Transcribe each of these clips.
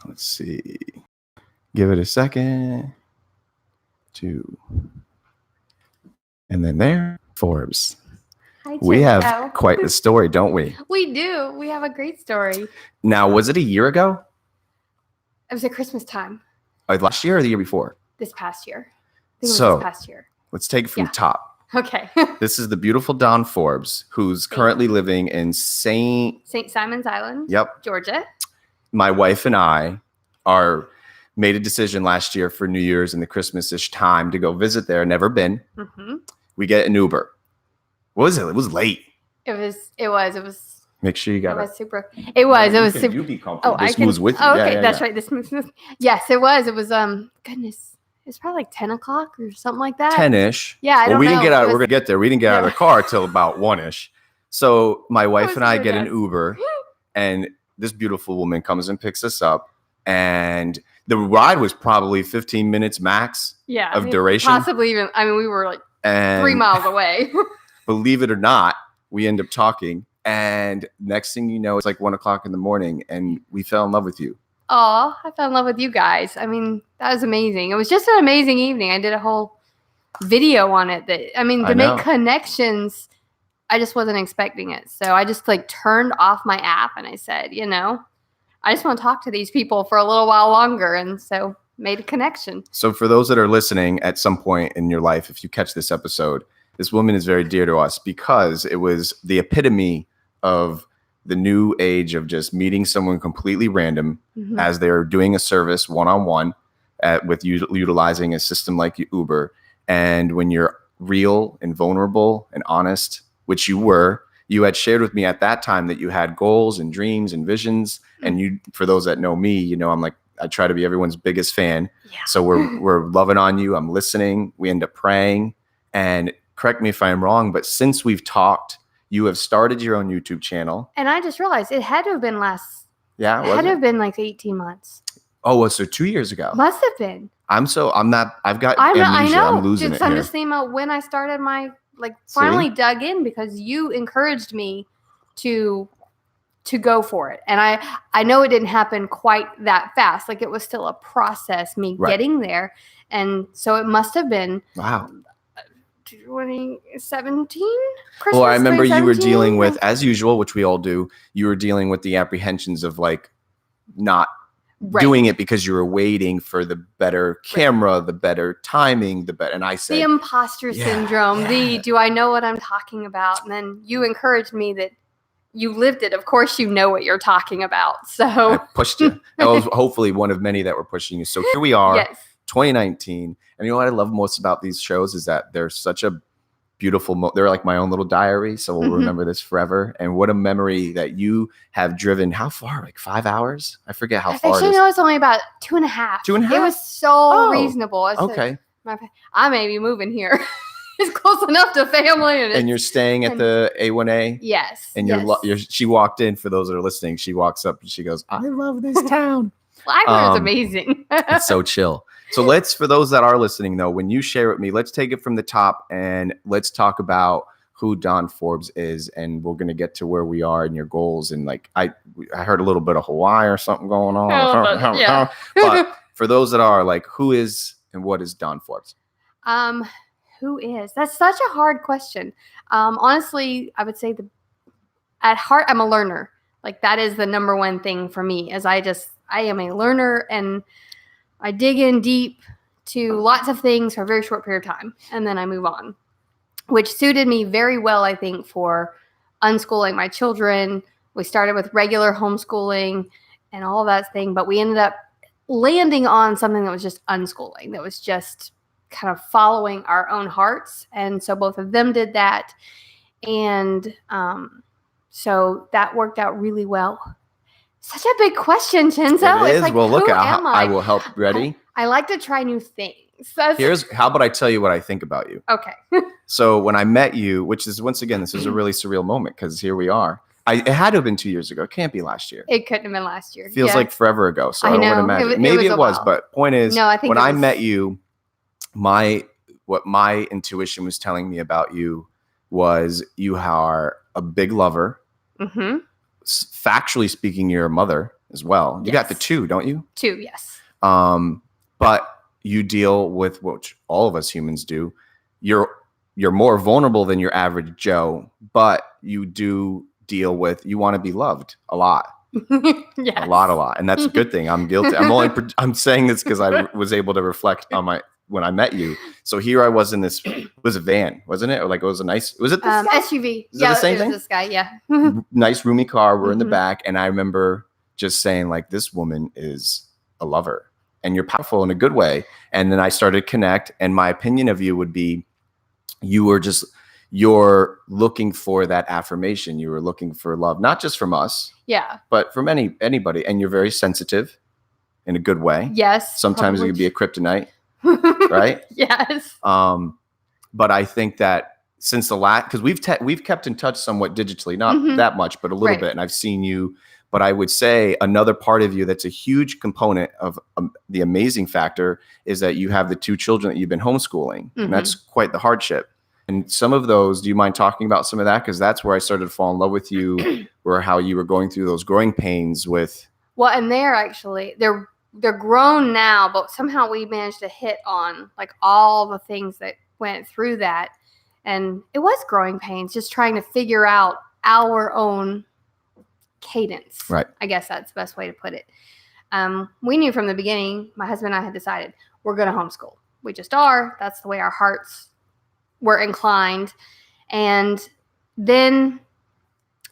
Let's see. Give it a second. 2. And then there, Forbes. Hi, We have quite the story, don't we? We do. We have a great story. Now, was it a year ago? It was at Christmas time. Last year or the year before? This past year. I think it was this past year. Let's take it from the top. Okay. This is the beautiful Dawn Forbes, who's currently living in St. Simon's Island, Georgia. My wife and I made a decision last year for New Year's and the Christmas-ish time to go visit there. Never been. Mm-hmm. We get an Uber. What was it? It was late. It was. Make sure you got it. It was super. It was. It was super. You be comfortable. This moves with you. Oh, okay, that's right. This moves. Yes, it was. It was. Goodness. It's probably like 10 o'clock or something like that. 10-ish. Yeah, I don't know. We didn't get out. We're going to get there. We didn't get out of the car till about 1-ish. So my wife and I get an Uber, and this beautiful woman comes and picks us up. And the ride was probably 15 minutes max of duration. Possibly even. I mean, we were like 3 miles away. Believe it or not, we end up talking. And next thing you know, it's like 1 o'clock in the morning, and we fell in love with you. Oh, I fell in love with you guys. I mean, that was amazing. It was just an amazing evening. I did a whole video on it. To make connections, I just wasn't expecting it. So I just turned off my app and I said, I just want to talk to these people for a little while longer. And so made a connection. So for those that are listening at some point in your life, if you catch this episode, this woman is very dear to us because it was the epitome of the new age of just meeting someone completely random as they're doing a service one-on-one with utilizing a system like Uber. And when you're real and vulnerable and honest, which you had shared with me at that time that you had goals and dreams and visions. And you, for those that know me, I try to be everyone's biggest fan. Yeah. So we're loving on you. I'm listening. We end up praying. And correct me if I'm wrong, but since we've talked, you have started your own YouTube channel. And I just realized it had to have been have been like 18 months. Oh, so 2 years ago. Must have been. I've got amnesia. I know. I'm losing it I'm here. just thinking about when I started finally dug in because you encouraged me to go for it. And I know it didn't happen quite that fast. It was still a process, getting there. And so it must have been. Wow. 2017? Well, I remember you were dealing with, as usual, which we all do, you were dealing with the apprehensions of not doing it because you were waiting for the better camera, the better timing, and I said. The imposter syndrome, do I know what I'm talking about? And then you encouraged me that you lived it. Of course, you know what you're talking about. So I pushed you. I was hopefully one of many that were pushing you. So here we are, 2019. And you know what I love most about these shows is that they're such a beautiful, they're like my own little diary. So we'll remember this forever. And what a memory that you have driven. How far? 5 hours? I forget how far. Actually, no, it's only about 2.5. 2.5? It was so reasonable. Okay. I may be moving here. It's close enough to family. And you're staying at the A1A? Yes. And she walked in, for those that are listening, she walks up and she goes, I love this town. Flagler is amazing. It's so chill. So for those that are listening though, when you share with me, let's take it from the top and let's talk about who Dawn Forbes is. And we're going to get to where we are and your goals. And I heard a little bit of Hawaii or something going on. But for those that are who is and what is Dawn Forbes? Who is? That's such a hard question. Honestly, I would say at heart, I'm a learner. That is the number one thing for me is I am a learner and I dig in deep to lots of things for a very short period of time, and then I move on, which suited me very well, I think, for unschooling my children. We started with regular homeschooling and all of that thing, but we ended up landing on something that was just unschooling, that was just kind of following our own hearts. And so both of them did that. And so that worked out really well. Such a big question, Chenzo. It is. Well, look, I will help. Ready? I like to try new things. How about I tell you what I think about you? Okay. So when I met you, which is, once again, this is a really surreal moment because here we are. It had to have been 2 years ago. It can't be last year. It couldn't have been last year. Feels like forever ago. So I don't want to imagine. Maybe it was, but point is, I think when I met you, what my intuition was telling me about you was you are a big lover. Mm-hmm. Factually speaking, you're a mother. as well. You got the Yes. 2, don't you? 2, yes. But you deal with what all of us humans do. You're more vulnerable than your average Joe, but you do deal with, you want to be loved a lot. Yes. A lot. And that's a good thing. I'm guilty. I'm saying this because I was able to reflect on when I met you. So here I was in this, it was a van, wasn't it? Or like, it was a nice, was it this guy? SUV. Is it the same thing? This guy, yeah. Nice roomy car. We're in the back. And I remember just saying like, this woman is a lover and you're powerful in a good way. And then I started to connect, and my opinion of you would be, you're looking for that affirmation. You were looking for love, not just from us, but from anybody. And you're very sensitive in a good way. Yes. Sometimes it could be a kryptonite, right? Yes. But I think that since the last, because we've kept in touch somewhat digitally, not that much, but a little bit. And I've seen you. But I would say another part of you that's a huge component of the amazing factor is that you have the 2 children that you've been homeschooling. And that's quite the hardship. And some of those, do you mind talking about some of that? Because that's where I started to fall in love with you, or how you were going through those growing pains with. Well, and they're grown now, but somehow we managed to hit on like all the things that went through that. And it was growing pains, just trying to figure out our own cadence. Right. I guess that's the best way to put it. We knew from the beginning, my husband and I had decided we're going to homeschool. We just are. That's the way our hearts were inclined. And then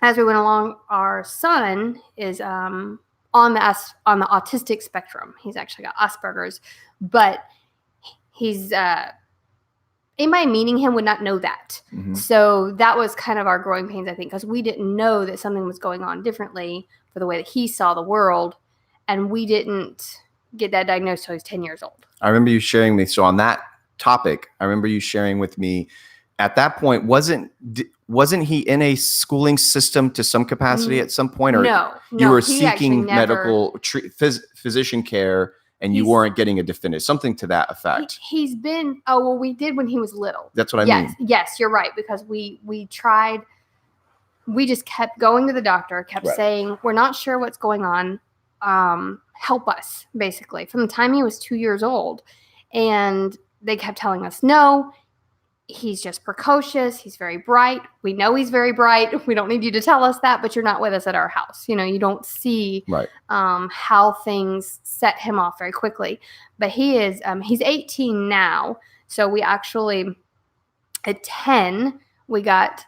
as we went along, our son is on the autistic spectrum. He's actually got Asperger's, but he's anybody meeting him would not know that. So that was kind of our growing pains, I think, because we didn't know that something was going on differently for the way that he saw the world, and we didn't get that diagnosed until he was 10 years old. I remember you sharing me. So on that topic, I remember you sharing with me at that point, wasn't he in a schooling system to some capacity at some point? Or no, you were seeking medical physician care and you weren't getting a definitive, something to that effect? He's been, we did when he was little. That's what I mean. Yes, you're right. Because we tried, we just kept going to the doctor, kept saying, we're not sure what's going on. Help us, basically, from the time he was 2 years old. And they kept telling us, no, he's just precocious. He's very bright. We know he's very bright. We don't need you to tell us that, but you're not with us at our house. You don't see how things set him off very quickly. But he's 18 now. So we actually, at 10, we got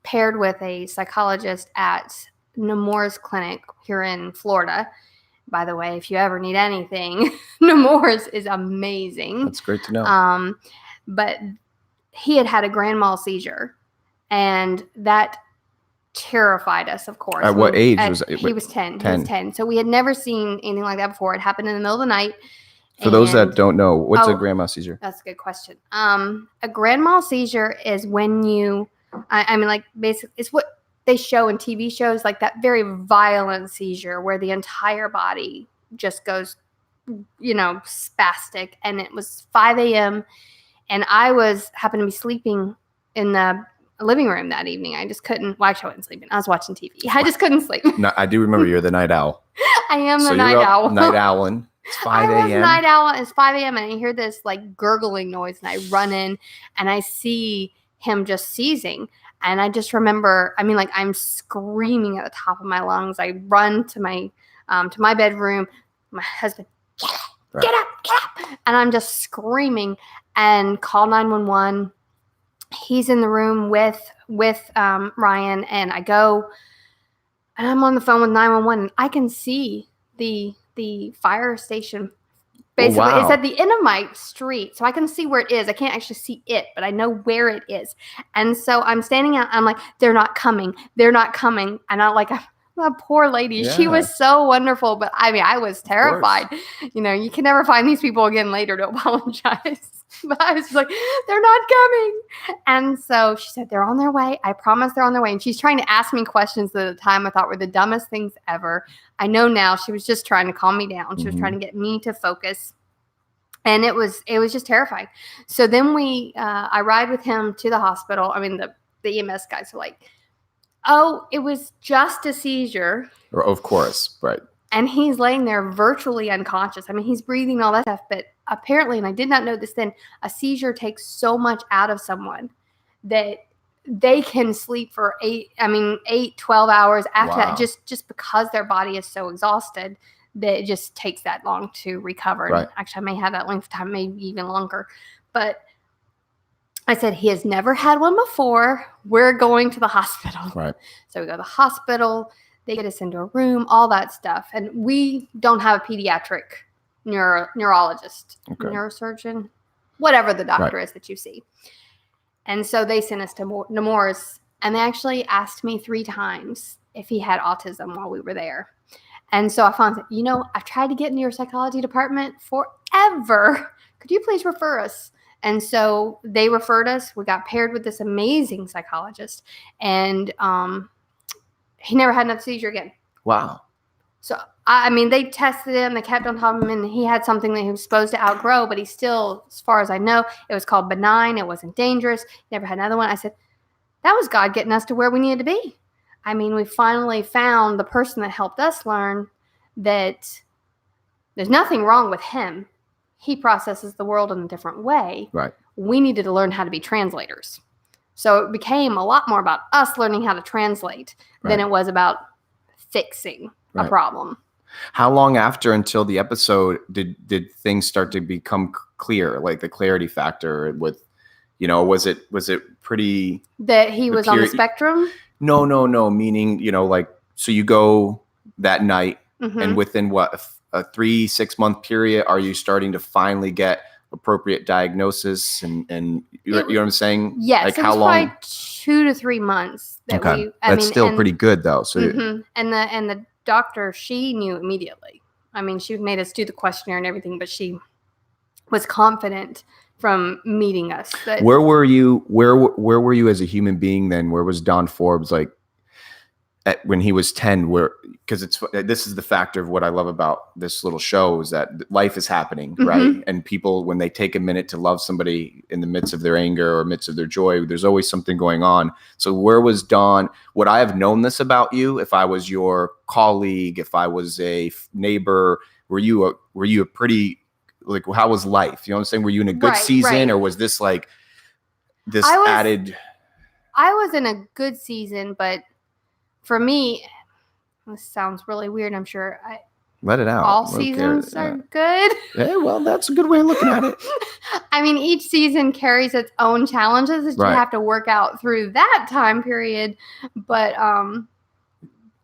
paired with a psychologist at Nemours Clinic here in Florida. By the way, if you ever need anything, Nemours is amazing. That's great to know. But he had a grand mal seizure, and that terrified us, of course. At what age was it? He was 10. 10. He was 10. So we had never seen anything like that before. It happened in the middle of the night. For those that don't know, what's a grand mal seizure? That's a good question. A grand mal seizure is when you, basically, it's what they show in TV shows, like that very violent seizure where the entire body just goes, spastic. And it was 5 a.m. and I happened to be sleeping in the living room that evening. I just couldn't. Well, actually, I wasn't sleeping. I was watching TV. I just couldn't sleep. No, I do remember you're the night owl. I am the night owl. Night owling. It's 5 a.m. I was night owl. It's 5 a.m. and I hear this like gurgling noise, and I run in and I see him just seizing. And I just remember, I'm screaming at the top of my lungs. I run to my bedroom. My husband, get up. And I'm just screaming and call 911. He's in the room with Ryan, and I go, and I'm on the phone with 911, and I can see the fire station. Basically, it's at the end of my street, so I can see where it is. I can't actually see it, but I know where it is. And so I'm standing out. I'm like, they're not coming. And that poor lady. Yeah. She was so wonderful, but I was terrified. You can never find these people again later to apologize. But I was just like, they're not coming. And so she said, they're on their way. I promise they're on their way. And she's trying to ask me questions that at the time I thought were the dumbest things ever. I know now she was just trying to calm me down. She was trying to get me to focus. And it was just terrifying. So then I ride with him to the hospital. The EMS guys are like, oh, it was just a seizure. Of course, right. And he's laying there virtually unconscious. I mean, he's breathing, all that stuff, but apparently, and I did not know this then, a seizure takes so much out of someone that they can sleep for 12 hours after Wow. that, just because their body is so exhausted that it just takes that long to recover. Right. And actually, I may have that length of time, maybe even longer. But I said, he has never had one before. We're going to the hospital. Right. So we go to the hospital. They get us into a room, all that stuff. And we don't have a pediatric neurologist, neurosurgeon, whatever the doctor is that you see. And so they sent us to Nemours, and they actually asked me 3 times if he had autism while we were there. And so I found, I've tried to get into your psychology department forever. Could you please refer us? And so they referred us. We got paired with this amazing psychologist, and he never had another seizure again. Wow. So, they tested him. They kept on top of him, and he had something that he was supposed to outgrow, but he still, as far as I know, it was called benign. It wasn't dangerous. Never had another one. I said, that was God getting us to where we needed to be. We finally found the person that helped us learn that there's nothing wrong with him. He processes the world in a different way. Right. We needed to learn how to be translators. So it became a lot more about us learning how to translate than it was about fixing a problem. How long after until the episode did things start to become clear, like the clarity factor with, was it pretty that he was on the spectrum? No. Meaning, so you go that night and within a 3-6 month period, are you starting to finally get appropriate diagnosis and you know what I'm saying? Yes. Like it how was long? Probably 2 to 3 months. That's still pretty good though. So and the doctor, she knew immediately. She made us do the questionnaire and everything, but she was confident from meeting us. Where were you? Where were you as a human being then? Where was Dawn Forbes when he was 10? Because this is the factor of what I love about this little show is that life is happening, right? And people, when they take a minute to love somebody in the midst of their anger or midst of their joy, there's always something going on. So where was Dawn? Would I have known this about you if I was your colleague, if I was a neighbor? Were you a pretty, like, how was life? You know what I'm saying? Were you in a good season or was this like this added? I was in a good season, but for me, this sounds really weird. I'm sure let it out. All seasons are good. Yeah, well, that's a good way of looking at it. Each season carries its own challenges that you have to work out through that time period. But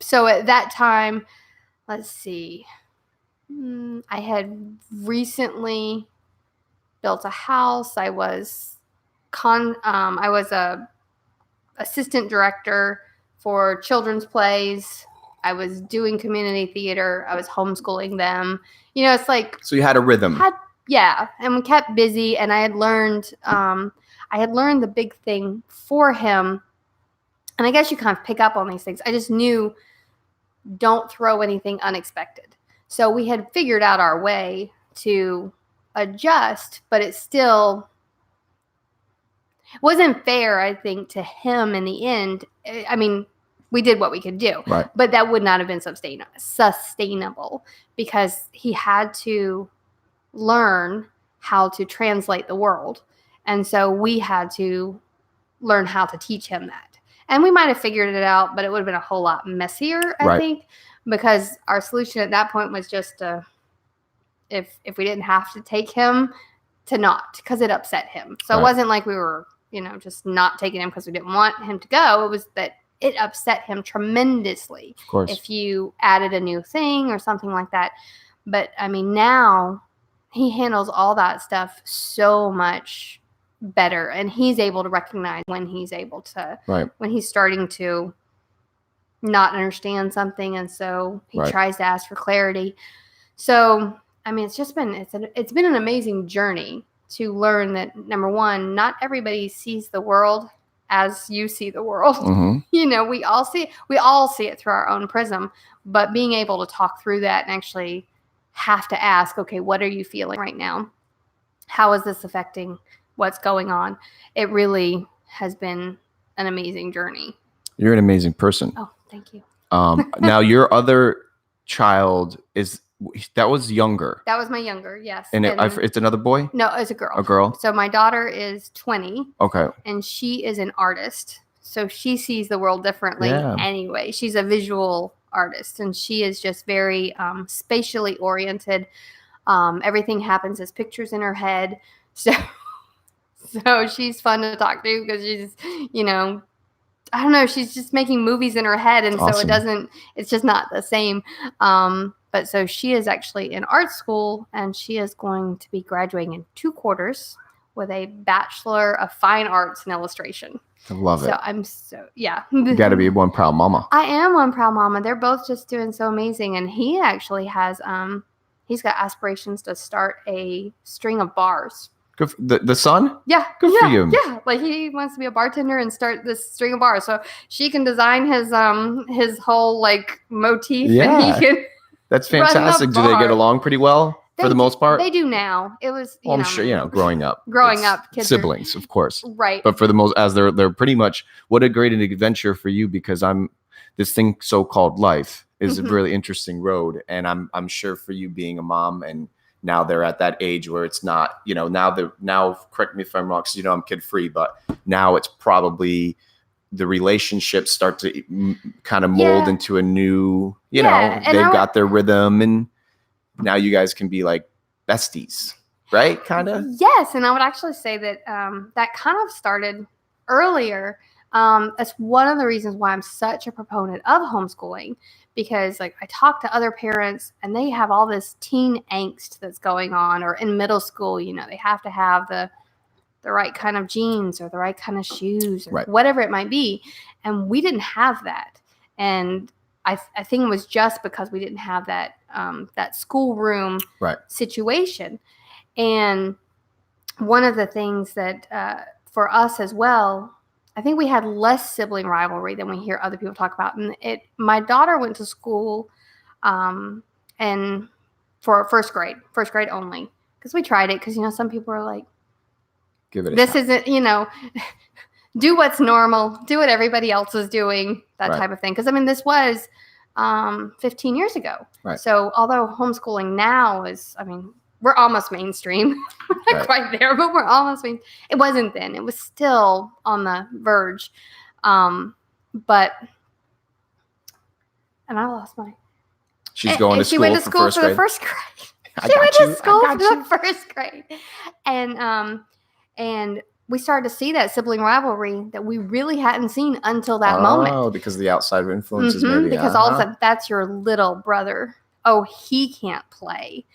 so at that time, let's see. I had recently built a house. I was a assistant director for children's plays. I was doing community theater. I was homeschooling them. It's like, so you had a rhythm. And we kept busy. And I had learned the big thing for him. And I guess you kind of pick up on these things. I just knew, don't throw anything unexpected. So we had figured out our way to adjust, but it still wasn't fair, I think, to him in the end. We did what we could do, but that would not have been sustainable because he had to learn how to translate the world. And so we had to learn how to teach him that. And we might have figured it out, but it would have been a whole lot messier, I think. Because our solution at that point was just if we didn't have to take him, to not, because it upset him. So it wasn't like we were, just not taking him because we didn't want him to go. It was that it upset him tremendously. Of course. If you added a new thing or something like that. But now he handles all that stuff so much better, and he's able to recognize when he's when he's starting to not understand something, and so he tries to ask for clarity. So it's been an amazing journey to learn that, number one, not everybody sees the world as you see the world. We all see it through our own prism, but being able to talk through that and actually have to ask, okay, what are you feeling right now? How is this affecting what's going on? It really has been an amazing journey. You're an amazing person. Oh, thank you. Now your other child that was younger. That was my younger, yes. And it's another boy? No, it's a girl. A girl? So my daughter is 20. Okay. And she is an artist. So she sees the world differently anyway. She's a visual artist, and she is just very spatially oriented. Everything happens as pictures in her head. So she's fun to talk to because she's, I don't know, she's just making movies in her head. And awesome. So it's just not the same. But so she is actually in art school, and she is going to be graduating in 2 quarters with a Bachelor of Fine Arts in Illustration. I love it. So yeah. You got to be one proud mama. I am one proud mama. They're both just doing so amazing. And he actually has, he's got aspirations to start a string of bars. Good for the son? Yeah. Good for you. Yeah. Like he wants to be a bartender and start this string of bars. So she can design his whole like motif. Yeah. And he can That's fantastic. Do they get along pretty well for the most part? They do now. It was, I'm sure, growing up. Kids siblings, of course. Right. But for the most, as they're pretty much, what a great adventure for you, because this thing so-called life is a really interesting road. And I'm sure for you being a mom, and now they're at that age where it's not, now correct me if I'm wrong, because I'm kid free, but now it's probably the relationships start to kind of mold into a new, they've got their rhythm, and now you guys can be like besties, right? Kind of. Yes. And I would actually say that that kind of started earlier. That's one of the reasons why I'm such a proponent of homeschooling, because like I talk to other parents and they have all this teen angst that's going on, or in middle school, they have to have the right kind of jeans or the right kind of shoes or whatever it might be. And we didn't have that. And I think it was just because we didn't have that schoolroom situation. And one of the things that for us as well, I think we had less sibling rivalry than we hear other people talk about. And my daughter went to school and for first grade only, because we tried it. Because, some people are like, give it a this shot. Isn't, do what's normal, do what everybody else is doing, that type of thing. Because, this was 15 years ago. Right. So although homeschooling now is, we're almost mainstream. We're not quite there, but we're almost mainstream. It wasn't then. It was still on the verge. But, and I lost my... She's going to school for first grade. She went to school for the first grade. She went to school for the first grade. And we started to see that sibling rivalry that we really hadn't seen until that moment. Oh, because of the outside influences, maybe. Because all of a sudden, that's your little brother. Oh, he can't play.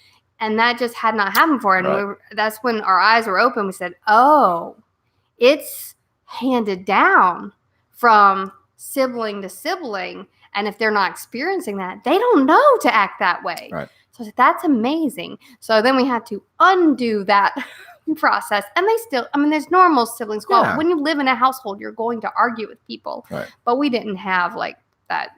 And that just had not happened before. And that's when our eyes were open. We said, oh, it's handed down from sibling to sibling. And if they're not experiencing that, they don't know to act that way. Right. So that's amazing. So then we had to undo that process. And they still, there's normal sibling squabbles. Yeah. When you live in a household, you're going to argue with people. Right. But we didn't have like that.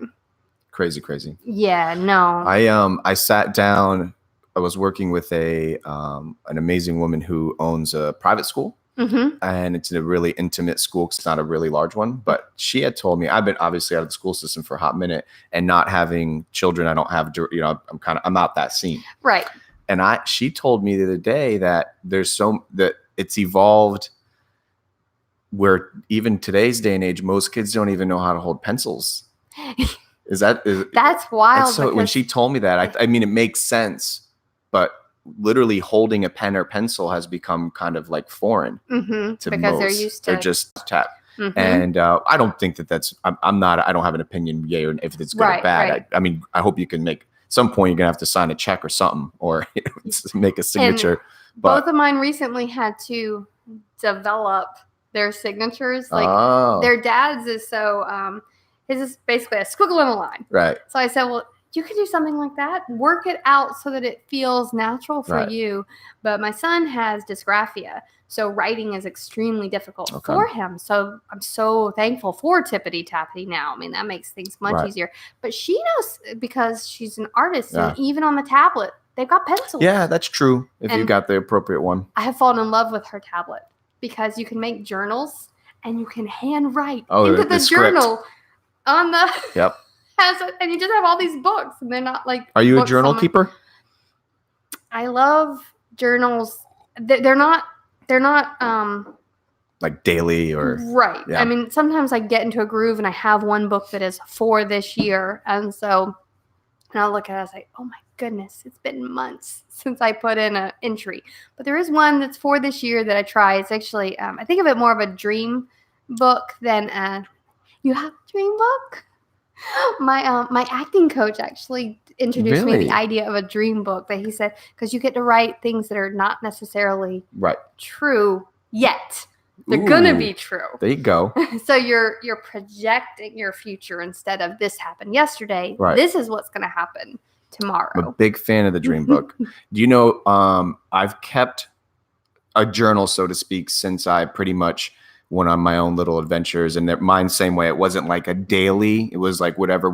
Crazy. Yeah, no. I sat down. I was working with an amazing woman who owns a private school, and it's a really intimate school because it's not a really large one. But she had told me, I've been obviously out of the school system for a hot minute, and not having children, I don't have, I'm out that scene. Right. And she told me the other day that that it's evolved where even today's day and age, most kids don't even know how to hold pencils. That's wild. So when she told me that, it makes sense. But literally holding a pen or pencil has become kind of like foreign to because most. They're used to. They're just tap. And I don't think that's. I don't have an opinion, yay or if it's good or bad. Right. I hope you can make some point. You're gonna have to sign a check or something, or make a signature. Both of mine recently had to develop their signatures. Like their dad's is so. His is basically a squiggle and a line. Right. So I said, well, you can do something like that. Work it out so that it feels natural for you. But my son has dysgraphia, so writing is extremely difficult for him. So I'm so thankful for Tippity Tappity now. That makes things much easier. But she knows because she's an artist, and even on the tablet, they've got pencils. Yeah, that's true. If you got the appropriate one. I have fallen in love with her tablet because you can make journals and you can handwrite into the journal on the has it, and you just have all these books, and they're not like. Are you a journal keeper? I love journals. They're not like daily or right. Yeah. I mean, sometimes I get into a groove and I have one book that is for this year, and so I'll look at it, I was like, oh my goodness, it's been months since I put in an entry. But there is one that's for this year that I try. It's actually I think of it more of a dream book than you have a dream book. My acting coach actually introduced me to the idea of a dream book, that he said, because you get to write things that are not necessarily true yet. They're gonna be true. There you go. So you're projecting your future instead of this happened yesterday. Right. This is what's gonna happen tomorrow. I'm a big fan of the dream book. Do you know I've kept a journal, so to speak, since I pretty much went on my own little adventures, and mine same way. It wasn't like a daily. It was like whatever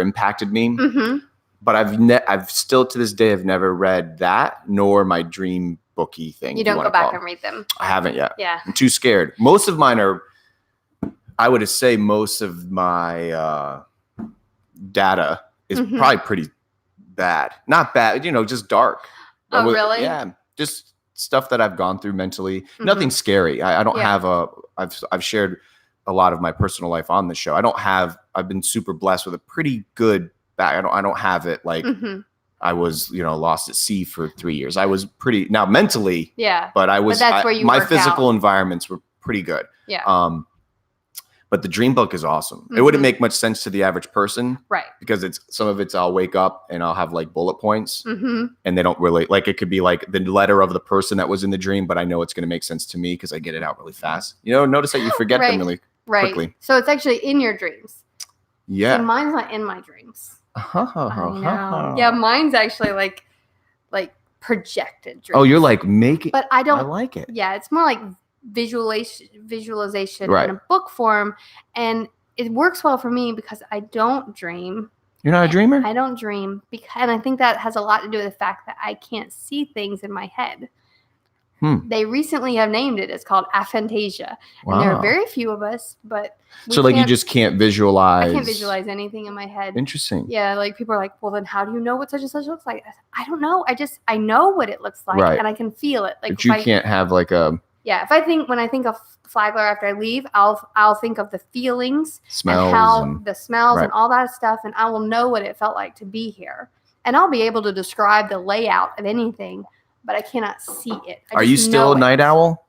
impacted me. Mm-hmm. But I've still to this day have never read that, nor my dream booky thing. You don't go back and read them. I haven't yet. Yeah, I'm too scared. Most of mine are. I would say most of my data is probably pretty bad. Not bad, just dark. Oh, really? Yeah, just stuff that I've gone through mentally. Nothing scary. I don't have I've shared a lot of my personal life on the show. I've been super blessed with a pretty good back. I don't have it like I was, lost at sea for 3 years. I was pretty now mentally. Yeah. But I was, that's where you my physical environments were pretty good. Yeah. But the dream book is awesome. It wouldn't make much sense to the average person. Right. Because some of it's I'll wake up and I'll have like bullet points and they don't really like, it could be like the letter of the person that was in the dream, but I know it's going to make sense to me because I get it out really fast. Notice that you forget them really quickly. So it's actually in your dreams. Yeah. So mine's not in my dreams. Yeah. Mine's actually like projected dreams. Oh, you're like making, but I like it. Yeah. It's more like visualization in a book form, and it works well for me because I don't dream. You're not a dreamer? I don't dream, and I think that has a lot to do with the fact that I can't see things in my head. They recently have named it. It's called aphantasia. Wow. And there are very few of us, but so you just can't visualize. I can't visualize anything in my head. Interesting. Yeah, like people are like, well, then how do you know what such and such looks like? I don't know. I know what it looks like, and I can feel it. Like, but you can't have like a. Yeah, when I think of Flagler after I leave, I'll think of the feelings, smells, and the smells and all that stuff, and I will know what it felt like to be here, and I'll be able to describe the layout of anything, but I cannot see it. Are you still a night owl?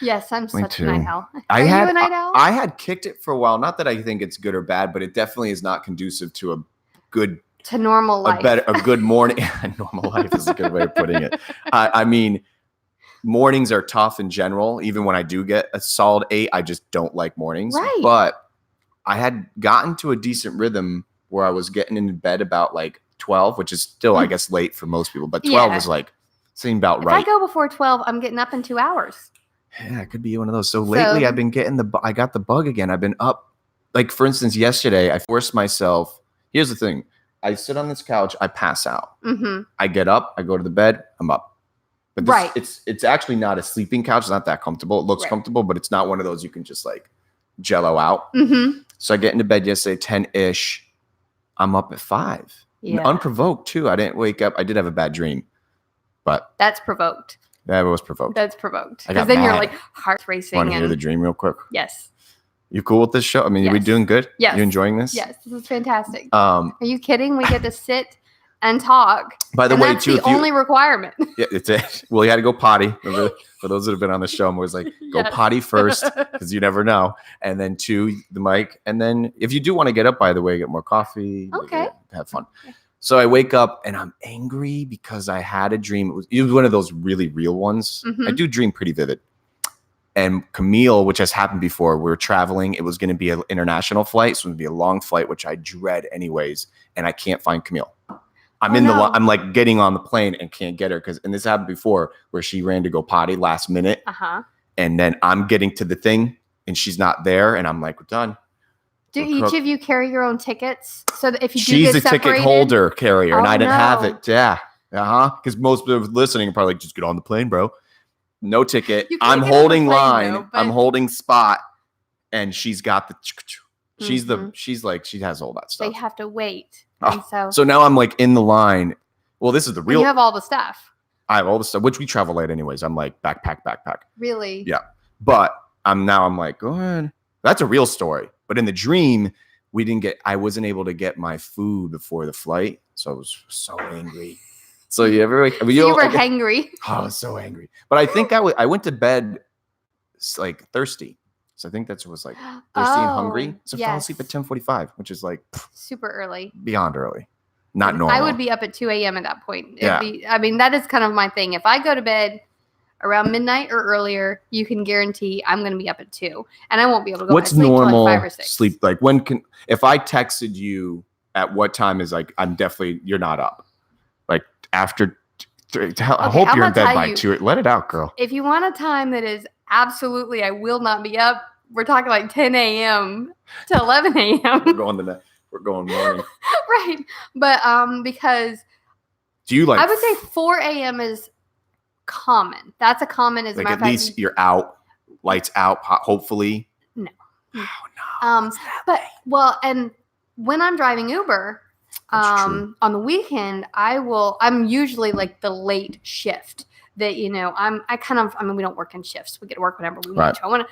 Yes, I'm such a night owl. Are you a night owl? I had kicked it for a while. Not that I think it's good or bad, but it definitely is not conducive to a good normal life. A good morning. Normal life is a good way of putting it. I mean. Mornings are tough in general. Even when I do get a solid 8, I just don't like mornings. Right. But I had gotten to a decent rhythm where I was getting into bed about like 12, which is still, I guess, late for most people. But 12 is like, seemed about right. If I go before 12, I'm getting up in 2 hours. Yeah, it could be one of those. So lately I've been getting I got the bug again. I've been up. Like, for instance, yesterday I forced myself. Here's the thing. I sit on this couch. I pass out. I get up. I go to the bed. I'm up. But it's actually not a sleeping couch. It's not that comfortable. It looks comfortable, but it's not one of those you can just like jello out. So I get into bed yesterday, 10-ish. I'm up at 5. Yeah. Unprovoked too. I didn't wake up. I did have a bad dream, but that's provoked. That was provoked. That's provoked. Because then you're like heart racing. Want to hear the dream real quick? Yes. You cool with this show? I mean, are we doing good? Yes. You enjoying this? Yes, this is fantastic. Are you kidding? We get to sit and talk. By the way, that's the only requirement. Yeah, it's it. Well, you had to go potty. For those that have been on the show, I'm always like, go potty first because you never know. And then 2, the mic. And then if you do want to get up, by the way, get more coffee. Okay. Have fun. Okay. So I wake up and I'm angry because I had a dream. It was one of those really real ones. I do dream pretty vivid. And Camille, which has happened before, we were traveling. It was going to be an international flight. So it would be a long flight, which I dread anyways. And I can't find Camille. I'm like getting on the plane and can't get her and this happened before where she ran to go potty last minute. And then I'm getting to the thing and she's not there. And I'm like, we're done. Do each of you carry your own tickets? So that if you do she's get a ticket holder carrier and I didn't have it. Yeah. Because most people listening are probably like, just get on the plane, bro. No ticket. I'm holding line. I'm holding spot. And she's got the She's like, she has all that stuff. They have to wait. Oh, And so now I'm like in the line. Well, this is the real. You have all the stuff. I have all the stuff, which we travel light anyways. I'm like backpack. Really? Yeah. But I'm like, go ahead. That's a real story. But in the dream, I wasn't able to get my food before the flight. So I was so angry. So you ever like, you were hangry. Oh, I was so angry. But I think I went to bed like thirsty. So I think that was like thirsty and hungry. So I fell asleep at 10:45, which is like super early. Beyond early. Not normal. I would be up at 2 a.m. at that point. Yeah. That is kind of my thing. If I go to bed around midnight or earlier, you can guarantee I'm going to be up at 2, and I won't be able to go. What's to sleep normal till like 5 or 6. sleep? Like if I texted you at what time is like, you're not up. Like after, I hope you're in bed by 2. Let it out, girl. If you want a time that is absolutely, I will not be up. We're talking like 10 a.m. to 11 a.m. We're going morning. Right. But because do you like I would say 4 a.m. is common. That's a common as like at least you're out, lights out, hopefully. No. Oh no. And when I'm driving Uber, on the weekend, I'm usually like the late shift that, we don't work in shifts. We get to work whenever we want to.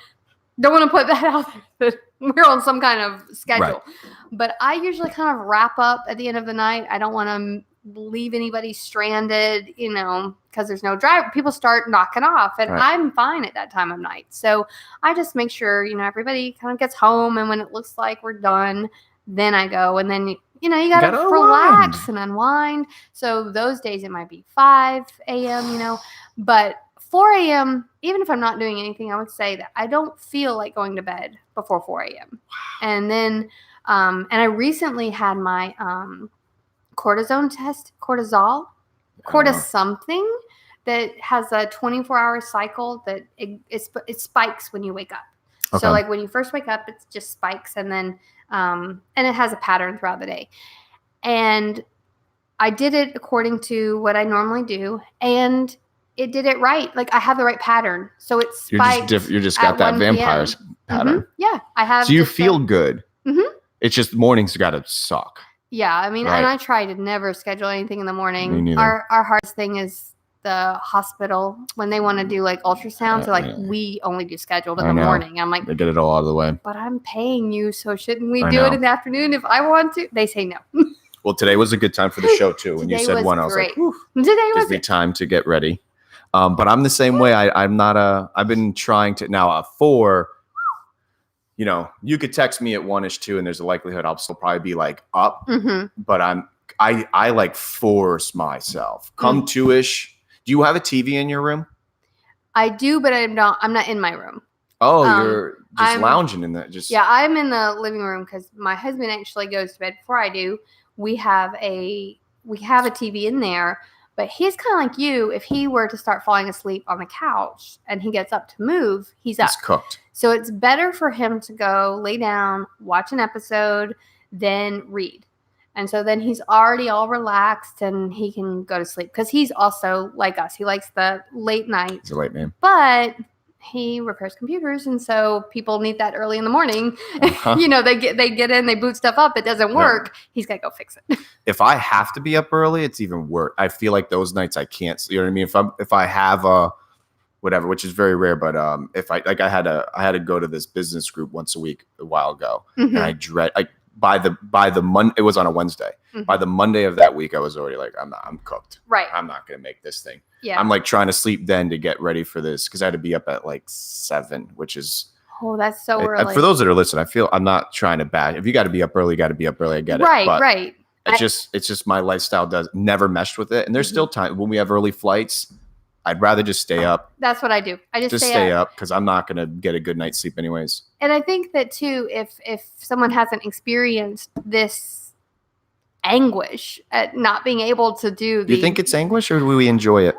Don't want to put that out there that we're on some kind of schedule. Right. But I usually kind of wrap up at the end of the night. I don't want to leave anybody stranded, because there's no drive. People start knocking off, and I'm fine at that time of night. So I just make sure, everybody kind of gets home, and when it looks like we're done, then I go. And then, you got to relax and unwind. So those days it might be 5 a.m., but 4 a.m., even if I'm not doing anything, I would say that I don't feel like going to bed before 4 a.m. And then, and I recently had my cortisol something that has a 24-hour cycle that it spikes when you wake up. Okay. So like when you first wake up, it just spikes, and then and it has a pattern throughout the day. And I did it according to what I normally do, and it did it right. Like I have the right pattern. So it spikes. You're just got that vampire's pattern. Mm-hmm. Yeah, I have. So you feel good. Mm-hmm. It's just mornings got to suck. Yeah, I mean, and I try to never schedule anything in the morning. Me neither. Our hardest thing is the hospital when they want to do like ultrasounds. They're like, we only do scheduled in the morning. I'm like, they get it all out of the way. But I'm paying you, so shouldn't we do it in the afternoon if I want to? They say no. Well, today was a good time for the show too. When you said 1, I was like, today gives me time to get ready. But I'm the same way. I've been trying to now at 4. You could text me at 1-ish, 2, and there's a likelihood I'll still probably be like up. Mm-hmm. But I like force myself. Come 2-ish. Do you have a TV in your room? I do, but I'm not in my room. Oh, you're just lounging in that. Yeah, I'm in the living room because my husband actually goes to bed before I do. We have a TV in there. But he's kind of like you. If he were to start falling asleep on the couch and he gets up to move, he's up. He's cooked. So it's better for him to go lay down, watch an episode, then read. And so then he's already all relaxed and he can go to sleep. Because he's also like us. He likes the late night. He's a late man. But he repairs computers, and so people need that early in the morning. They get in, they boot stuff up, it doesn't work. He's got to go fix it. If I have to be up early, it's even worse. I feel like those nights I can't. You know what I mean? If I have a whatever, which is very rare, but if I had to go to this business group once a week a while ago, and I dread by the Monday. It was on a Wednesday. Mm-hmm. By the Monday of that week, I was already like, I'm cooked. Right. I'm not gonna make this thing. Yeah. I'm like trying to sleep then to get ready for this because I had to be up at like 7, which is that's so early. For those that are listening, I feel I'm not trying to bash. If you got to be up early, you got to be up early. I get it. Right. It's just my lifestyle does never meshed with it, and there's still time when we have early flights. I'd rather just stay up. That's what I do. I just stay up because I'm not gonna get a good night's sleep anyways. And I think that too, if someone hasn't experienced this anguish at not being able to do, Do you think it's anguish, or do we enjoy it?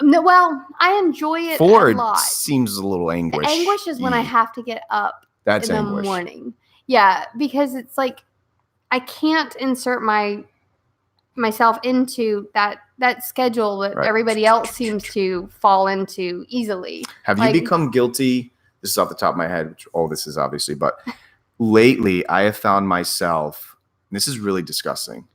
No, well, I enjoy it 4 a lot. Seems a little anguish. The anguish is when I have to get up in the morning. Yeah, because it's like I can't insert myself into that schedule that everybody else seems to fall into easily. Have you become guilty? This is off the top of my head, which all this is obviously, but lately I have found myself, and this is really disgusting.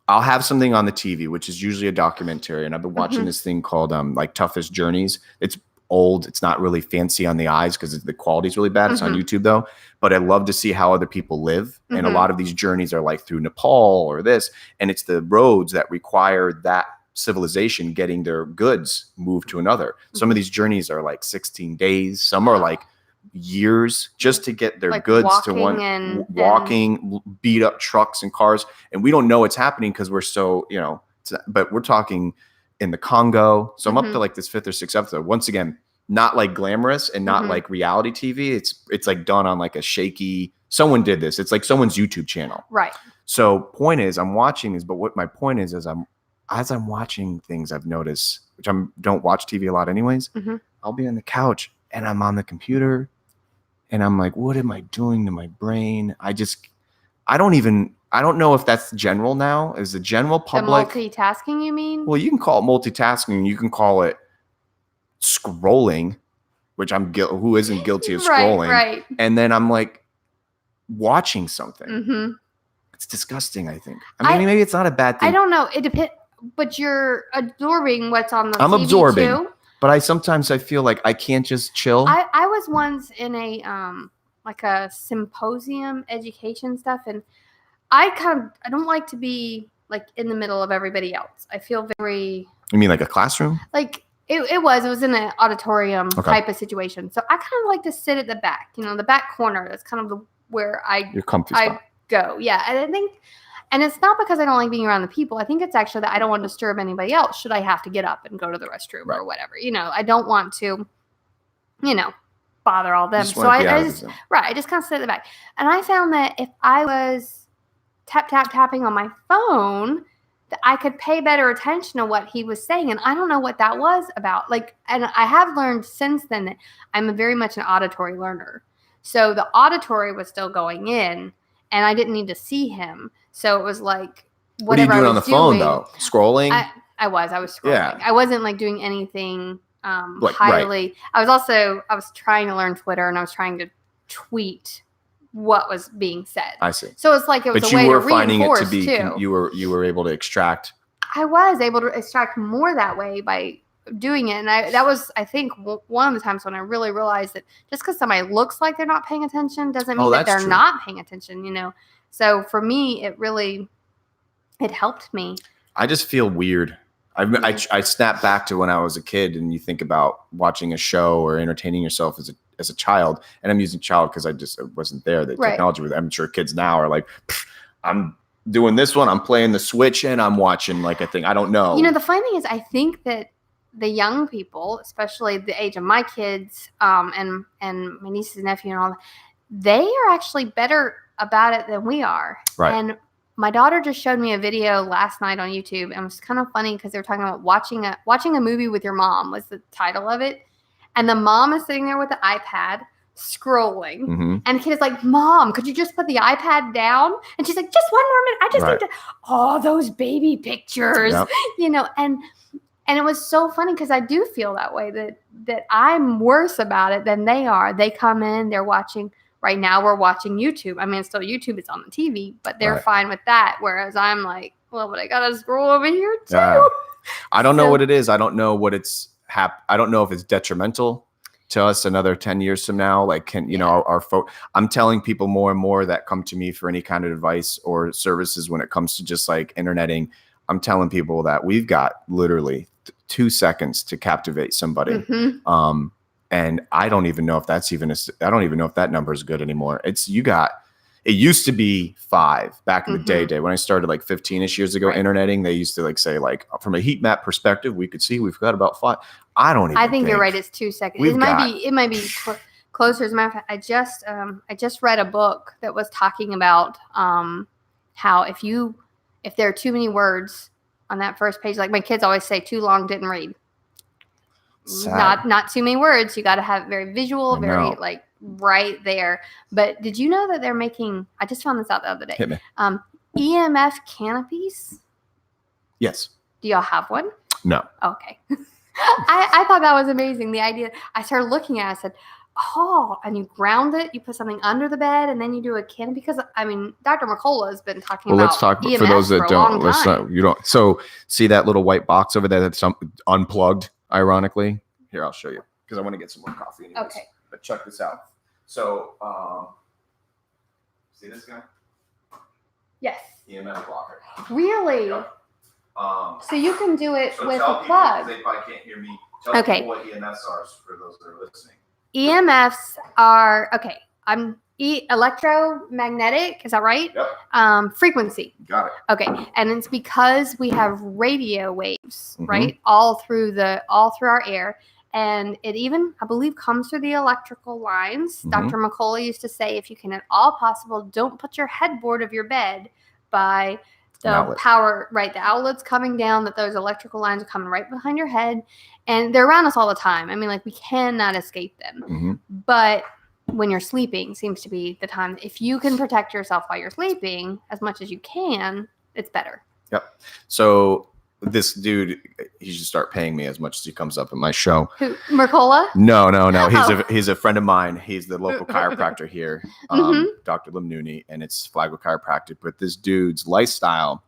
I'll have something on the TV, which is usually a documentary, and I've been watching this thing called like Toughest Journeys. It's old. It's not really fancy on the eyes because the quality is really bad. It's on YouTube though. But I love to see how other people live. And a lot of these journeys are like through Nepal or this. And it's the roads that require that civilization getting their goods moved to another. Some of these journeys are like 16 days. Some are like years just to get their like goods to one walking, beat up trucks and cars. And we don't know what's happening because we're so, but we're talking in the Congo. So I'm up to like this 5th or 6th episode. Once again, not like glamorous and not like reality TV. It's like done on like a shaky, someone did this. It's like someone's YouTube channel. Right. So point is I'm watching this, but what my point is as I'm watching things, I've noticed, which I don't watch TV a lot anyways. I'll be on the couch and I'm on the computer and I'm like, what am I doing to my brain? I don't know if that's general now. Is the general public the multitasking, you mean? Well, you can call it multitasking. You can call it scrolling, which who isn't guilty of scrolling? Right. And then I'm like watching something. It's disgusting. I think. I mean, maybe it's not a bad thing. I don't know. It depends. But you're absorbing what's on the TV absorbing, too. But I feel like I can't just chill. I was once in a like a symposium education stuff, and I don't like to be like in the middle of everybody else. I feel very. You mean like a classroom? Like it was in an auditorium type of situation. So I kind of like to sit at the back, the back corner. That's kind of where your comfy spot. Go. Yeah. And I think, and it's not because I don't like being around the people. I think it's actually that I don't want to disturb anybody else should I have to get up and go to the restroom or whatever. I don't want to, bother all them. So I just kind of sit at the back. And I found that if I was tapping on my phone, that I could pay better attention to what he was saying. And I don't know what that was about. And I have learned since then that I'm very much an auditory learner. So the auditory was still going in and I didn't need to see him. So it was like, whatever what are you doing on the phone though? Scrolling? I was scrolling. Yeah. I wasn't like doing anything highly. I was trying to learn Twitter and I was trying to tweet what was being said. I see. So it's like it was a way to reinforce too. You were able to extract. I was able to extract more that way by doing it. And that was, I think, one of the times when I really realized that just because somebody looks like they're not paying attention doesn't mean that they're not paying attention, So for me, it helped me. I just feel weird. I snap back to when I was a kid and you think about watching a show or entertaining yourself as a child. And I'm using child because I wasn't there. The technology with I'm sure kids now are like, I'm doing this one. I'm playing the Switch and I'm watching like a thing. I don't know. The funny thing is I think that the young people, especially the age of my kids and my nieces and nephew and all that, they are actually better about it than we are. Right. And my daughter just showed me a video last night on YouTube, and it was kind of funny because they were talking about watching a movie with your mom was the title of it. And the mom is sitting there with the iPad scrolling. And the kid is like, Mom, could you just put the iPad down? And she's like, just one more minute. I just need to, all those baby pictures, and it was so funny because I do feel that way that I'm worse about it than they are. They come in, they're watching. Right now we're watching YouTube. I mean, it's still YouTube. It's on the TV, but they're fine with that. Whereas I'm like, well, but I got to scroll over here too. I don't know what it is. I don't know what I don't know if it's detrimental to us another 10 years from now. Like, I'm telling people more and more that come to me for any kind of advice or services when it comes to just like interneting. I'm telling people that we've got literally 2 seconds to captivate somebody. And I don't even know if I don't even know if that number is good anymore. It used to be 5 back in the day when I started like 15-ish years ago, interneting. They used to like say like from a heat map perspective, we could see we've got about 5. I think you're right. It's 2 seconds. It might be closer. As a matter of fact, I just read a book that was talking about how if there are too many words on that first page, like my kids always say, too long, didn't read. Sad. Not too many words. You got to have very visual, very like right there. But did you know that they're making? I just found this out the other day. Hit me. EMF canopies. Yes. Do y'all have one? No. Okay. I thought that was amazing. The idea. I started looking at it. I said, and you ground it. You put something under the bed, and then you do a canopy. Because I mean, Dr. McCullough has been talking Well, about let's talk EMFs for those that for a don't. long Let's time. not. You don't. So see that little white box over there that's unplugged. Ironically, here I'll show you because I want to get some more coffee. Anyways. Okay. But check this out. So see this guy? Yes. EMF blocker. Really? Yep. So you can do it So with tell a people, plug. they probably can't hear me. Tell Okay. people what EMFs are for those that are listening. EMFs are electromagnetic. Is that right? Yep. Frequency. Got it. Okay, and it's because we have radio waves, Mhm. right, all through our air, and it even, I believe, comes through the electrical lines. Mhm. Dr. McCullough used to say, if you can at all possible, don't put your headboard of your bed by the outlet. power, right? The outlet's coming down, that those electrical lines are coming right behind your head, and they're around us all the time. I mean, like, we cannot escape them. Mhm. But when you're sleeping seems to be the time. If you can protect yourself while you're sleeping as much as you can, it's better. Yep. So this dude, he should start paying me as much as he comes up in my show. Who, Mercola? No. Oh. He's a friend of mine. He's the local chiropractor here, Dr. Limnooney, and it's Flagler Chiropractic. But this dude's lifestyle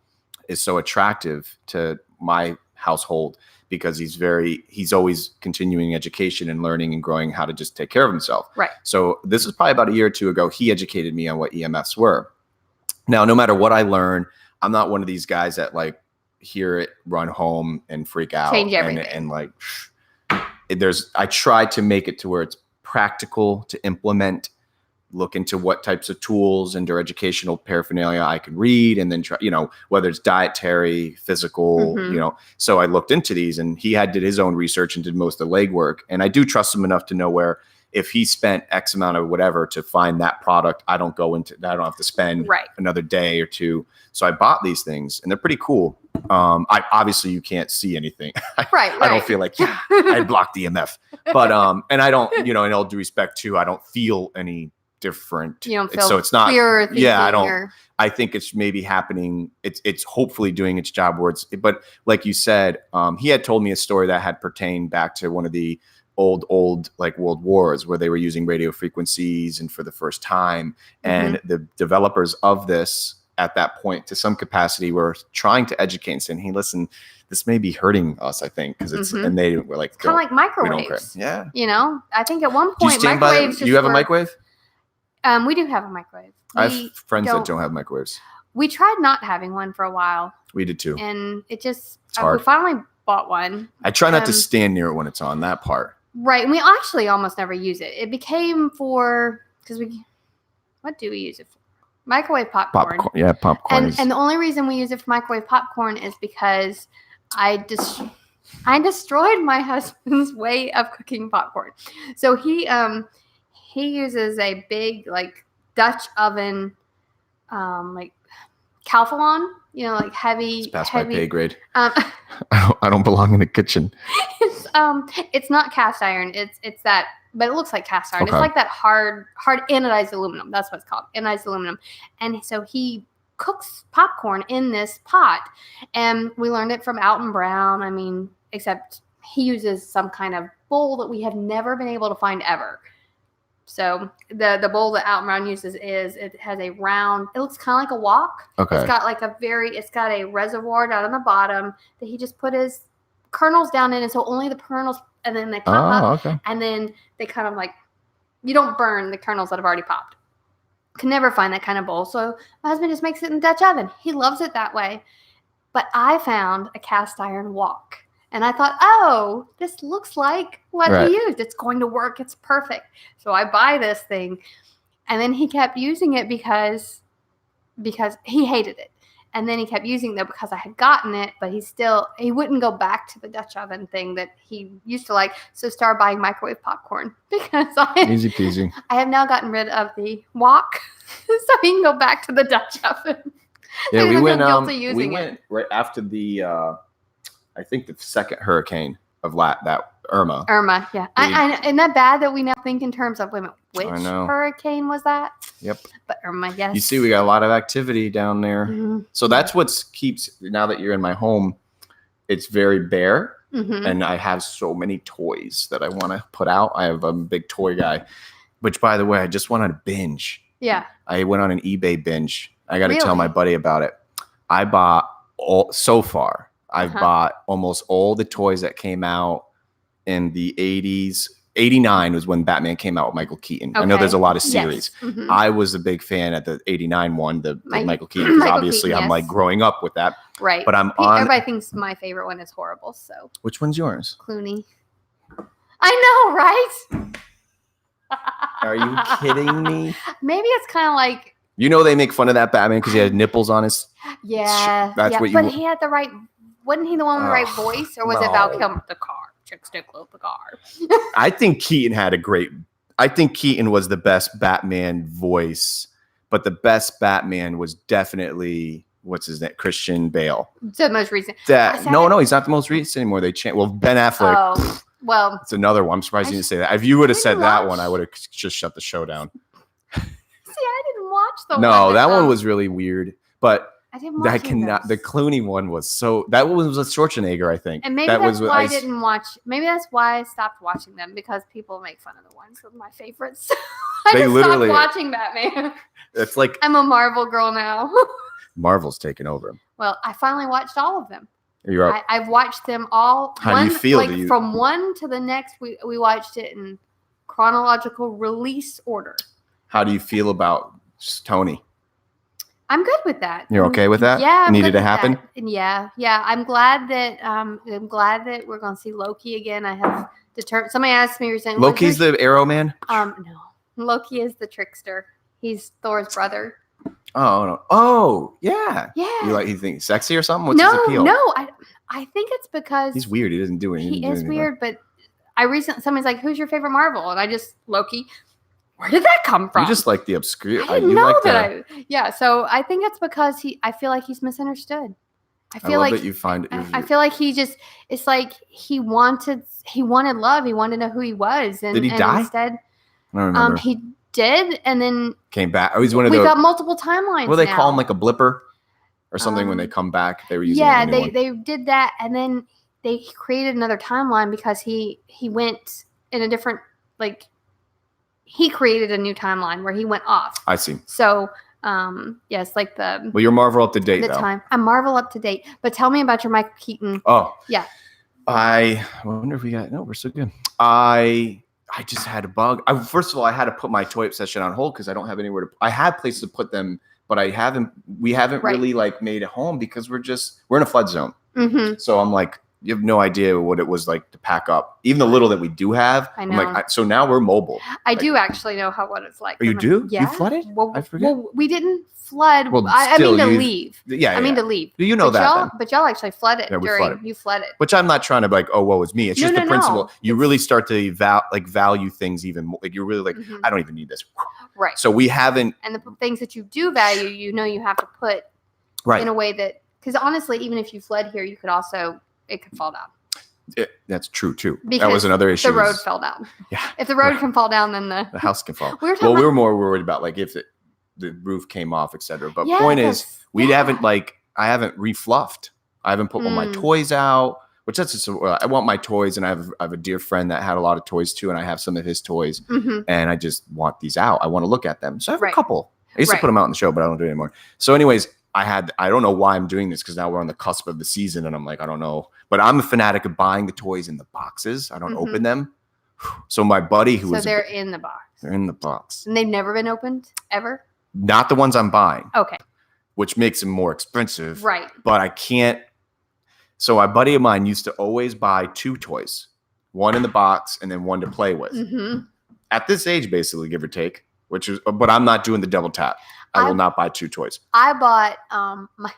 is so attractive to my household because he's always continuing education and learning and growing how to just take care of himself. Right. So this is probably about a year or two ago. He educated me on what EMFs were. Now, no matter what I learn, I'm not one of these guys that like hear it, run home and freak out. Change everything. And like, I try to make it to where it's practical to implement, look into what types of tools and their educational paraphernalia I can read, and then try, whether it's dietary, physical, so I looked into these, and he did his own research and did most of the legwork. And I do trust him enough to know where if he spent X amount of whatever to find that product, I don't have to spend another day or two. So I bought these things, and they're pretty cool. Obviously you can't see anything. I don't feel like, I blocked the EMF, but, and I don't, in all due respect too, I don't feel any different. You don't feel so it's not, I don't, or... I think it's maybe happening. It's hopefully doing its job where but like you said, he had told me a story that had pertained back to one of the old like world wars where they were using radio frequencies and for the first time. And the developers of this at that point to some capacity were trying to educate and saying, hey, listen, this may be hurting us, I think, because it's, and they were like, kind of like microwaves. Yeah. I think at one point, microwaves. Do you have a microwave? We do have a microwave. I have friends that don't have microwaves. We tried not having one for a while. We did too. And it just, hard. We finally bought one. I try not to stand near it when it's on, that part. Right. And we actually almost never use it. It became what do we use it for? Microwave popcorn. Popcorn. And the only reason we use it for microwave popcorn is because I destroyed my husband's way of cooking popcorn. So he uses a big like Dutch oven, like Calphalon, like heavy. It's past my pay grade. I don't belong in the kitchen. It's not cast iron. It's that, but it looks like cast iron. Okay. It's like that hard anodized aluminum. That's what it's called, anodized aluminum. And so he cooks popcorn in this pot, and we learned it from Alton Brown. I mean, except he uses some kind of bowl that we have never been able to find ever. So the bowl that Alton Brown uses it has a round. It looks kind of like a wok. Okay. It's got a reservoir down on the bottom that he just put his kernels down in, and so only the kernels, and then they pop up, and then they kind of like, you don't burn the kernels that have already popped. Can never find that kind of bowl, so my husband just makes it in the Dutch oven. He loves it that way. But I found a cast iron wok, and I thought, oh, this looks like what he used. It's going to work. It's perfect. So I buy this thing, and then he kept using it because he hated it. And then he kept using it because I had gotten it, but he wouldn't go back to the Dutch oven thing that he used to like. So started buying microwave popcorn because easy peasy. I have now gotten rid of the wok, so he can go back to the Dutch oven. Yeah, so we went it. Right after the I think the second hurricane of that Irma. Irma, yeah. Isn't that bad that we now think in terms of women? Which hurricane was that? Yep. But Irma, yes. You see, we got a lot of activity down there. Mm-hmm. So that's what keeps, now that you're in my home, it's very bare. Mm-hmm. And I have so many toys that I want to put out. I have a big toy guy, which, by the way, I just went on a binge. Yeah. I went on an eBay binge. I got to tell Really? my buddy about it. I bought I've bought almost all the toys that came out in the 80s. 89 was when Batman came out with Michael Keaton. Okay. I know there's a lot of series. Yes. Mm-hmm. I was a big fan at the 89 one, the Michael Keaton, because obviously Keaton, I'm like growing up with that. Right. But everybody thinks my favorite one is horrible. So which one's yours? Clooney. I know, right? Are you kidding me? Maybe it's kind of like, you know, they make fun of that Batman because he had nipples on his. Yeah. That's what you. But he had the right. Wasn't he the one with the right voice, or was it Val Kilmer? The car. Chick stick with the car. I think Keaton I think Keaton was the best Batman voice, but the best Batman was definitely what's his name, Christian Bale. The most recent. No, he's not the most recent anymore. They changed. Well, Ben Affleck. Oh, well, it's another one. I'm surprised you didn't say that. If you would have said that one, I would have just shut the show down. See, I didn't watch the one. No, that one was really weird, but. I didn't watch the Clooney one was that was a Schwarzenegger, I think. And maybe that's why I didn't watch. Maybe that's why I stopped watching them, because people make fun of the ones of my favorites. I just stopped watching Batman. It's like I'm a Marvel girl now. Marvel's taken over. Well, I finally watched all of them. You're up. I've watched them all. How do you feel? From one to the next, we watched it in chronological release order. How do you feel about Tony? I'm good with that. You're okay with that? Yeah, needed to happen. Yeah. I'm glad that we're gonna see Loki again. I have determined. Somebody asked me recently. Loki's the Arrow Man. No, Loki is the trickster. He's Thor's brother. Oh no! Oh yeah. Yeah. You think he's sexy or something? What's his appeal? No. I think it's because he's weird. He doesn't do anything. He is weird, but somebody's like, "Who's your favorite Marvel?" And I just Loki. Where did that come from? You just like the obscure. I didn't know that. So I think it's because I feel like he's misunderstood. I feel like that you find it. I feel like it's like he wanted love. He wanted to know who he was. And, did he die? Instead, I don't remember. He did, and then came back. Oh, he's one of those. We got multiple timelines. Well, they call him like a blipper or something when they come back. They were using. Yeah, they did that, and then they created another timeline because he went in a different He created a new timeline where he went off. I see. So, yes, like the. Well, you're Marvel up to date, though. Time. I'm Marvel up to date. But tell me about your Michael Keaton. Oh. Yeah. I wonder if we're so good. I just had a bug. First of all, I had to put my toy obsession on hold because I don't have anywhere to. I have places to put them, but we haven't really made a home because we're in a flood zone. Mm-hmm. So I'm like, you have no idea what it was like to pack up. Even the little that we do have. I know. I'm like, so now we're mobile. I do actually know what it's like. Oh, you do? Yeah. You flooded? Well, I forget. Well, we didn't flood. Well, I mean to leave. Yeah. I mean to leave. You know that. But y'all actually flooded flooded. You flooded. Which I'm not trying to be like, oh, woe is me. It's just the principle. No. You really start to value things even more. Like you're really like, I don't even need this. Right. So we haven't. And the things that you do value, you have to put in a way that, because honestly, even if you fled here, you could also, it could fall down. That's true too. Because that was another issue. The road fell down. Yeah. If the road can fall down, then the house can fall. We were more worried about if the roof came off, etc. But point is, I haven't refluffed. I haven't put all my toys out. Which that's just I want my toys, and I have a dear friend that had a lot of toys too, and I have some of his toys, and I just want these out. I want to look at them. So I have a couple. I used to put them out in the show, but I don't do it anymore. So, anyways. I don't know why I'm doing this because now we're on the cusp of the season and I'm like, I don't know. But I'm a fanatic of buying the toys in the boxes. I don't open them. So my buddy they're in the box. They're in the box. And they've never been opened ever? Not the ones I'm buying. Okay. Which makes them more expensive. Right. But I can't. So a buddy of mine used to always buy 2 toys. One in the box and then one to play with. Mm-hmm. At this age, basically, give or take. But I'm not doing the double tap. I will not buy 2 toys. I bought my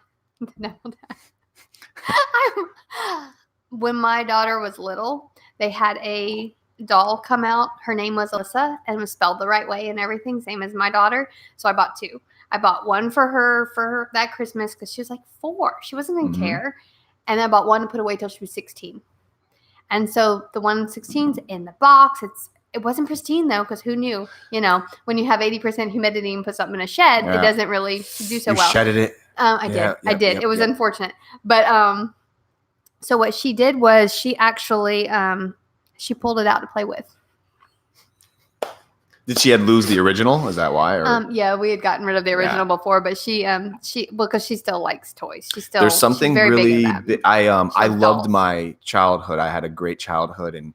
double tap. When my daughter was little, they had a doll come out. Her name was Alyssa and was spelled the right way and everything, same as my daughter. So I bought 2. I bought one for her that Christmas because she was like 4. She wasn't going to care. And then I bought one to put away till she was 16. And so the 116's in the box. It wasn't pristine, though, because who knew? When you have 80% humidity and put something in a shed, it doesn't really do so well. You shedded it? I did. It was unfortunate. But So what she did was she actually she pulled it out to play with. Did she lose the original? Is that why? Or? Yeah, we had gotten rid of the original before, but she because she still likes toys. There's something she's very really big at I loved dolls. my childhood. I had a great childhood, and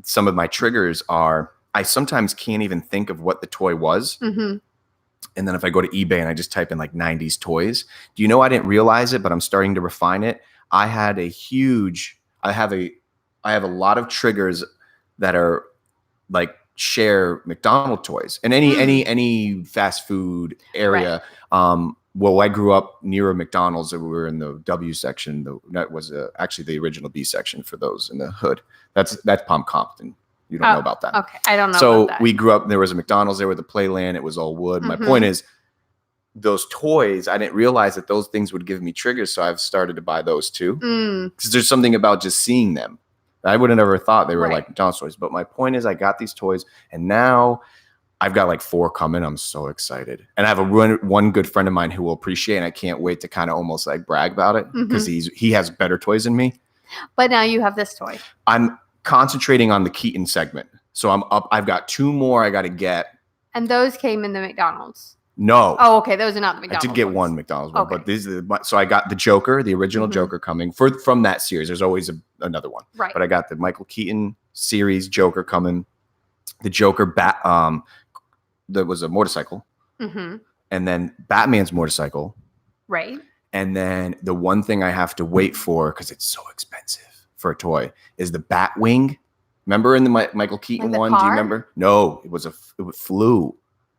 some of my triggers are I sometimes can't even think of what the toy was. Mm-hmm. And then if I go to eBay and I just type in like 90s toys, do you know I didn't realize it, but I'm starting to refine it. I have a lot of triggers that are like share McDonald's toys and any fast food area. Right. Well, I grew up near a McDonald's. We were in the W section. That was actually the original B section for those in the hood. That's Palm Compton. You don't know about that. Okay, I don't know. So about that. We grew up. There was a McDonald's there with a Playland. It was all wood. Mm-hmm. My point is, those toys. I didn't realize that those things would give me triggers. So I've started to buy those too. Because there's something about just seeing them. I would have never thought they were like McDonald's toys. But my point is I got these toys and now I've got like 4 coming. I'm so excited. And I have one good friend of mine who will appreciate it. And I can't wait to kind of almost like brag about it because he has better toys than me. But now you have this toy. I'm concentrating on the Keaton segment. So I'm up. I've got 2 more I got to get. And those came in the McDonald's. No. Oh, okay. Those are not the McDonald's. I did get one McDonald's one, but these are so I got the Joker, the original Joker coming from that series. There's always another one. Right. But I got the Michael Keaton series Joker coming. The Joker that was a motorcycle. Mm-hmm. And then Batman's motorcycle. Right. And then the one thing I have to wait for, because it's so expensive for a toy, is the Batwing. Remember in the Michael Keaton one? Car? Do you remember? No, it flew.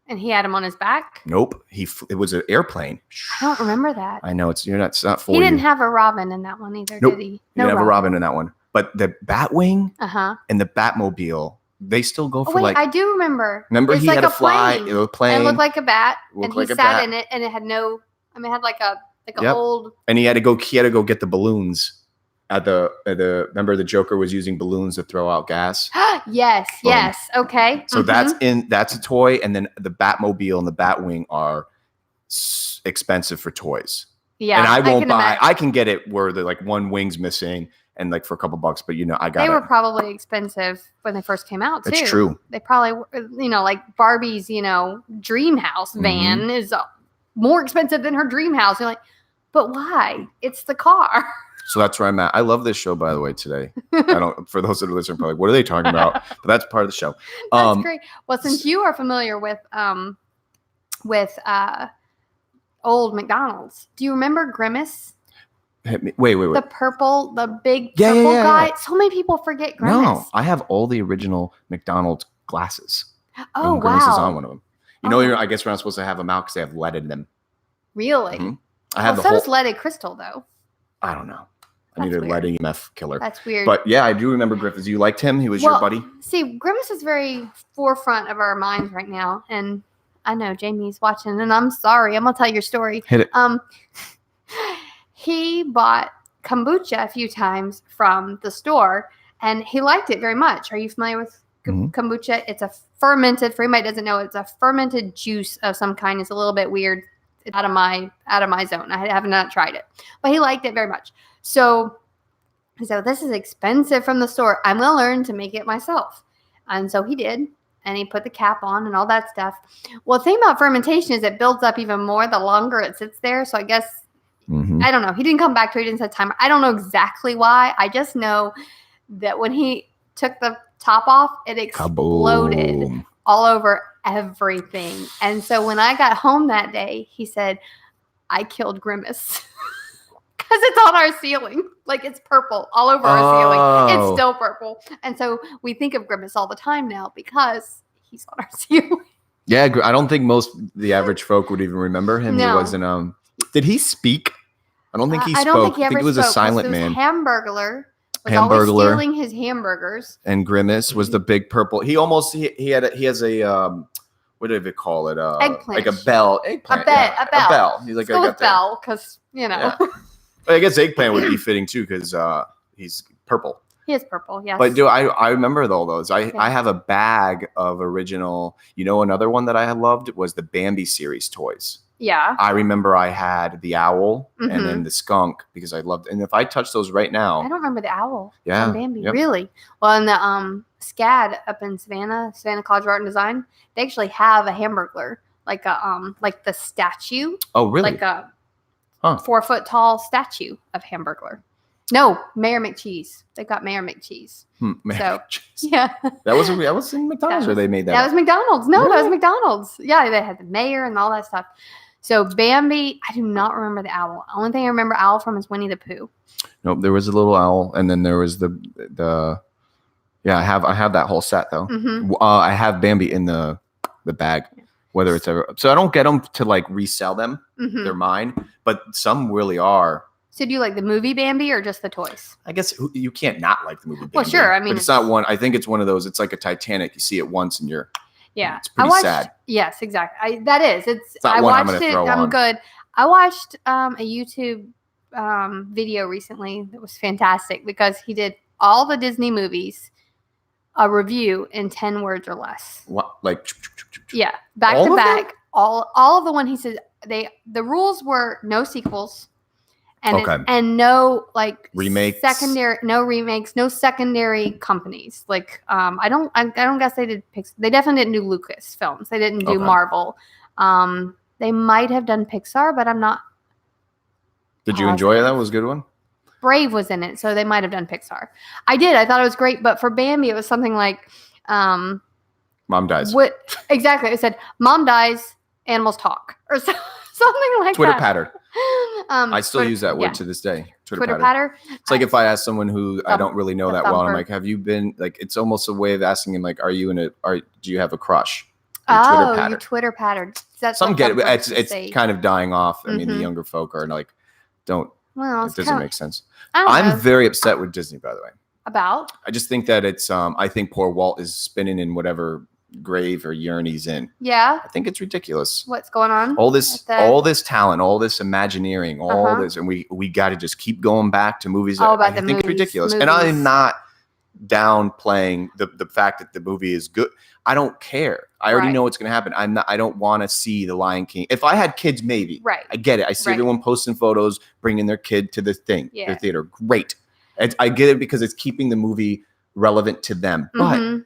And he had him on his back? Nope. It was an airplane. I don't remember that. I know it's not for you. He didn't have a Robin in that one either, nope. did he? He didn't have a Robin in that one. But the Batwing and the Batmobile, they still go for I do remember. Remember it's he like had a fly. Plane. It was a plane. It looked like a bat. And he sat in it and it had it had like an old. And he had to go get the balloons. Remember the Joker was using balloons to throw out gas. yes. Okay. So that's a toy, and then the Batmobile and the Batwing are expensive for toys. Yeah, and I won't buy. I can get it where the like one wing's missing and like for a couple bucks, but I got. They were probably expensive when they first came out too. It's true. They probably like Barbie's dream house van is more expensive than her dream house. You're like, but why? It's the car. So that's where I'm at. I love this show, by the way, today. For those that are listening, probably, what are they talking about? But that's part of the show. That's great. Well, since you are familiar with old McDonald's, do you remember Grimace? Hit me. Wait. The big purple guy. Yeah. So many people forget Grimace. No, I have all the original McDonald's glasses. Oh, wow. Grimace is on one of them. I guess we're not supposed to have them out because they have lead in them. Really? Mm-hmm. I have does leaded crystal, though. I don't know. I need a lead EMF killer. That's weird. But yeah, I do remember Griffiths. You liked him? He was your buddy? See, Grimace is very forefront of our minds right now. And I know Jamie's watching, and I'm sorry. I'm going to tell your story. Hit it. He bought kombucha a few times from the store, and he liked it very much. Are you familiar with kombucha? It's a fermented, for anybody who doesn't know, it's a fermented juice of some kind. It's a little bit weird. It's out of my zone. I have not tried it, but he liked it very much. So he said, this is expensive from the store. I'm going to learn to make it myself. And so he did. And he put the cap on and all that stuff. Well, the thing about fermentation is it builds up even more the longer it sits there. So I guess, I don't know. He didn't come back to it. He didn't set timer. I don't know exactly why. I just know that when he took the top off, it exploded Kaboom. All over everything. And so when I got home that day, he said, I killed Grimace. Because it's on our ceiling. Like, it's purple all over our ceiling. It's still purple. And so we think of Grimace all the time now because he's on our ceiling. Yeah, I don't think the average folk would even remember him. No. He wasn't, did he speak? I don't think he spoke. I don't think he ever I think he was a silent man. Hamburglar was always stealing his hamburgers. And Grimace was the big purple. He has a, what do they call it? Eggplant. Like a bell. Eggplant. A bell. He's like, go with bell because, Yeah. I guess eggplant would be fitting too because he's purple. He is purple, yes. But I remember all those. I have a bag of original. Another one that I loved was the Bambi series toys. Yeah. I remember I had the owl and Mhm. then the skunk because I loved. And if I touch those right I now, don't remember the owl Yeah, from Bambi. yep. Really? Well, in the SCAD up in Savannah College of Art and Design, they actually have a Hamburglar, like the statue, oh really? like a Huh. 4 foot tall statue of Hamburglar. No, Mayor McCheese. They got Mayor McCheese. So yeah, that was in McDonald's, or they made that. That was McDonald's. No, that was Really? McDonald's. Yeah, they had the mayor and all that stuff. So Bambi, I do not remember the owl. The only thing I remember owl from is Winnie the Pooh. Nope, there was a little owl, and then there was the yeah. I have that whole set though. Mhm. I have Bambi in the bag, whether it's ever. So I don't get them to like resell them. Mhm. They're mine, but some really are. So do you like the movie Bambi or just the toys? I guess you can't not like the movie Bambi. Well, sure. I mean, but it's not one. I think it's one of those. It's like a Titanic. You see it once and you're. Yeah, it's pretty sad. Yes, exactly. That is. It's not I one I'm watched gonna it. throw I'm on. good. I watched a YouTube video recently that was fantastic because he did all the Disney movies, a review in 10 words or less. What, like? Yeah, back All to of back. them? All of the one he said the rules were no sequels. And Okay. and no like Remakes? no remakes, no secondary companies. Like I don't guess they did Pixar. They definitely didn't do Lucas films. They didn't do Okay. Marvel. They might have done Pixar, but I'm not. Did you enjoy it? That was a good one. Brave was in it, so they might have done Pixar. I did. I thought it was great, but for Bambi, it was something like, Mom dies. what exactly? It said, "Mom dies, animals talk," or something like Twitter that. patter. I still use that word yeah. to this day. Twitter patter. It's like if I ask someone who I don't really know the that well, I'm thumper. like, have you been like? It's almost a way of asking him, like, do you have a crush? You Twitter pattered. That's Some what get it. thumpers It's say. kind of dying off. I mean, the Mhm. younger folk are like, don't. Well, It it's doesn't kinda- make sense. I don't know. I'm very upset with Disney, by the way. About I just think that it's. I think poor Walt is spinning in whatever grave or urn he's in. yeah. I think it's ridiculous. What's going on? All this talent, all this imagineering, all Uh-huh. this, and we got to just keep going back to movies. All about I the think movies, ridiculous. And movies. I'm not downplaying the fact that the movie is good. I don't care. I already Right. know what's going to happen. I don't want to see The Lion King. If I had kids, maybe. Right. I get it. I see Right. everyone posting photos, bringing their kid to the thing, Yeah. the theater. Great. I get it because it's keeping the movie relevant to them. But Mhm.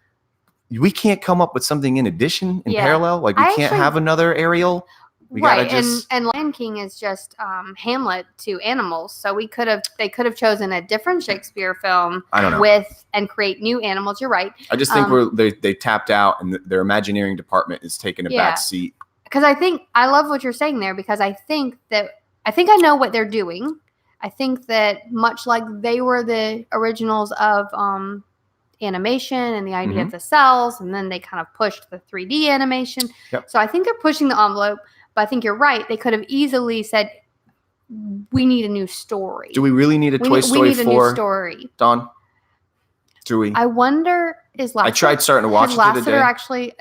we can't come up with something in addition, in Yeah. parallel. Like we I can't actually- have another Ariel. We right, gotta just. and Lion King is just Hamlet to animals. So they could have chosen a different Shakespeare film I don't know. with and create new animals. You're right, I just think they tapped out, and their Imagineering department is taking a Yeah. back seat. because I love what you're saying there because I think I know what they're doing. I think that much like they were the originals of animation and the idea of the cells, and then they kind of pushed the 3D animation. Yep. So I think they're pushing the envelope, but I think you're right. They could have easily said, we need a new story. Do we really need a Toy we Story need a 4, new story. Dawn? Do we? I wonder, is Lasseter? I tried starting to watch it the other Lasseter day. actually,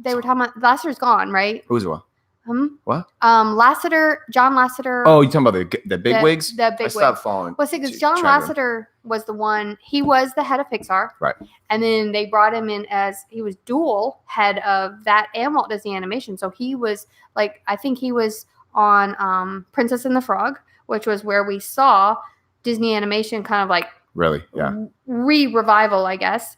they were talking about, Lasseter's gone, right? Who's what? What? What? John Lasseter. Oh, you're talking about the big wigs? The big I wigs. stopped following. Well, see, because John Chenzo. Lasseter was the one, he was the head of Pixar. Right. And then they brought him in as, he was dual head of that and Walt Disney Animation. So he was like, I think he was on Princess and the Frog, which was where we saw Disney Animation kind of like Really? Yeah. revival, I guess.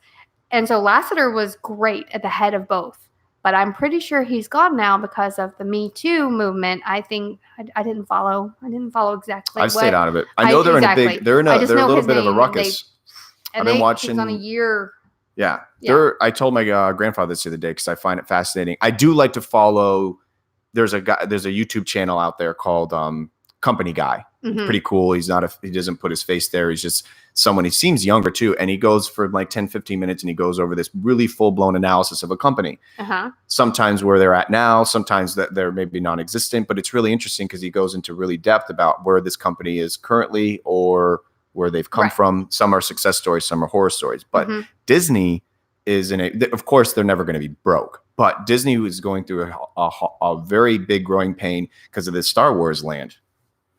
And so Lasseter was great at the head of both. But I'm pretty sure he's gone now because of the Me Too movement. I think I didn't follow. I didn't follow exactly. I've stayed out of it. I know they're in a big. They're I just a know little his bit of a name, ruckus. And I've been he watching. was on a year. Yeah. Yeah. I told my grandfather this the other day because I find it fascinating. I do like to follow. There's a YouTube channel out there called Company Guy. Mhm. Pretty cool. He doesn't put his face there. He's just someone, he seems younger too. And he goes for like 10, 15 minutes and he goes over this really full blown analysis of a company. Uh-huh. Sometimes where they're at now, sometimes that they're maybe non-existent, but it's really interesting because he goes into really depth about where this company is currently or where they've come Right. from. Some are success stories, some are horror stories, but Mhm. Disney is of course they're never going to be broke, but Disney is going through a very big growing pain because of the Star Wars land.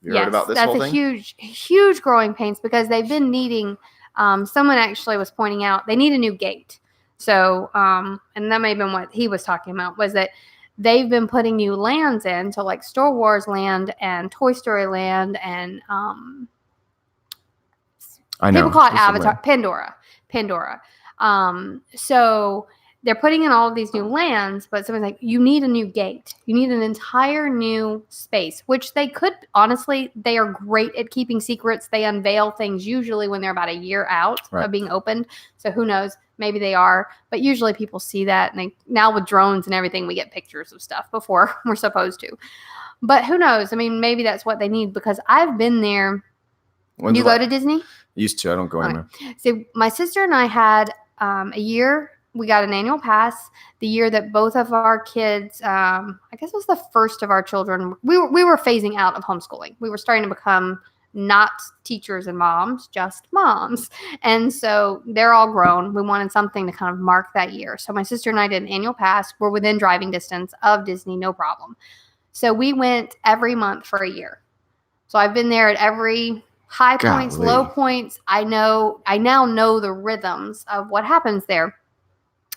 You heard about this that's whole a thing? huge growing pains because they've been needing. Someone actually was pointing out they need a new gate. So, and that may have been what he was talking about was that they've been putting new lands in, so like Star Wars Land and Toy Story Land and I know. people call it Avatar, Pandora. So they're putting in all of these new lands, but someone's like, you need a new gate. You need an entire new space, which they could, honestly, they are great at keeping secrets. They unveil things usually when they're about a year out of being opened. So who knows? Maybe they are, but usually people see that. And now with drones and everything, we get pictures of stuff before we're supposed to. But who knows? I mean, maybe that's what they need, because I've been there. You go to Disney? Used to. I don't go anywhere. So my sister and I had a year. We got an annual pass the year that both of our kids, I guess it was the first of our children. We were phasing out of homeschooling. We were starting to become not teachers and moms, just moms. And so they're all grown. We wanted something to kind of mark that year. So my sister and I did an annual pass. We're within driving distance of Disney, no problem. So we went every month for a year. So I've been there at every high points, low points. I now know the rhythms of what happens there.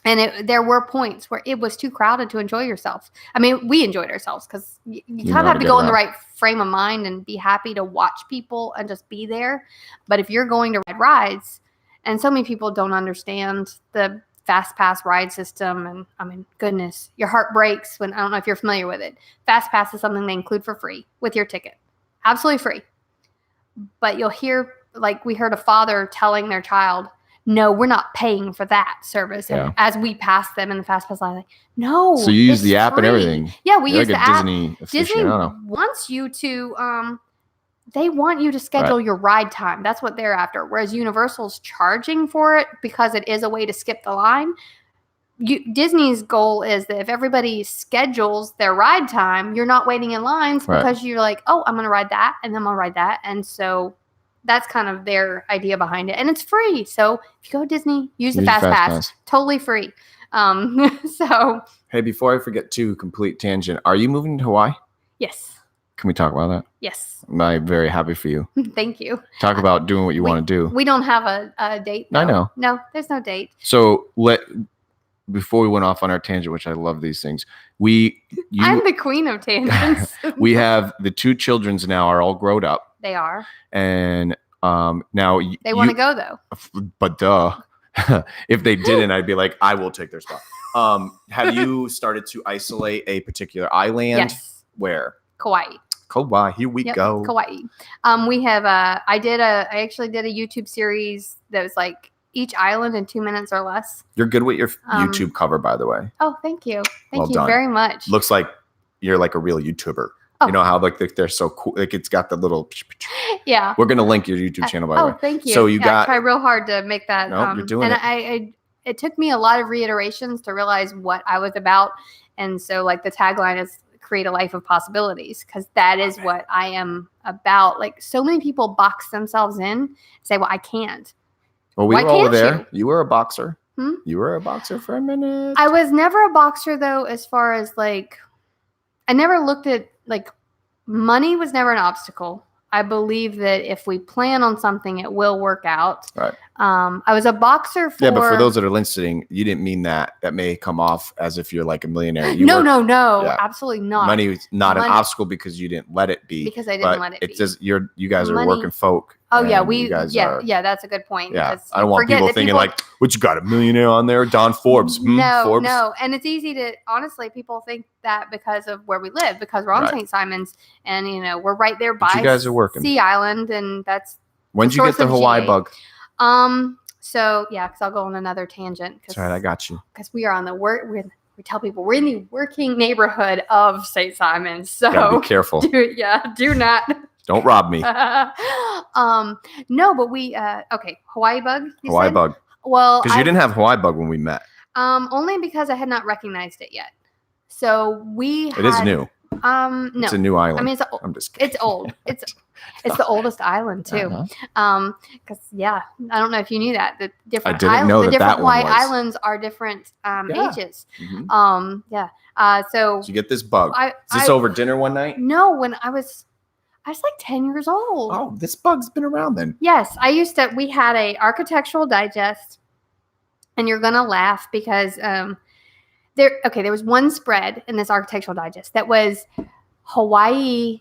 And there were points where it was too crowded to enjoy yourself. I mean, we enjoyed ourselves because you kind of have to go in the right frame of mind and be happy to watch people and just be there. But if you're going to ride rides, and so many people don't understand the Fast Pass ride system, and I mean, goodness, your heart breaks when, I don't know if you're familiar with it. Fast Pass is something they include for free with your ticket. Absolutely free. But you'll hear, like we heard a father telling their child, no, we're not paying for that service. And as we pass them in the Fast Pass line, like, no. So you use the app and everything. Yeah, we use the app. Disney wants you to, they want you to schedule your ride time. That's what they're after. Whereas Universal's charging for it because it is a way to skip the line. Disney's goal is that if everybody schedules their ride time, you're not waiting in lines because you're like, oh, I'm going to ride that and then I'm going to ride that. And so that's kind of their idea behind it. And it's free. So if you go to Disney, use the Fast Pass. Totally free. So. Hey, before I forget too, complete tangent. Are you moving to Hawaii? Yes. Can we talk about that? Yes. I'm very happy for you. Thank you. Talk about doing what you want to do. We don't have a date, though. I know. No, there's no date. So before we went off on our tangent, which I love these things, I'm the queen of tangents. We have the two children's now are all grown up. They are. And now they want to go though. But duh. If they didn't, I'd be like, I will take their spot. Have you started to isolate a particular island? Yes. Where? Kauai. Here we go. Kauai. We have I actually did a YouTube series that was like each island in 2 minutes or less. You're good with your YouTube cover, by the way. Oh, thank you. Thank you very much. Looks like you're like a real YouTuber. You know how like they're so cool. Like it's got the little. Yeah. We're gonna link your YouTube channel by the way. Oh, thank you. So I try real hard to make that. No, you're doing it. It took me a lot of reiterations to realize what I was about, and so like the tagline is "Create a life of possibilities" because that is what I am about. Like so many people box themselves in and say, "Well, I can't." Well, we were over there. You were a boxer. You were a boxer for a minute. I was never a boxer though, as far as like, I never looked at like money was never an obstacle. I believe that if we plan on something, it will work out. Right. I was a boxer for. Yeah, but for those that are listening, you didn't mean that. That may come off as if you're like a millionaire. No, absolutely not. Money was not an obstacle because you didn't let it be. Because I didn't let it be. It says you guys are working folk. Oh yeah, that's a good point. Yeah, I don't want people thinking like, "What you got a millionaire on there?" Dawn Forbes. Forbes? No, and it's easy to honestly. People think that because of where we live, because we're on St. Simons, and we're right there by you guys are working. Sea Island, and that's. When did you get the Hawaii bug? So yeah, because I'll go on another tangent. That's right, I got you. Because we are on the work. We tell people we're in the working neighborhood of St. Simons, so gotta be careful. Do not. Don't rob me. No, but we Hawaii bug. Hawaii bug. Well, because you didn't have Hawaii bug when we met. Only because I had not recognized it yet. So it is new. No, it's a new island. I mean, I'm just kidding. It's old. It's the oldest island too. Because I don't know if you knew that the different the different Hawaii islands are different ages. Mm-hmm. So you get this bug. Is this over dinner one night? No, when I was like 10 years old. Oh, this bug's been around then. Yes, we had a architectural digest, and you're gonna laugh because there was one spread in this Architectural Digest that was Hawaii.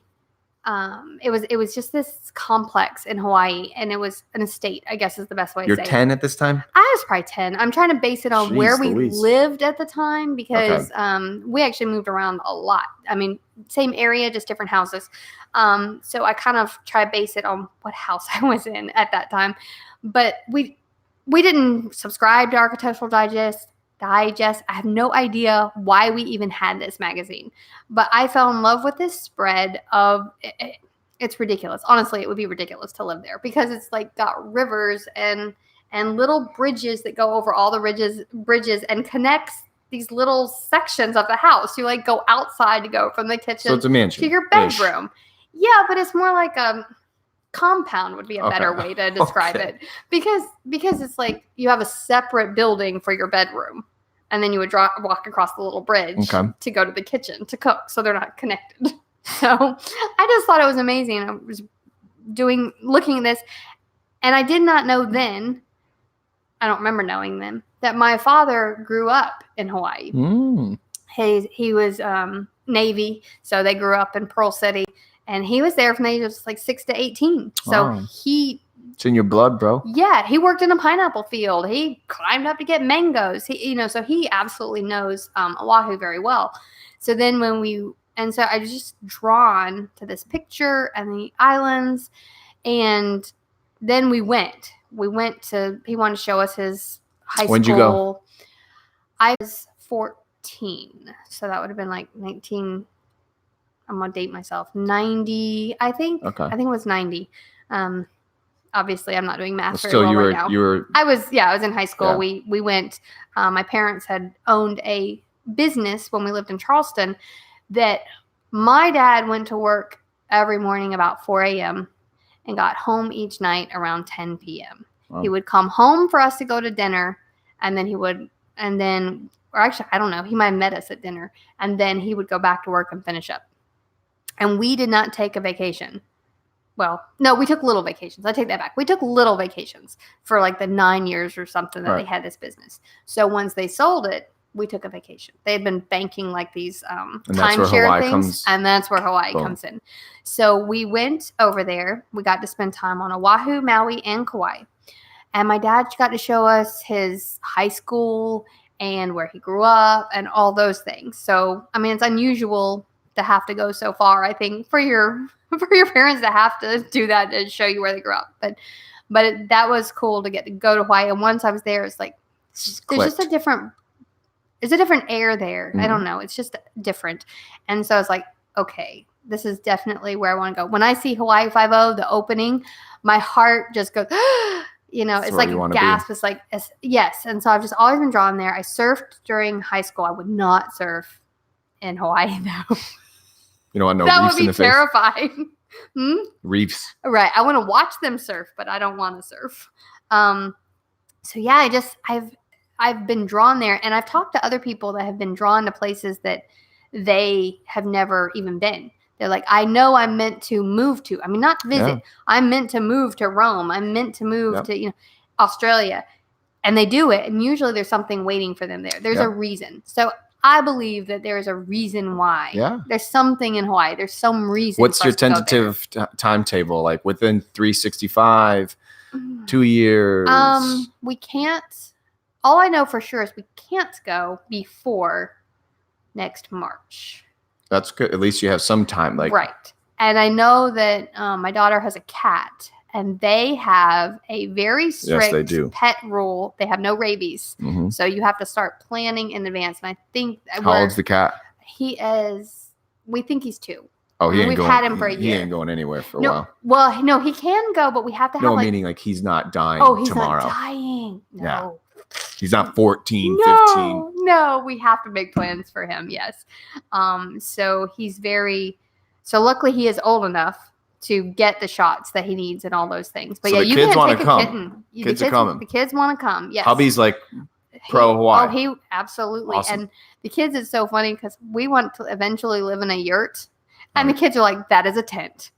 It was just this complex in Hawaii, and it was an estate, I guess is the best way to say it. You're 10 at this time? I was probably 10. I'm trying to base it on Jeez where we Louise. lived at the time because we actually moved around a lot. I mean, same area, just different houses. So I kind of try to base it on what house I was in at that time. But we didn't subscribe to Architectural Digest. I have no idea why we even had this magazine, but I fell in love with this spread of it's ridiculous. Honestly, it would be ridiculous to live there because it's like got rivers and little bridges that go over all the bridges and connects these little sections of the house. You like go outside to go from the kitchen so it's a mansion to your bedroom. Yeah, but it's more like a compound would be a better way to describe it because it's like you have a separate building for your bedroom. And then you would walk across the little bridge to go to the kitchen to cook. So they're not connected. So I just thought it was amazing. I was looking at this. And I did not know then, I don't remember knowing then, that my father grew up in Hawaii. He was Navy. So they grew up in Pearl City. And he was there from the age of like 6 to 18. So it's in your blood, bro. Yeah, he worked in a pineapple field. He climbed up to get mangoes. So he absolutely knows Oahu very well. So then so I was just drawn to this picture and the islands, and then we went. He wanted to show us his high school. When'd you go? I was 14, so that would have been like 19. I'm gonna date myself. 90, I think. Okay. I think it was 90. Obviously, I'm not doing math very well right now. I was in high school. Yeah. We went. My parents had owned a business when we lived in Charleston that my dad went to work every morning about 4 a.m. and got home each night around 10 p.m. Wow. He would come home for us to go to dinner, and then or actually, I don't know, he might have met us at dinner, and then he would go back to work and finish up. And we did not take a vacation. Well, no, we took little vacations. I take that back. We took little vacations for like the 9 years or something that they had this business. So once they sold it, we took a vacation. They had been banking like these timeshare things. And that's where Hawaii comes in. So we went over there. We got to spend time on Oahu, Maui, and Kauai. And my dad got to show us his high school and where he grew up and all those things. So, I mean, it's unusual to have to go so far, I think, for your parents to have to do that to show you where they grew up. But that was cool to get to go to Hawaii. And once I was there, it's like there's just a different air there. Mm-hmm. I don't know. It's just different. And so I was like, okay, this is definitely where I want to go. When I see Hawaii Five-0, the opening, my heart just goes, it's like a gasp. It's like, yes. And so I've just always been drawn there. I surfed during high school. I would not surf in Hawaii though. You don't want no that reefs in the face? That would be terrifying. Reefs. Right. I want to watch them surf, but I don't want to surf. So yeah, I've been drawn there, and I've talked to other people that have been drawn to places that they have never even been. They're like, I know I'm meant to move to. I mean, not to visit. Yeah. I'm meant to move to Rome. I'm meant to move to Australia, and they do it. And usually there's something waiting for them there. There's a reason. So I believe that there is a reason why. Yeah. There's something in Hawaii. There's some reason. What's your tentative timetable? Like within 365, 2 years? We can't. All I know for sure is we can't go before next March. That's good. At least you have some time. Right. And I know that my daughter has a cat, and they have a very strict pet rule. They have no rabies. Mm-hmm. So you have to start planning in advance. And I think how old's the cat? We think he's 2. Oh, we've had him for a year. He ain't going anywhere for a while. Well, no, he can go, but we have to have meaning like he's not dying he's tomorrow. Not dying. No. Yeah. He's not 14, 15. No, we have to make plans for him. Yes. So luckily he is old enough to get the shots that he needs and all those things. But so you can take a kitten. Kids are coming. The kids want to come. Yes. Hubby's like pro Hawaii. Oh, he absolutely. Awesome. And the kids, it's so funny because we want to eventually live in a yurt, and the kids are like, that is a tent.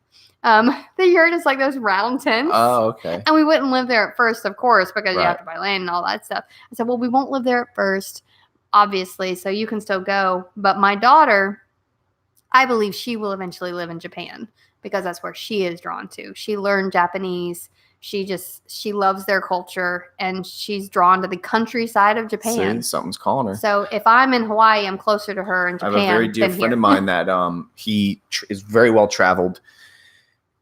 The yurt is like those round tents. Oh, okay. And we wouldn't live there at first, of course, because you have to buy land and all that stuff. I said, well, we won't live there at first. obviously, so you can still go. But my daughter, I believe she will eventually live in Japan because that's where she is drawn to. She learned Japanese. She loves their culture, and she's drawn to the countryside of Japan. See, something's calling her. So if I'm in Hawaii, I'm closer to her in Japan. I have a very dear friend of mine that he is very well traveled,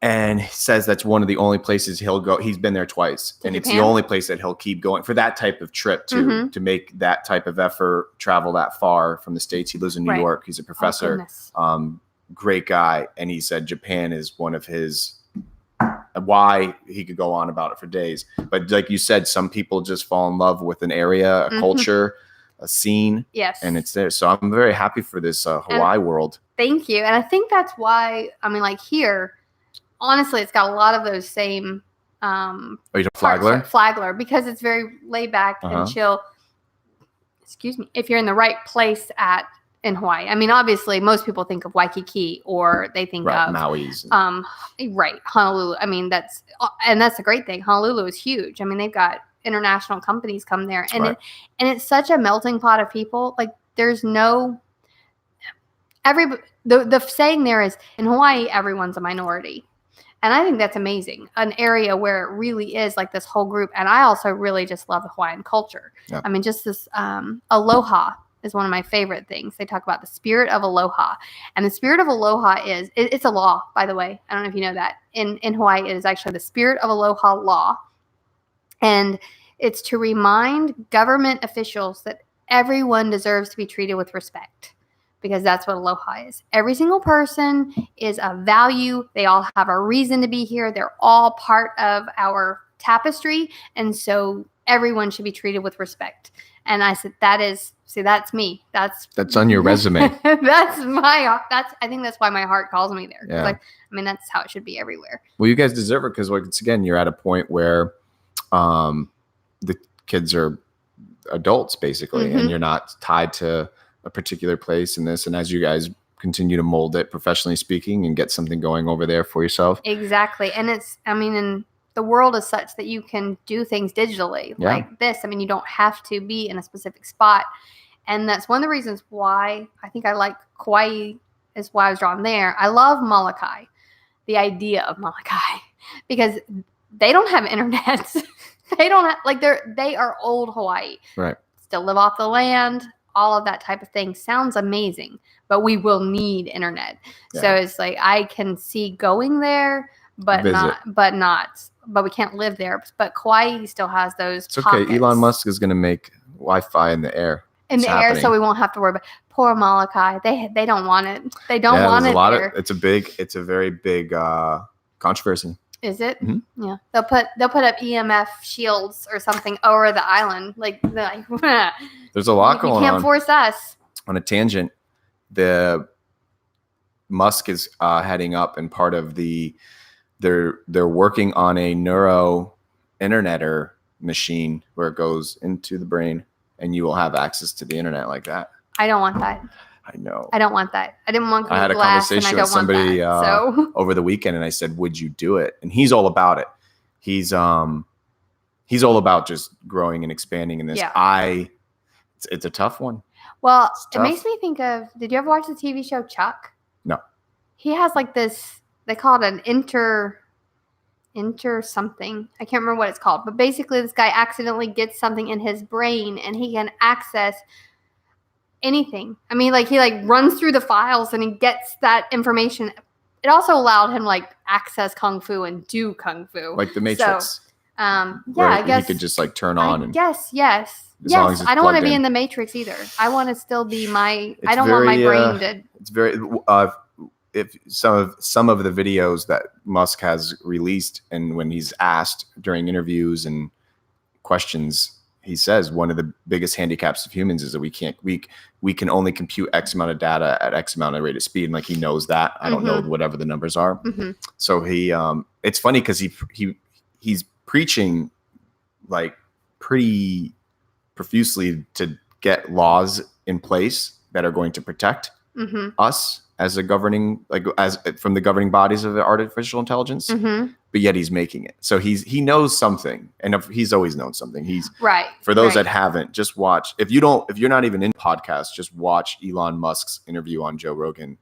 and he says that's one of the only places he'll go. He's been there twice, and it's the only place that he'll keep going for that type of trip to make that type of effort, travel that far from the States. He lives in New York. He's a professor, great guy, and he said Japan is one of his. Why he could go on about it for days, but like you said, some people just fall in love with an area, a culture, a scene, and it's there. So I'm very happy for this Hawaii world. Thank you, and I think that's why. I mean, like here, honestly, it's got a lot of those same. Flagler, because it's very laid back and chill. Excuse me. If you're in the right place in Hawaii. I mean, obviously, most people think of Waikiki or they think of Maui's. Honolulu. I mean, that's a great thing. Honolulu is huge. I mean, they've got international companies come there, and it's such a melting pot of people. Like, there's no the saying there is in Hawaii, everyone's a minority. And I think that's amazing. An area where it really is like this whole group. And I also really just love the Hawaiian culture. Yeah. I mean, just this aloha is one of my favorite things. They talk about the spirit of aloha. And the spirit of aloha it's a law, by the way. I don't know if you know that. In Hawaii, it is actually the spirit of aloha law. And it's to remind government officials that everyone deserves to be treated with respect. Because that's what aloha is. Every single person is of value. They all have a reason to be here. They're all part of our tapestry. And so everyone should be treated with respect. And I said, that's me. That's on your resume. I think that's why my heart calls me there. Yeah. Like, I mean, that's how it should be everywhere. Well, you guys deserve it because once again, you're at a point where the kids are adults basically, and you're not tied to a particular place in this. And as you guys continue to mold it professionally speaking and get something going over there for yourself. Exactly. And and the world is such that you can do things digitally like this. I mean, you don't have to be in a specific spot. And that's one of the reasons why I think I like Kauai is why I was drawn there. I love Molokai, the idea of Molokai, because they don't have internet. They don't have, they are old Hawaii. Right. Still live off the land. All of that type of thing sounds amazing, but we will need internet. Yeah. So it's like, I can see going there, but we can't live there. But Kauai still has those pockets. Okay. Elon Musk is going to make Wi-Fi in the air. Air, so we won't have to worry about poor Molokai. They don't want it. They don't want it there. It's a very big controversy. Is it? Mm-hmm. Yeah. They'll put up EMF shields or something over the island. There's a lot going on. You can't force us. On a tangent, the Musk is heading up, and part of they're working on a neuro interneter machine where it goes into the brain, and you will have access to the internet like that. I don't want that. I know. I don't want that. I didn't want. I had a conversation with somebody over the weekend, and I said, "Would you do it?" And he's all about it. He's all about just growing and expanding in this. Yeah. It's a tough one. Well, it makes me think of. Did you ever watch the TV show Chuck? No. He has like this. They call it an inter something. I can't remember what it's called, but basically, this guy accidentally gets something in his brain, and he can access anything. I mean, he runs through the files and he gets that information. It also allowed him access kung fu and do kung fu, like the Matrix. So, I guess he could just turn on. Yes. I don't want to be in the Matrix either. I want to still be I don't want my brain to. It's very. If some of the videos that Musk has released, and when he's asked during interviews and questions, he says one of the biggest handicaps of humans is that we can only compute X amount of data at X amount of rate of speed. And he knows that. I don't know whatever the numbers are. Mm-hmm. So it's funny because he's preaching pretty profusely to get laws in place that are going to protect us as a governing, like as from the governing bodies of artificial intelligence, but yet he's making it. So he knows something, and he's always known something. He's right. For those that haven't, just watch. If you're not even in podcasts, just watch Elon Musk's interview on Joe Rogan.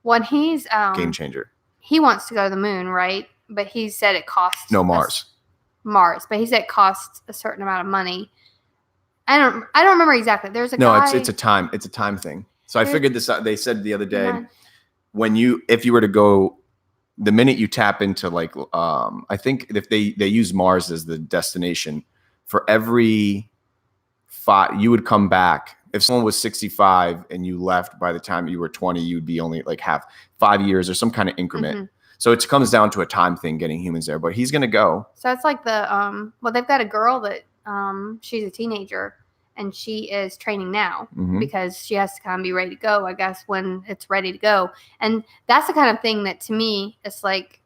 When he's game changer. He wants to go to the moon, right? But he said it costs Mars, but he said it costs a certain amount of money. I don't remember exactly. There's a guy. It's a time thing. So I figured this out. They said the other day, if you were to go, the minute you tap into like, I think if they use Mars as the destination, for every 5, you would come back. If someone was 65 and you left by the time you were 20, you'd be only like 5 years or some kind of increment. So it comes down to a time thing getting humans there, but he's going to go. So it's like they've got a girl that she's a teenager and she is training now because she has to kind of be ready to go, I guess, when it's ready to go. And that's the kind of thing that to me, it's like,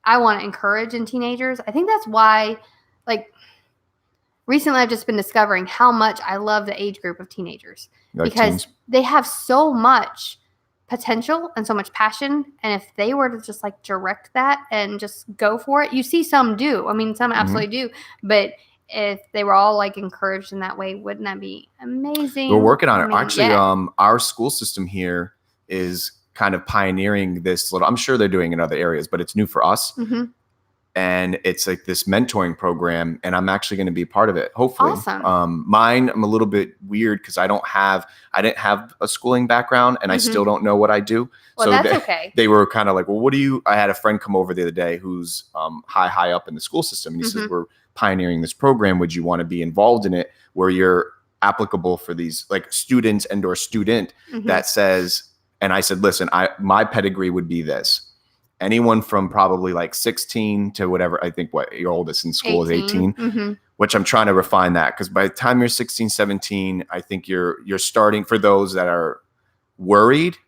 I want to encourage in teenagers. I think that's why, like, recently I've just been discovering how much I love the age group of teenagers because they have so much potential and so much passion. And if they were to just like direct that and just go for it, you see some do. I mean, some absolutely do. But if they were all like encouraged in that way, wouldn't that be amazing? We're working on it. Actually, our school system here is kind of pioneering this little, I'm sure they're doing it in other areas, but it's new for us. And it's like this mentoring program, and I'm actually going to be a part of it. Hopefully. Awesome. Mine, I'm a little bit weird because I didn't have a schooling background, and I still don't know what I do. Well, so that's okay. They were kind of like, well, I had a friend come over the other day who's high up in the school system. And he says, we're pioneering this program. Would you want to be involved in it where you're applicable for these like students and or student that says, and I said, listen, my pedigree would be this. Anyone from probably like 16 to whatever, I think what your oldest in school 18. Is 18, which I'm trying to refine that. Because by the time you're 16, 17, I think you're starting, for those that are worried,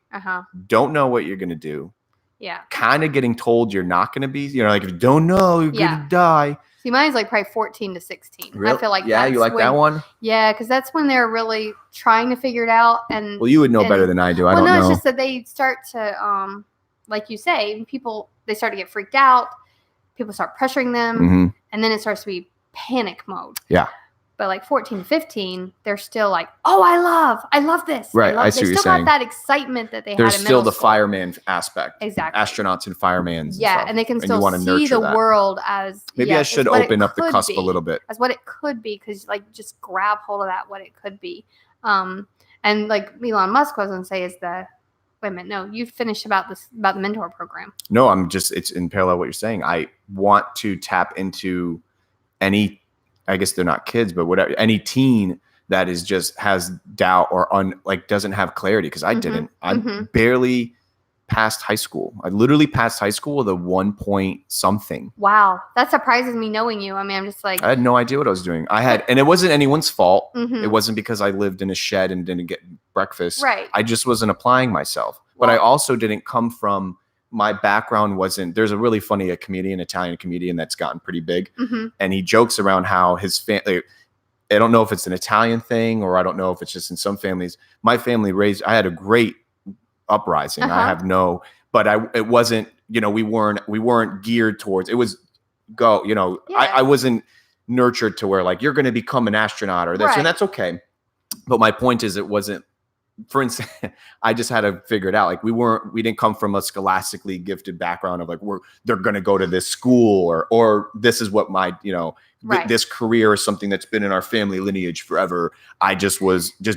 don't know what you're going to do. Yeah. Kind of getting told you're not going to be, like if you don't know, you're going to die. See, mine's like probably 14 to 16. Really? I feel like you like that one? Yeah, because that's when they're really trying to figure it out. And well, you would know better than I do. I don't know. It's just that they start to like you say, they start to get freaked out. People start pressuring them, and then it starts to be panic mode. Yeah. But like 14 to 15, they're still like, "Oh, I love this." Right. I see what you're saying. They still have that excitement that they had in middle school. There's still the fireman aspect. Exactly. Astronauts and firemen. Yeah, and they can still see the world as. Maybe I should open up the cusp a little bit. As what it could be, because like just grab hold of that, what it could be. And like Elon Musk was going to say is the. Wait a minute. No, you finished about the mentor program. No, it's in parallel what you're saying. I want to tap into any, I guess they're not kids, but whatever, any teen that is just has doubt or doesn't have clarity. Cause I didn't, I barely passed high school. I literally passed high school with a 1 point something. Wow. That surprises me knowing you. I mean, I'm just like, I had no idea what I was doing. And it wasn't anyone's fault. It wasn't because I lived in a shed and didn't get breakfast. Right. I just wasn't applying myself. But I also didn't come from, my background wasn't, there's a really funny Italian comedian that's gotten pretty big. And he jokes around how his family, I don't know if it's an Italian thing or I don't know if it's just in some families. My family I had a great uprising. I have but it wasn't, we weren't geared towards, it was go, I wasn't nurtured to where like, you're going to become an astronaut or this, and that's okay. But my point is, it wasn't, for instance, I just had to figure it out. Like we didn't come from a scholastically gifted background of like, they're going to go to this school or this is what my, this career is something that's been in our family lineage forever. I just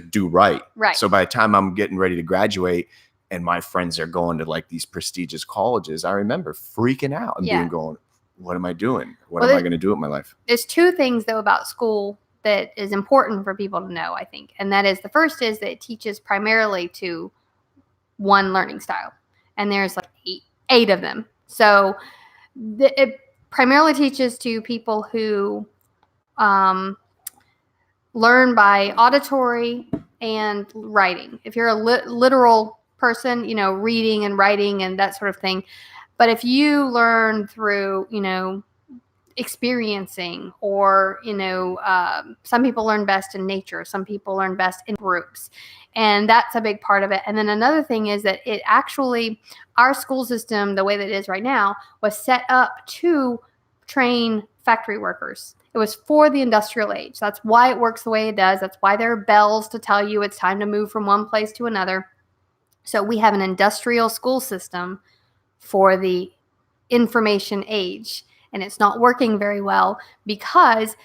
do right. Right. So by the time I'm getting ready to graduate and my friends are going to like these prestigious colleges, I remember freaking out and going, what am I doing? What am I going to do with my life? There's two things though about school that is important for people to know, I think. And that is, the first is that it teaches primarily to one learning style. And there's like eight of them. So it primarily teaches to people who learn by auditory and writing. If you're a literal person, reading and writing and that sort of thing. But if you learn through, experiencing, or, some people learn best in nature. Some people learn best in groups. And that's a big part of it. And then another thing is that our school system, the way that it is right now, was set up to train factory workers. It was for the industrial age. That's why it works the way it does. That's why there are bells to tell you it's time to move from one place to another. So we have an industrial school system for the information age. And it's not working very well, because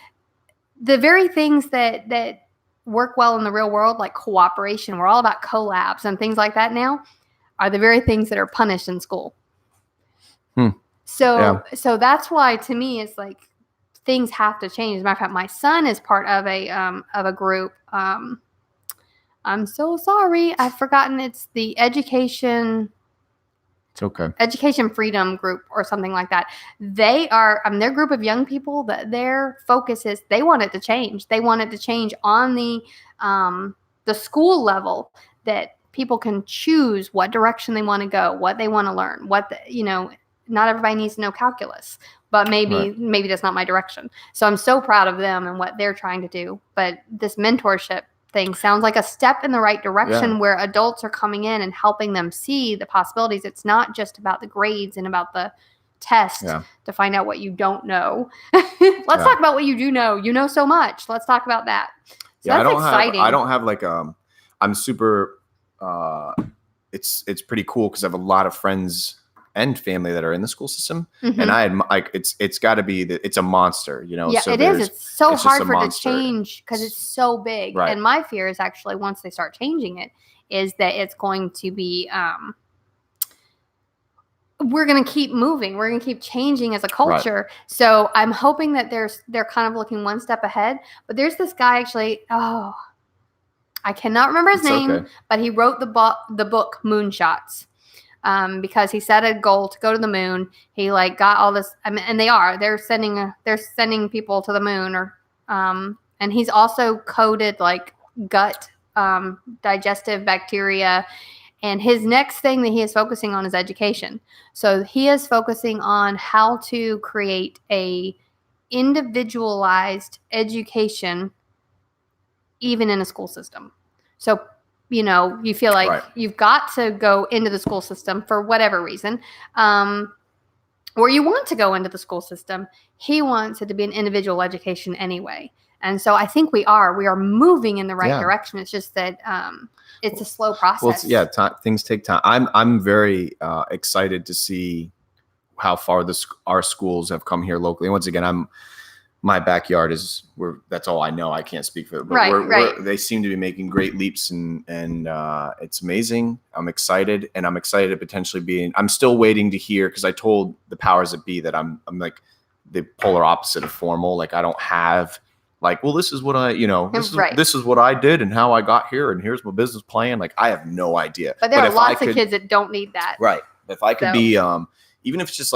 the very things that work well in the real world, like cooperation, we're all about collabs and things like that now, are the very things that are punished in school. So that's why, to me, it's like things have to change. As a matter of fact, my son is part of a group. I'm so sorry, I've forgotten. It's the Education Freedom Group or something like that. They are their group of young people, that their focus is they want it to change. They want it to change on the school level, that people can choose what direction they want to go, what they want to learn, not everybody needs to know calculus, but maybe that's not my direction. So I'm so proud of them and what they're trying to do. But this mentorship thing sounds like a step in the right direction, where adults are coming in and helping them see the possibilities. It's not just about the grades and about the test to find out what you don't know. Let's talk about what you do know. You know so much. Let's talk about that. So that's exciting. I don't have I'm super, it's pretty cool, because I have a lot of friends and family that are in the school system. And it's got to be it's a monster, Yeah, so it is. It's so hard for it to change, because it's so big. Right. And my fear is actually, once they start changing it, is that it's going to be, we're going to keep moving. We're going to keep changing as a culture. Right. So I'm hoping that they're kind of looking one step ahead. But there's this guy actually, I cannot remember his name, but he wrote the book Moonshots. Because he set a goal to go to the moon. He got all this, and they're sending people to the moon, and he's also coded gut, digestive bacteria. And his next thing that he is focusing on is education. So he is focusing on how to create a individualized education, even in a school system. So you feel like you've got to go into the school system for whatever reason, or you want to go into the school system. He wants it to be an individual education anyway. And so I think we are moving in the right direction. It's just that it's a slow process. Well, things take time. I'm very excited to see how far our schools have come here locally. And once again, my backyard that's all I know. I can't speak for it, but they seem to be making great leaps, and it's amazing. I'm excited, and I'm excited to potentially I'm still waiting to hear, because I told the powers that be that I'm like the polar opposite of formal. I don't have this is what this is what I did and how I got here, and here's my business plan. I have no idea. But there are lots of kids that don't need that. Right. If I could be, even if it's just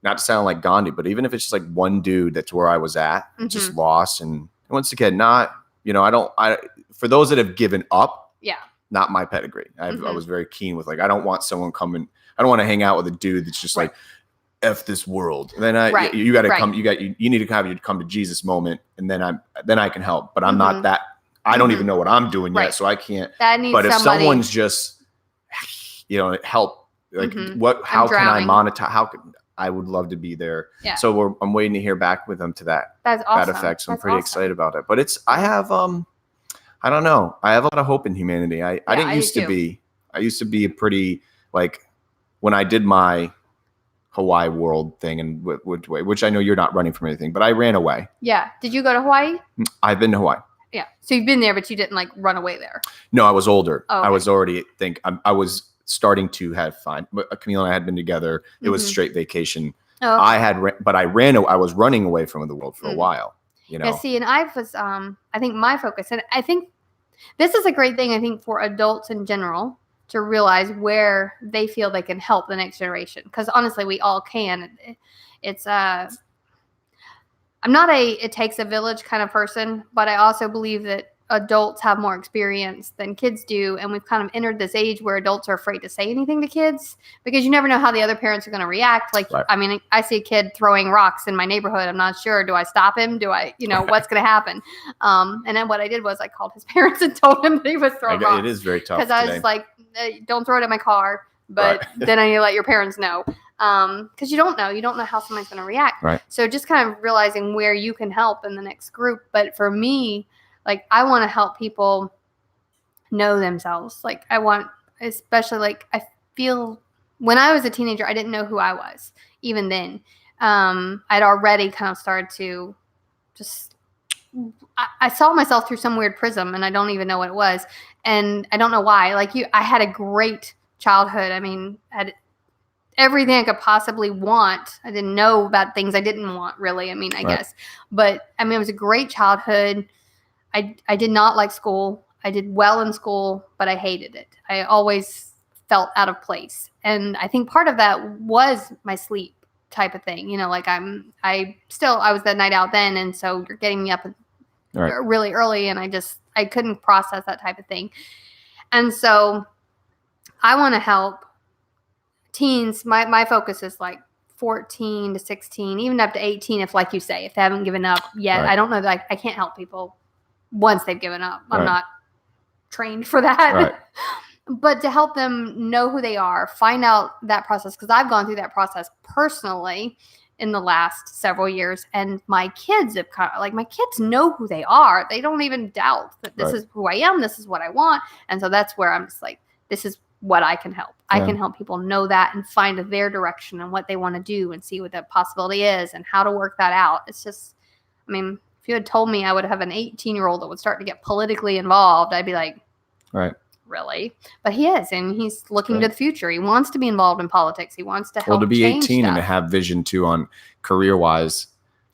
not to sound like Gandhi, but even if it's just one dude that's where I was at, just lost. And once again, for those that have given up, not my pedigree. I was very keen with I don't want someone coming. I don't want to hang out with a dude that's just F this world. And then you got to come, you need to have your come to Jesus moment. And then I can help, but I'm not that. I don't even know what I'm doing yet. So I can't, but if someone's just, help, how can I monetize? I would love to be there. Yeah. So I'm waiting to hear back with them to that effect. So I'm pretty excited about it. But I have, I don't know. I have a lot of hope in humanity. I used to be a pretty, when I did my Hawaii world thing, and which I know you're not running from anything, but I ran away. Yeah. Did you go to Hawaii? I've been to Hawaii. Yeah. So you've been there, but you didn't run away there. No, I was older. Oh, okay. I was already I was starting to have fun. But Camille and I had been together. It was straight vacation. Oh, okay. I was running away from the world for a while, Yeah, see, and I was, I think my focus, and I think this is a great thing, I think, for adults in general to realize where they feel they can help the next generation. Because honestly, we all can. It's, I'm not it takes a village kind of person, but I also believe that adults have more experience than kids do, and we've kind of entered this age where adults are afraid to say anything to kids because you never know how the other parents are going to react. Like, Right. I mean, I see a kid throwing rocks in my neighborhood. I'm not sure. Do I stop him? Do I, what's going to happen? And then what I did was I called his parents and told him that he was throwing rocks. It is very tough because I was like, don't throw it in my car, but then I need to let your parents know. Because you don't know how somebody's going to react. Right. So just kind of realizing where you can help in the next group. But for me, like, I want to help people know themselves. Like, especially like, I feel when I was a teenager, I didn't know who I was. Even then, I'd already kind of started to I saw myself through some weird prism, and I don't even know what it was. And I don't know why. Like I had a great childhood. I mean, I had everything I could possibly want. I didn't know about things I didn't want, really. I mean, I guess. But, I mean, it was a great childhood. I did not like school. I did well in school, but I hated it. I always felt out of place. And I think part of that was my sleep type of thing. Like I was that night out then. And so you're getting me up really early, and I couldn't process that type of thing. And so I want to help teens. My focus is like 14 to 16, even up to 18, if, like you say, if they haven't given up yet. I don't know that I can't help people once they've given up. I'm not trained for that. Right. But to help them know who they are, find out that process, because I've gone through that process personally in the last several years, and my kids my kids know who they are. They don't even doubt that this is who I am, this is what I want. And so that's where I'm just like, this is what I can help. I can help people know that and find their direction and what they want to do and see what that possibility is and how to work that out. It's just, I mean, if you had told me I would have an 18-year-old that would start to get politically involved, I'd be like, really? But he is, and he's looking to the future. He wants to be involved in politics. He wants to help. Well, to be 18 stuff. and to have vision too on career-wise.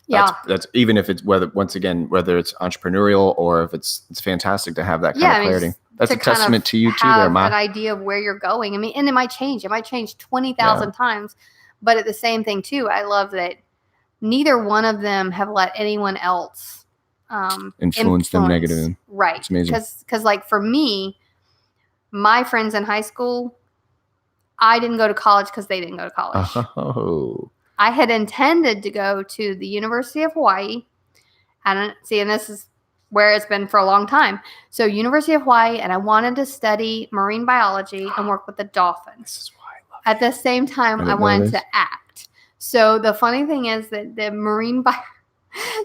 That's even if it's whether it's entrepreneurial or if it's fantastic to have that kind of clarity. That's a testament to you too, there, Ma. An idea of where you're going. I mean, and it might change. It might change 20,000 times. But at the same thing too, I love that neither one of them have let anyone else influence them negatively. Right. It's amazing. Because like for me, my friends in high school, I didn't go to college because they didn't go to college. Oh. I had intended to go to the University of Hawaii. And this is where it's been for a long time. So University of Hawaii, and I wanted to study marine biology and work with the dolphins. This is why I love At the same time, I wanted to act. So the funny thing is that the marine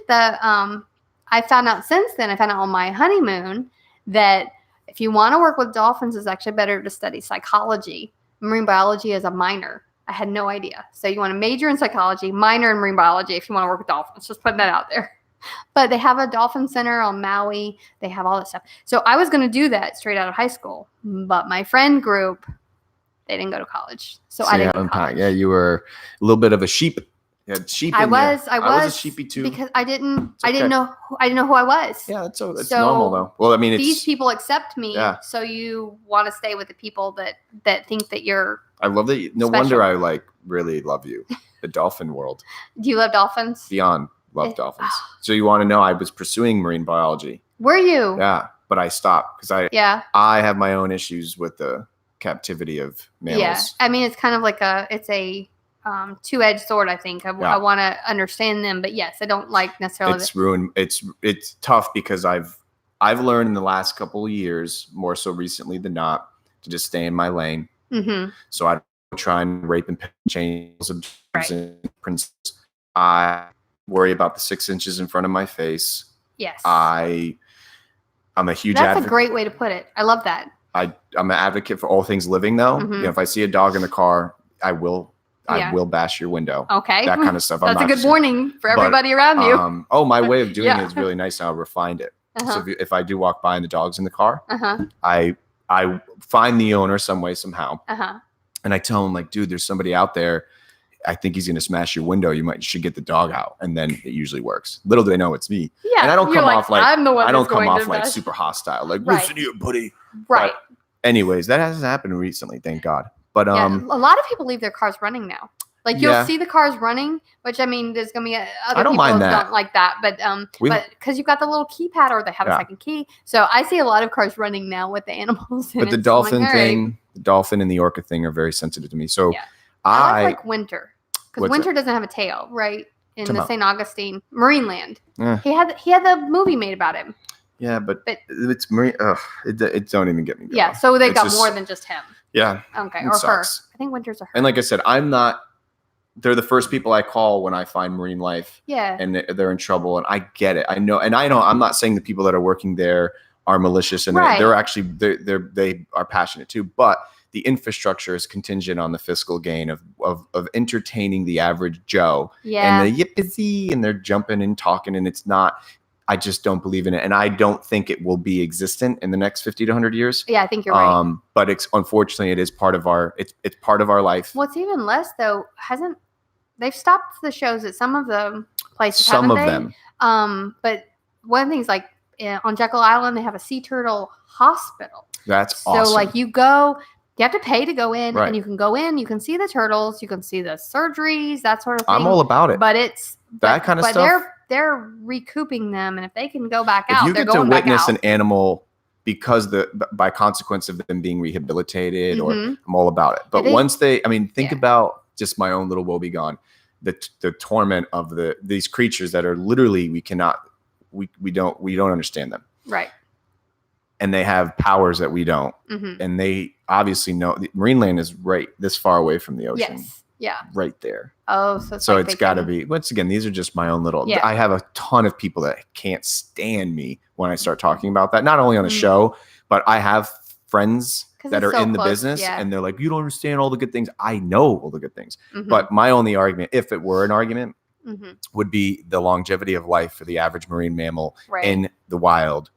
I found out since then, I found out on my honeymoon that if you want to work with dolphins, it's actually better to study psychology. Marine biology is a minor. I had no idea. So you want to major in psychology, minor in marine biology if you want to work with dolphins. Just putting that out there. But they have a dolphin center on Maui. They have all that stuff. So I was going to do that straight out of high school. But my friend group, they didn't go to college. So I didn't go to college. Yeah, you were a little bit of a sheep. You had sheep I was a sheepy too. because I didn't know who I was. Yeah, that's normal though. Well, I mean, these people accept me. Yeah. So you want to stay with the people that think that you're I love that. No special. wonder I really love you. The dolphin world. Do you love dolphins? Beyond love dolphins. So you want to know I was pursuing marine biology. Were you? Yeah, but I stopped because I have my own issues with the captivity of mammals. Yeah, I mean it's kind of like it's a two-edged sword. I think I want to understand them, but yes, I don't like necessarily. It's ruined. It's tough because I've learned in the last couple of years, more so recently than not, to just stay in my lane. Mm-hmm. So I don't try and rape and change and princess. I worry about the 6 inches in front of my face. Yes. I'm a huge That's advocate. a great way to put it. I love that. I'm an advocate for all things living though. Mm-hmm. If I see a dog in the car, I will bash your window. Okay. That kind of stuff. That's a good warning for everybody around you. My way of doing it is really nice. I'll refined it. So if I do walk by and the dog's in the car, I find the owner some way, somehow. And I tell him like, dude, there's somebody out there. I think he's going to smash your window. You should get the dog out. And then it usually works. Little do they know it's me. Yeah. And I don't come off like, I'm the one I don't come off like like super hostile. Like, right. listen here, buddy. Right. But anyways, that hasn't happened recently. Thank God. But a lot of people leave their cars running now. Like you'll see the cars running, which I mean, there's gonna be other people mind who that. don't like that, but because you've got the little keypad or they have a second key, so I see a lot of cars running now with the animals. But the dolphin thing, the dolphin and the orca thing are very sensitive to me. So I like Winter because Winter doesn't have a tail, right? In the St. Augustine Marineland, he had the movie made about him. Yeah, but it's marine. It don't even get me going. Yeah, so they got more than just him. Yeah. Okay, or sucks. Her. I think Winter's a her. And like I said, they're the first people I call when I find marine life. Yeah. And they're in trouble. And I get it. I know. I'm not saying the people that are working there are malicious and they're actually, they are passionate too. But the infrastructure is contingent on the fiscal gain of entertaining the average Joe. Yeah. And the yippee and they're jumping and talking and it's not. I just don't believe in it. And I don't think it will be existent in the next 50 to 100 years. Yeah, I think you're right. But unfortunately, it is part of it's part of our life. What's even less, though, they've stopped the shows at some of the places, Some of them. But one of the things, like on Jekyll Island, they have a sea turtle hospital. That's awesome. So, like, you have to pay to go in, and you can go in, you can see the turtles, you can see the surgeries, that sort of thing. I'm all about it. But that kind of stuff. They're recouping them, and if they can go back out, they're going back out. If you get to witness an animal because by consequence of them being rehabilitated, or I'm all about it. But once think about just my own little woebegone, the torment of these creatures that are literally we don't understand them. Right. And they have powers that we don't, and they obviously know. Marineland is right this far away from the ocean. Yes. Yeah. Right there. Oh, so it's got to be. Once again, these are just my own little. I have a ton of people that can't stand me when I start talking about that. Not only on the show, but I have friends that are in the business, and they're like, "You don't understand all the good things." I know all the good things, but my only argument, if it were an argument, would be the longevity of life for the average marine mammal in the wild.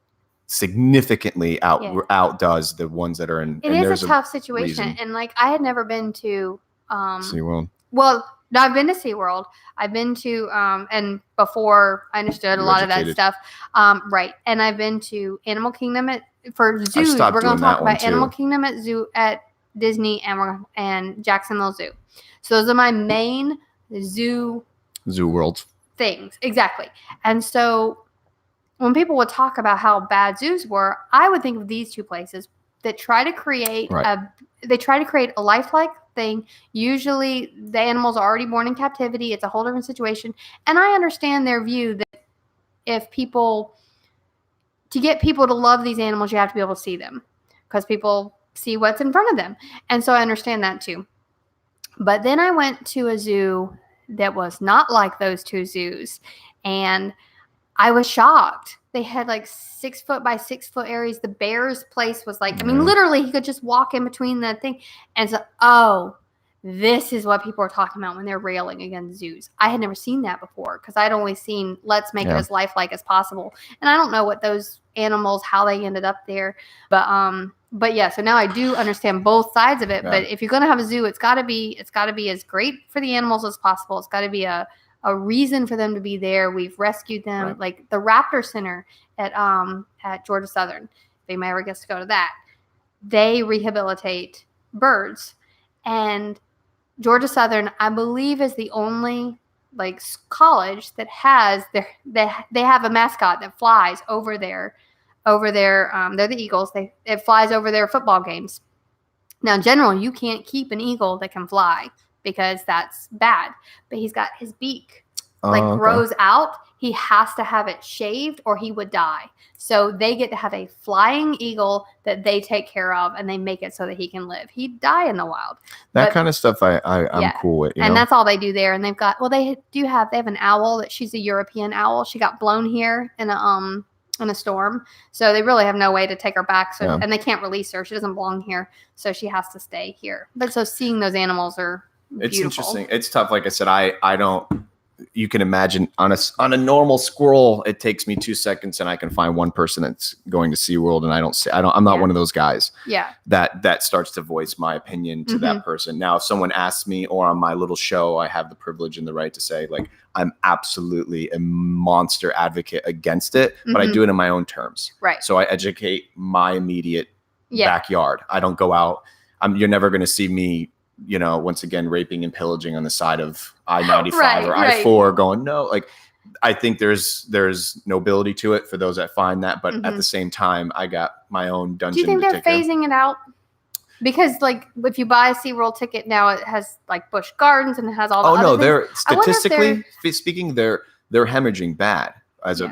Significantly outdoes the ones that are in. It is a tough situation, and like I had never been to SeaWorld. Well, no, I've been to SeaWorld. I've been to and before I understood a lot of that stuff. Right. And I've been to Animal Kingdom for zoos. We're going to talk about Animal Kingdom at Disney and Jacksonville Zoo. So those are my main zoo worlds things. Exactly. And so when people would talk about how bad zoos were, I would think of these two places that try to create a lifelike thing. Usually the animals are already born in captivity. It's a whole different situation. And I understand their view that to get people to love these animals, you have to be able to see them because people see what's in front of them. And so I understand that too. But then I went to a zoo that was not like those two zoos. And I was shocked. They had like 6 foot by 6 foot areas. The bear's place was like, literally he could just walk in between the thing. And so, this is what people are talking about when they're railing against zoos. I had never seen that before because I'd only seen let's make it as lifelike as possible. And I don't know what those animals, how they ended up there. But yeah, so now I do understand both sides of it. Yeah. But if you're going to have a zoo, it's got to be as great for the animals as possible. It's got to be a reason for them to be there. We've rescued them, right. Like the Raptor Center at Georgia Southern. If anybody ever gets to go to that, they rehabilitate birds. And Georgia Southern, I believe, is the only like college that has they have a mascot that flies over their they're the Eagles. It flies over their football games. Now, in general, you can't keep an eagle that can fly because that's bad. But he's got his beak grows out. He has to have it shaved or he would die. So they get to have a flying eagle that they take care of and they make it so that he can live. He'd die in the wild. That kind of stuff I'm cool with. And that's all they do there. And they've got, they have an owl that she's a European owl. She got blown here in a storm. So they really have no way to take her back. So and they can't release her. She doesn't belong here. So she has to stay here. But so seeing those animals are beautiful. It's interesting. It's tough. Like I said, I don't. You can imagine on a normal squirrel, it takes me 2 seconds and I can find one person that's going to SeaWorld and I'm not one of those guys that starts to voice my opinion to that person. Now, if someone asks me or on my little show, I have the privilege and the right to say like, I'm absolutely a monster advocate against it, but I do it in my own terms. Right. So I educate my immediate backyard. I don't go out. You're never going to see me once again, raping and pillaging on the side of I-95 Right, or right. I-4 going, no, like, I think there's nobility to it for those that find that. But at the same time, I got my own dungeon. Do you think to they're phasing it out? Because like if you buy a SeaWorld ticket now, it has like Busch Gardens and it has all the other things. They're statistically speaking, they're hemorrhaging bad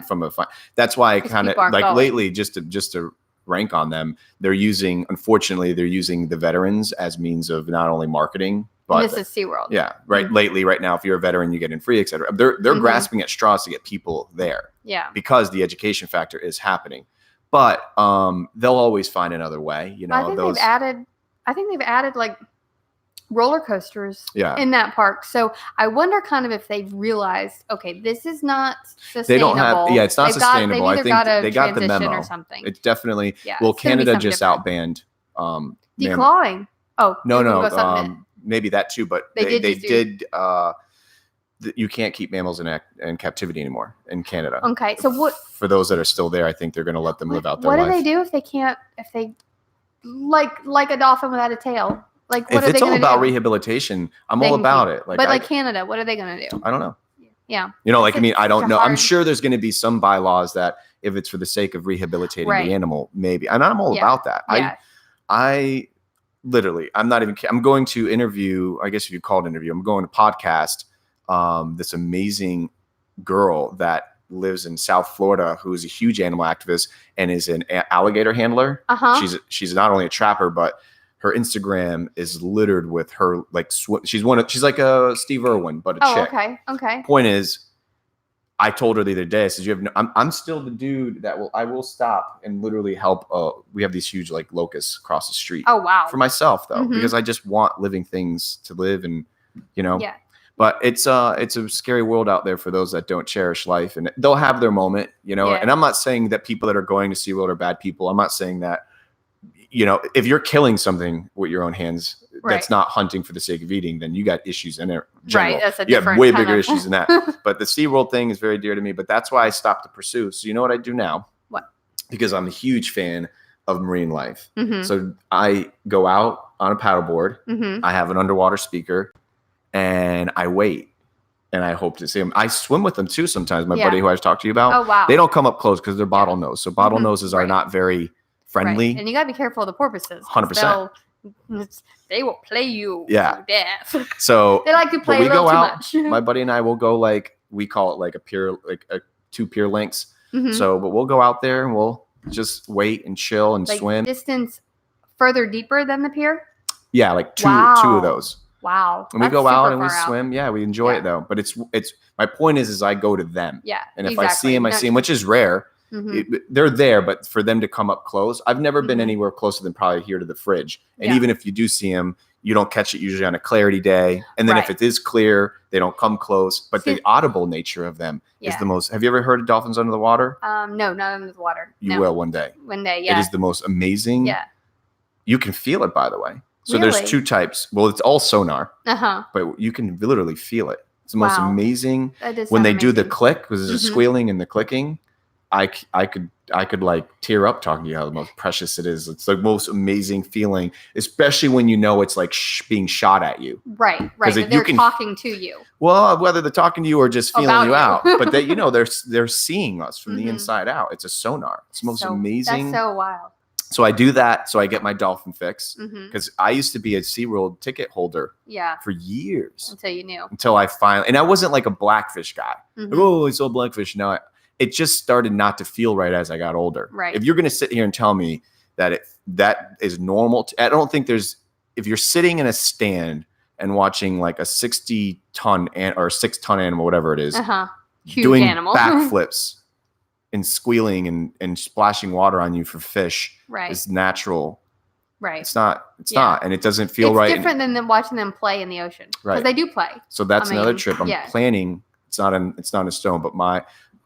from a fine. That's why I kind of like going. Lately, just to rank on them, unfortunately, they're using the veterans as means of not only marketing, but this is SeaWorld. Yeah, right. Lately, right now, if you're a veteran, you get in free, et cetera. They're grasping at straws to get people there. Yeah. Because the education factor is happening. But they'll always find another way. I think they've added like roller coasters Yeah. in that park. So I wonder kind of if they've realized, okay, this is not sustainable. They don't have, it's not sustainable. I think they got the memo. Or something. It's definitely, Canada just outbanned. Declawing. No. Maybe that too, but they did. You can't keep mammals in captivity anymore in Canada. Okay, so what? For those that are still there, I think they're going to let them live out their life. What do they do if they can't? If they like a dolphin without a tail? Like, what are they going to do? If it's all about rehabilitation, I'm all about it. But Canada, what are they going to do? I don't know. Yeah. I don't know. I'm sure there's going to be some bylaws that if it's for the sake of rehabilitating the animal, maybe. And I'm all about that. Yeah. I literally, I'm not even, I'm going to interview, I guess if you call it interview, I'm going to podcast this amazing girl that lives in South Florida who is a huge animal activist and is an alligator handler. She's not only a trapper, but her Instagram is littered with her like she's like a Steve Irwin, but a chick. Okay. Point is, I told her the other day, I said, I'm still the dude that I will stop and literally help. We have these huge like locusts across the street. Oh, wow. For myself though, because I just want living things to live and, Yeah. But it's a scary world out there for those that don't cherish life, and they'll have their moment, and I'm not saying that people that are going to SeaWorld are bad people. I'm not saying that, if you're killing something with your own hands, that's not hunting for the sake of eating, then you got issues in it. Right. That's you have way bigger issues than that. But the SeaWorld thing is very dear to me, but that's why I stopped to pursue. So you know what I do now? What? Because I'm a huge fan of marine life. So I go out on a paddleboard. I have an underwater speaker. And I wait, and I hope to see them. I swim with them too sometimes. My buddy who I was talking to you about. Oh, wow. They don't come up close because they're bottlenose. So bottlenoses are not very friendly. Right. And you got to be careful of the porpoises. 100%. They will play you to death. So they like to play a little too much. My buddy and I will go we call it like a pier, like a 2 pier lengths. So, but we'll go out there and we'll just wait and chill and swim. Distance further deeper than the pier? Yeah, like two of those. Wow. And we go out and we swim. Yeah, we enjoy it though. But it's my point is I go to them. Yeah. And if I see them, which is rare. They're there, but for them to come up close, I've never been anywhere closer than probably here to the fridge. And even if you do see them, you don't catch it usually on a clarity day. And then if it is clear, they don't come close. But the audible nature of them is the most. Have you ever heard of dolphins under the water? No, not under the water. You will one day. One day, yeah. It is the most amazing. Yeah. You can feel it, by the way. So there's 2 types. Well, it's all sonar. But you can literally feel it. It's the most amazing. When they do the click, because there's a squealing and the clicking, I could like tear up talking to you how the most precious it is. It's the most amazing feeling, especially when it's like being shot at you. Right. They're talking to you. Well, whether they're talking to you or just feeling you out, but they're seeing us from the inside out. It's a sonar. It's the most amazing. That's so wild. So I do that. So I get my dolphin fix because I used to be a SeaWorld ticket holder for years. Until you knew. Until I finally, and I wasn't like a blackfish guy. I saw blackfish. No, it just started not to feel right as I got older. Right. If you're going to sit here and tell me that that is normal, I don't think if you're sitting in a stand and watching like a 60-ton or 6-ton animal, whatever it is, huge doing animal. backflips and squealing and splashing water on you for fish is natural. Right. It's not. And it doesn't feel right. It's different than watching them play in the ocean. Right. Because they do play. So that's another trip. I'm planning. It's not in stone, but my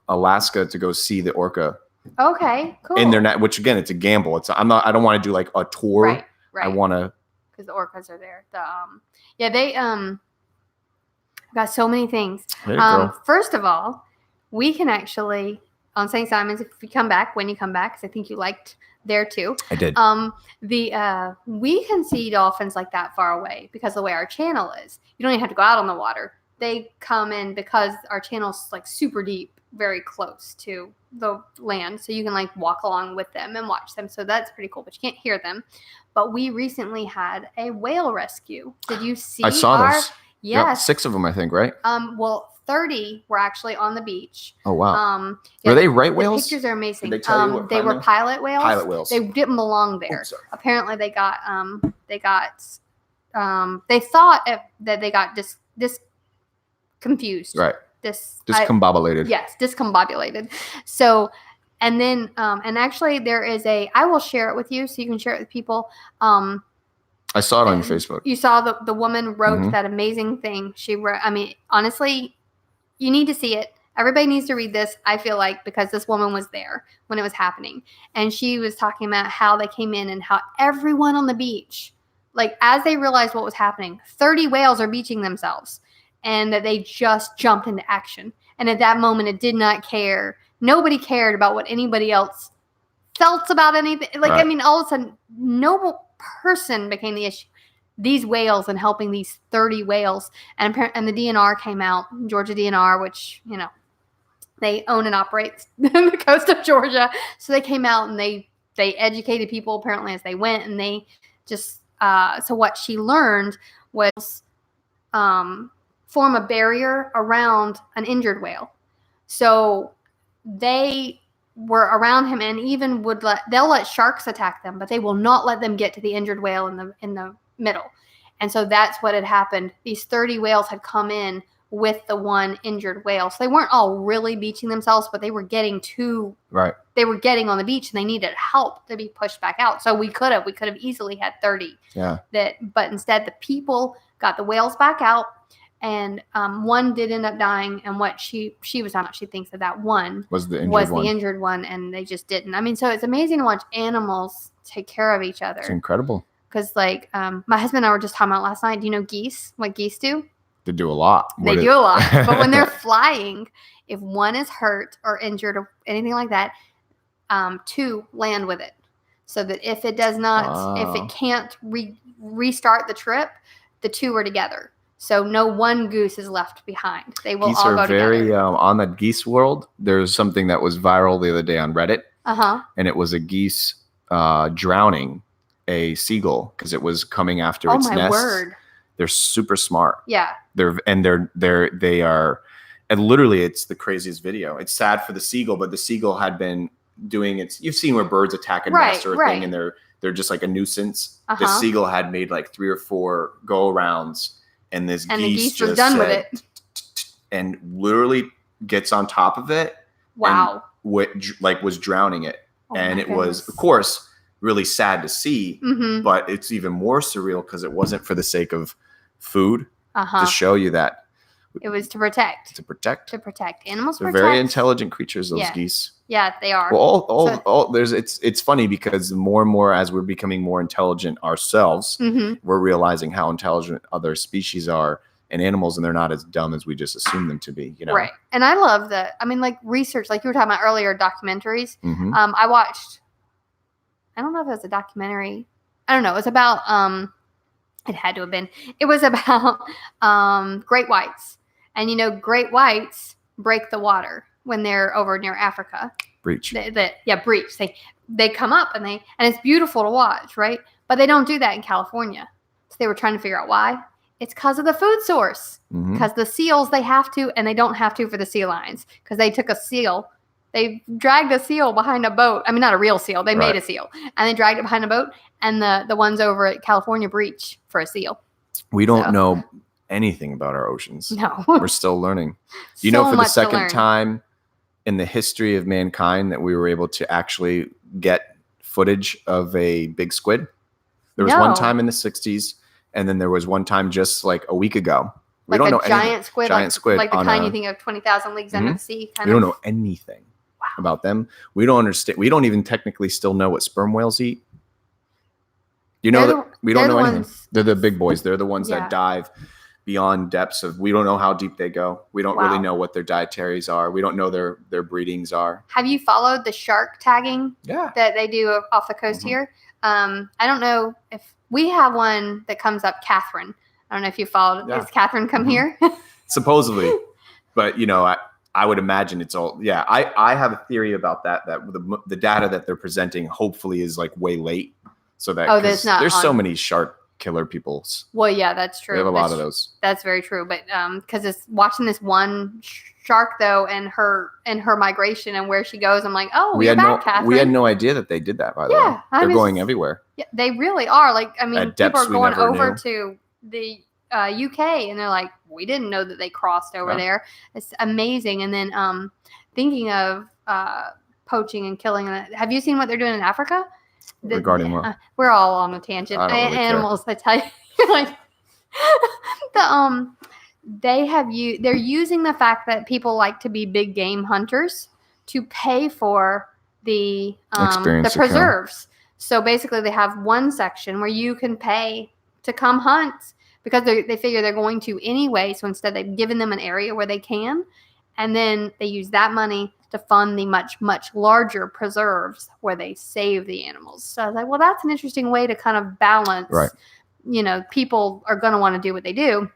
Alaska to go see the orca. Okay, cool. In their net, which again, it's a gamble. I don't want to do like a tour. Right. I want to. Because the orcas are there. They got so many things. There you go. First of all, we can actually on St. Simon's, if you come back, when you come back, because I think you liked there too. I did. We can see dolphins like that far away because of the way our channel is. You don't even have to go out on the water. They come in because our channel's like super deep, very close to the land. So you can like walk along with them and watch them. So that's pretty cool, but you can't hear them. But we recently had a whale rescue. Did you see? I saw this. Yes. Yep, 6 of them, I think, right? Well, 30 were actually on the beach. Oh, wow. Were they right whales? The pictures are amazing. Did they tell you what they were pilot whales. Pilot whales. They didn't belong there. Oops, sorry. Apparently they thought that they got confused. Right. Discombobulated. Yes, discombobulated. So, and then, and actually there is I will share it with you so you can share it with people. I saw it on your Facebook. You saw the woman wrote that amazing thing. She wrote, I mean, honestly, you need to see it. Everybody needs to read this, I feel like, because this woman was there when it was happening. And she was talking about how they came in and how everyone on the beach, like as they realized what was happening, 30 whales are beaching themselves and that they just jumped into action. And at that moment, it did not care. Nobody cared about what anybody else felt about anything. Like, right. I mean, all of a sudden, no person became the issue. These whales and helping these 30 whales. And the DNR came out, Georgia DNR, which, you know, they own and operate the coast of Georgia. So they came out and they educated people apparently as they went. And they just, so what she learned was form a barrier around an injured whale. So they were around him and even they'll let sharks attack them, but they will not let them get to the injured whale in the middle. And so that's what had happened. These 30 whales had come in with the one injured whale. So they weren't all really beaching themselves, but they were getting they were getting on the beach and they needed help to be pushed back out. So we could have easily had 30. Yeah. But instead the people got the whales back out. And one did end up dying, and what she was talking about, she thinks that one was the injured one, and they just didn't. I mean, so it's amazing to watch animals take care of each other. It's incredible. Because, like, my husband and I were just talking about last night. Do you know geese? What geese do? They do a lot. They do a lot. But when they're flying, if one is hurt or injured or anything like that, 2 land with it. So that if it does not, if it can't restart the trip, the 2 are together. So no one goose is left behind. They will geese all go together. Geese are very, on that geese world, there's something that was viral the other day on Reddit. Uh-huh. And it was a geese drowning a seagull because it was coming after its nest. Oh, my word. They're super smart. Yeah. They are, and literally it's the craziest video. It's sad for the seagull, but the seagull had been doing you've seen where birds attack a nest or a thing and they're just like a nuisance. Uh-huh. The seagull had made like 3 or 4 go-arounds. And this geese just was done with it, and literally gets on top of it. Wow! And was drowning it, and it was, of course, really sad to see. Mm-hmm. But it's even more surreal because it wasn't for the sake of food. To show you that it was to protect. Animals. They're very intelligent creatures. Those geese. Yeah, they are. Well, it's funny because more and more as we're becoming more intelligent ourselves, we're realizing how intelligent other species are and animals, and they're not as dumb as we just assume them to be. You know, right? And I love that. I mean, like research, like you were talking about earlier, documentaries. Mm-hmm. I watched. I don't know if it was a documentary. I don't know. It was about. It had to have been. It was about great whites, and great whites break the water when they're over near Africa. Breach. Breach. They come up and it's beautiful to watch, right? But they don't do that in California. So they were trying to figure out why. It's because of the food source. Because the seals, they have to, and they don't have to for the sea lions. Because they took a seal. They dragged a seal behind a boat. I mean, not a real seal. They made a seal. And they dragged it behind a boat. And the ones over at California breach for a seal. We don't know anything about our oceans. No. We're still learning. Do you know for the second time in the history of mankind that we were able to actually get footage of a big squid? There was one time in the 60s, and then there was one time just like a week ago. We don't know giant squid, like the kind you think of 20,000 Leagues Under the Sea. We don't know anything about them. We don't understand. We don't even technically still know what sperm whales eat. You know that we don't know anything. They're the big boys. They're the ones that dive beyond depths of, we don't know how deep they go. We don't really know what their dietaries are. We don't know their breedings are. Have you followed the shark tagging that they do off the coast here? I don't know if we have one that comes up, Catherine. I don't know if you followed. Has Catherine come here? Supposedly. But, I would imagine it's all, I have a theory about that the data that they're presenting hopefully is like way late. So that there's so many shark killer peoples. Well, yeah, that's true. We have a lot of those. That's very true. But because it's watching this one shark though, and her migration and where she goes, I'm like, oh, we're back, Catherine. We had no idea that they did that, by the way. They're going everywhere. Yeah, they really are. Like, I mean, people are going over to the UK, and they're like, we didn't know that they crossed over there. It's amazing. And then thinking of poaching and killing, have you seen what they're doing in Africa? Regarding what? We're all on a tangent. I don't really Animals, care. I tell you, like they're using the fact that people like to be big game hunters to pay for the preserves. So basically, they have one section where you can pay to come hunt because they figure they're going to anyway. So instead, they've given them an area where they can, and then they use that money to fund the much, much larger preserves where they save the animals. So I was like, well, that's an interesting way to kind of balance, people are going to want to do what they do.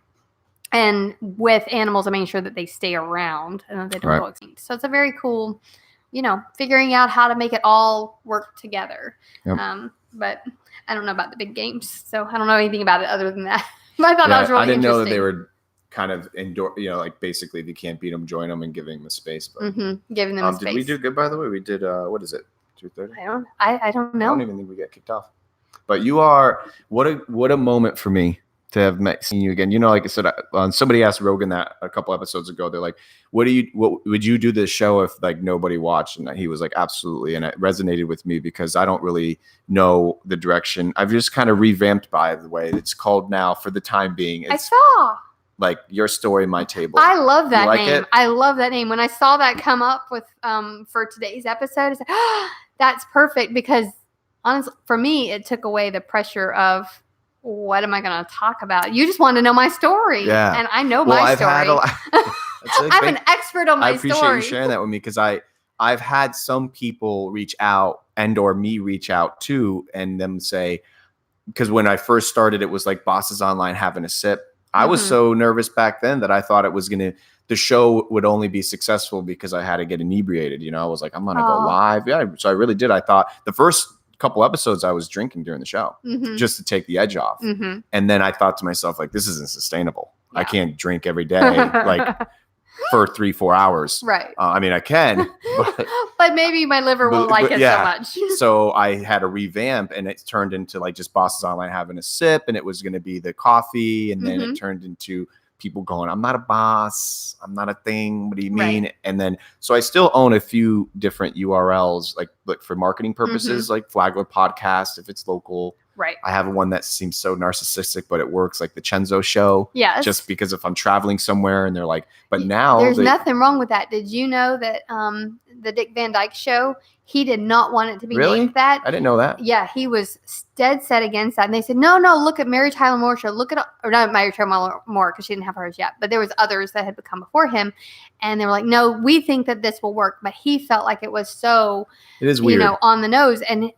And with animals, I'm making sure that they stay around and that they don't go extinct. So it's a very cool, figuring out how to make it all work together. Yep. But I don't know about the big games. So I don't know anything about it other than that. But I thought that was really interesting. I didn't know that they were kind of indoor, like basically if you can't beat them, join them and giving them a space. But giving them a space. Did we do good, by the way? We did, what is it? 2:30? I don't know. I don't even think we got kicked off. But you are, what a moment for me to have seen you again. Like I said, somebody asked Rogan that a couple episodes ago. They're like, what would you do this show if like nobody watched? And he was like, absolutely. And it resonated with me because I don't really know the direction. I've just kind of revamped, by the way. It's called now for the time being. I saw. Like Your Story, My Table. I love that name. I love that name. When I saw that come up with for today's episode, I said, that's perfect because honestly, for me, it took away the pressure of what am I going to talk about? You just want to know my story. Yeah. And I know my story. I'm an expert on my story. I appreciate you sharing that with me because I've had some people reach out or me reach out too and them say, because when I first started, it was like Bosses Online having a sip. I was so nervous back then that I thought the show would only be successful because I had to get inebriated. I was like, I'm going to go live. Yeah. So I really did. I thought the first couple episodes I was drinking during the show just to take the edge off. And then I thought to myself, like, this isn't sustainable. Yeah. I can't drink every day, like for 3-4 hours. Right. I mean, I can, but maybe my liver won't like it so much. So I had to revamp and it turned into like just Bosses Online having a sip and it was going to be the coffee. And then it turned into people going, I'm not a boss. I'm not a thing. What do you mean? Right. And then, so I still own a few different URLs, like for marketing purposes, like Flagler podcast, if it's local. Right. I have one that seems so narcissistic, but it works, like the Chenzo show. Yes. Just because if I'm traveling somewhere and they're like, but now there's nothing wrong with that. Did you know that the Dick Van Dyke show, he did not want it to be named that? I didn't know that. Yeah, he was dead set against that. And they said, no, look at Mary Tyler Moore show. Or not Mary Tyler Moore because she didn't have hers yet, but there was others that had become before him. And they were like, no, we think that this will work. But he felt like it was so, it is weird, on the nose. And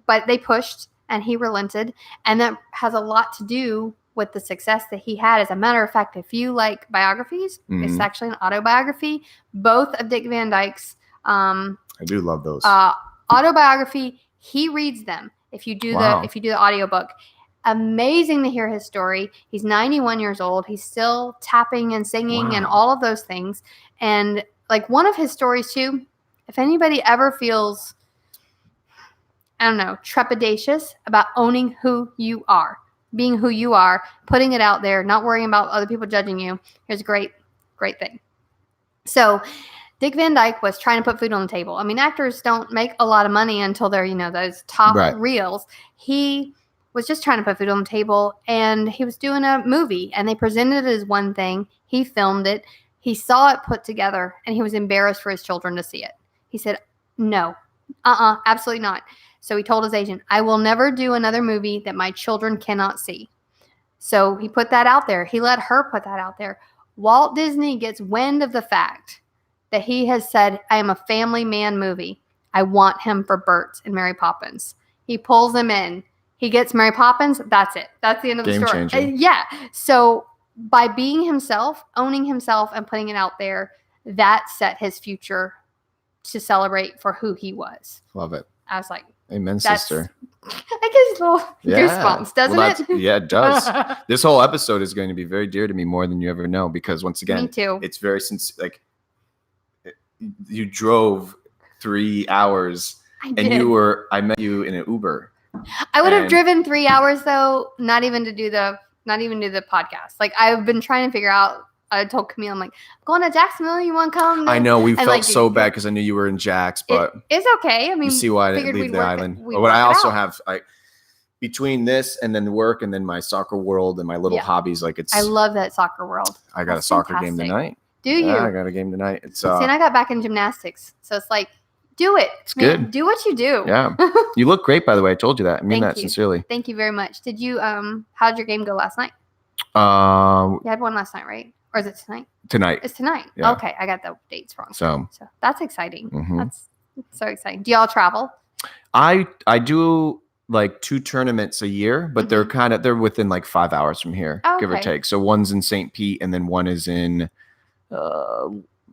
but they pushed. And he relented. And that has a lot to do with the success that he had. As a matter of fact, if you like biographies, it's actually an autobiography. Both of Dick Van Dyke's. I do love those. Autobiography, he reads them. If you do the audiobook. Amazing to hear his story. He's 91 years old. He's still tapping and singing and all of those things. And like one of his stories too, if anybody ever feels trepidatious about owning who you are, being who you are, putting it out there, not worrying about other people judging you. Here's a great thing. So Dick Van Dyke was trying to put food on the table. I mean, actors don't make a lot of money until they're, those top reels. He was just trying to put food on the table and he was doing a movie and they presented it as one thing. He filmed it. He saw it put together and he was embarrassed for his children to see it. He said, no, absolutely not. So he told his agent, I will never do another movie that my children cannot see. So he put that out there. He let her put that out there. Walt Disney gets wind of the fact that he has said, I am a family man movie. I want him for Bert and Mary Poppins. He pulls him in. He gets Mary Poppins. That's it. That's the end of the story. Game changer. Yeah. So by being himself, owning himself, and putting it out there, that set his future to celebrate for who he was. Love it. I was like, amen, sister. I guess little goosebumps, doesn't it? Yeah, it does. This whole episode is going to be very dear to me, more than you ever know, because once again, Me too. It's very like you drove 3 hours I and did. I met you in an Uber. I would have and- driven 3 hours though, not even do the podcast. Like I've been trying to figure out. I told Camille, I'm like, I'm going to Jacksonville. You want to come? I know we And, felt like, so bad because I knew you were in Jax, but it's okay. I mean, you see why I didn't figured leave we'd the work it- island. we'd But work I it also out. have between this and then work and then my soccer world and my little Yeah. hobbies, like it's. I love that soccer world. I got That's a soccer game fantastic. tonight. Do you? Yeah, I got a game tonight. It's See, and I got back in gymnastics, so it's like, do it. It's man. good. Do what you do. Yeah. You look great, by the way. I told you that. I mean Thank that you. sincerely. Thank you very much. Did you? How'd your game go last night? You had one last night, right? Or is it tonight? Tonight. It's tonight. Yeah. Okay, I got the dates wrong. So So that's exciting. mhm. That's so exciting. Do y'all travel? I do like 2 tournaments a year, but they're within like 5 hours from here, Oh, give or okay. take. So one's in St. Pete and then one is in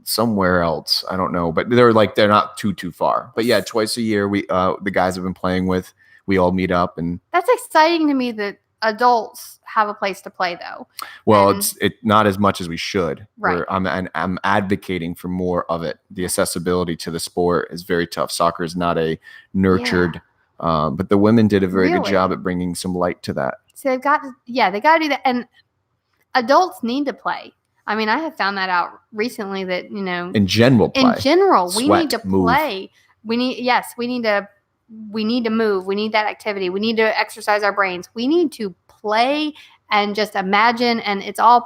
somewhere else. I don't know, but they're not too far. But yeah, twice a year we the guys I've been playing with, we all meet up and That's exciting to me that adults have a place to play, though. well, And- it's not as much as we should. Right. I'm advocating for more of it. The accessibility to the sport is very tough. Soccer is not a nurtured, but the women did a very good Really? job at bringing some light to that. So they got to do that. And adults need to play. I mean, I have found that out recently that, In general, play. in general, we Sweat, need to move. play. We need to move. We need that activity. We need to exercise our brains. We need to play and just imagine. And it's all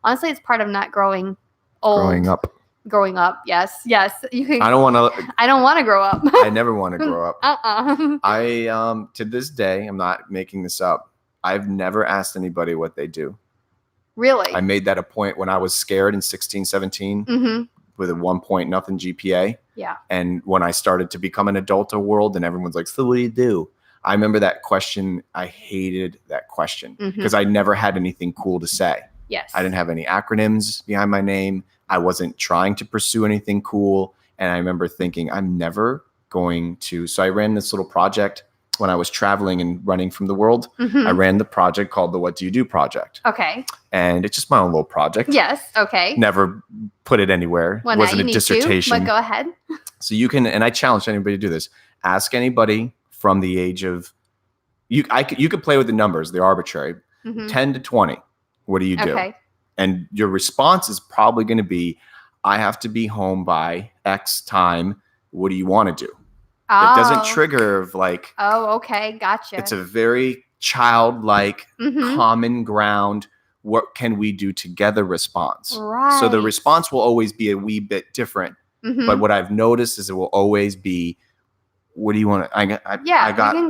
honestly, it's part of not growing old. Growing up. Yes. You can. I don't want to. I don't want to grow up. I never want to grow up. Uh-uh. To this day, I'm not making this up. I've never asked anybody what they do. Really? I made that a point when I was scared in 16, 17 Mm-hmm. with a 1 nothing GPA. Yeah. And when I started to become an adult world and everyone's like, so what do you do? I remember that question. I hated that question because I never had anything cool to say. Yes. I didn't have any acronyms behind my name. I wasn't trying to pursue anything cool. And I remember thinking, I'm never going to. So I ran this little project when I was traveling and running from the world. Mhm. I ran the project called the What Do You Do project. Okay. And it's just my own little project. Yes. Okay. Never put it anywhere. Well, It now wasn't you a need dissertation. to, but go ahead. So you can, and I challenge anybody to do this. Ask anybody from the age of, you could play with the numbers. They're arbitrary. Mhm. 10 to 20. What do you do? Okay. And your response is probably going to be, I have to be home by X time. What do you want to do? It doesn't trigger of like, Oh, okay. Gotcha. it's a very childlike, Mhm. common ground. What can we do together response? Right. So the response will always be a wee bit different. Mhm. But what I've noticed is it will always be, what do you want to, I can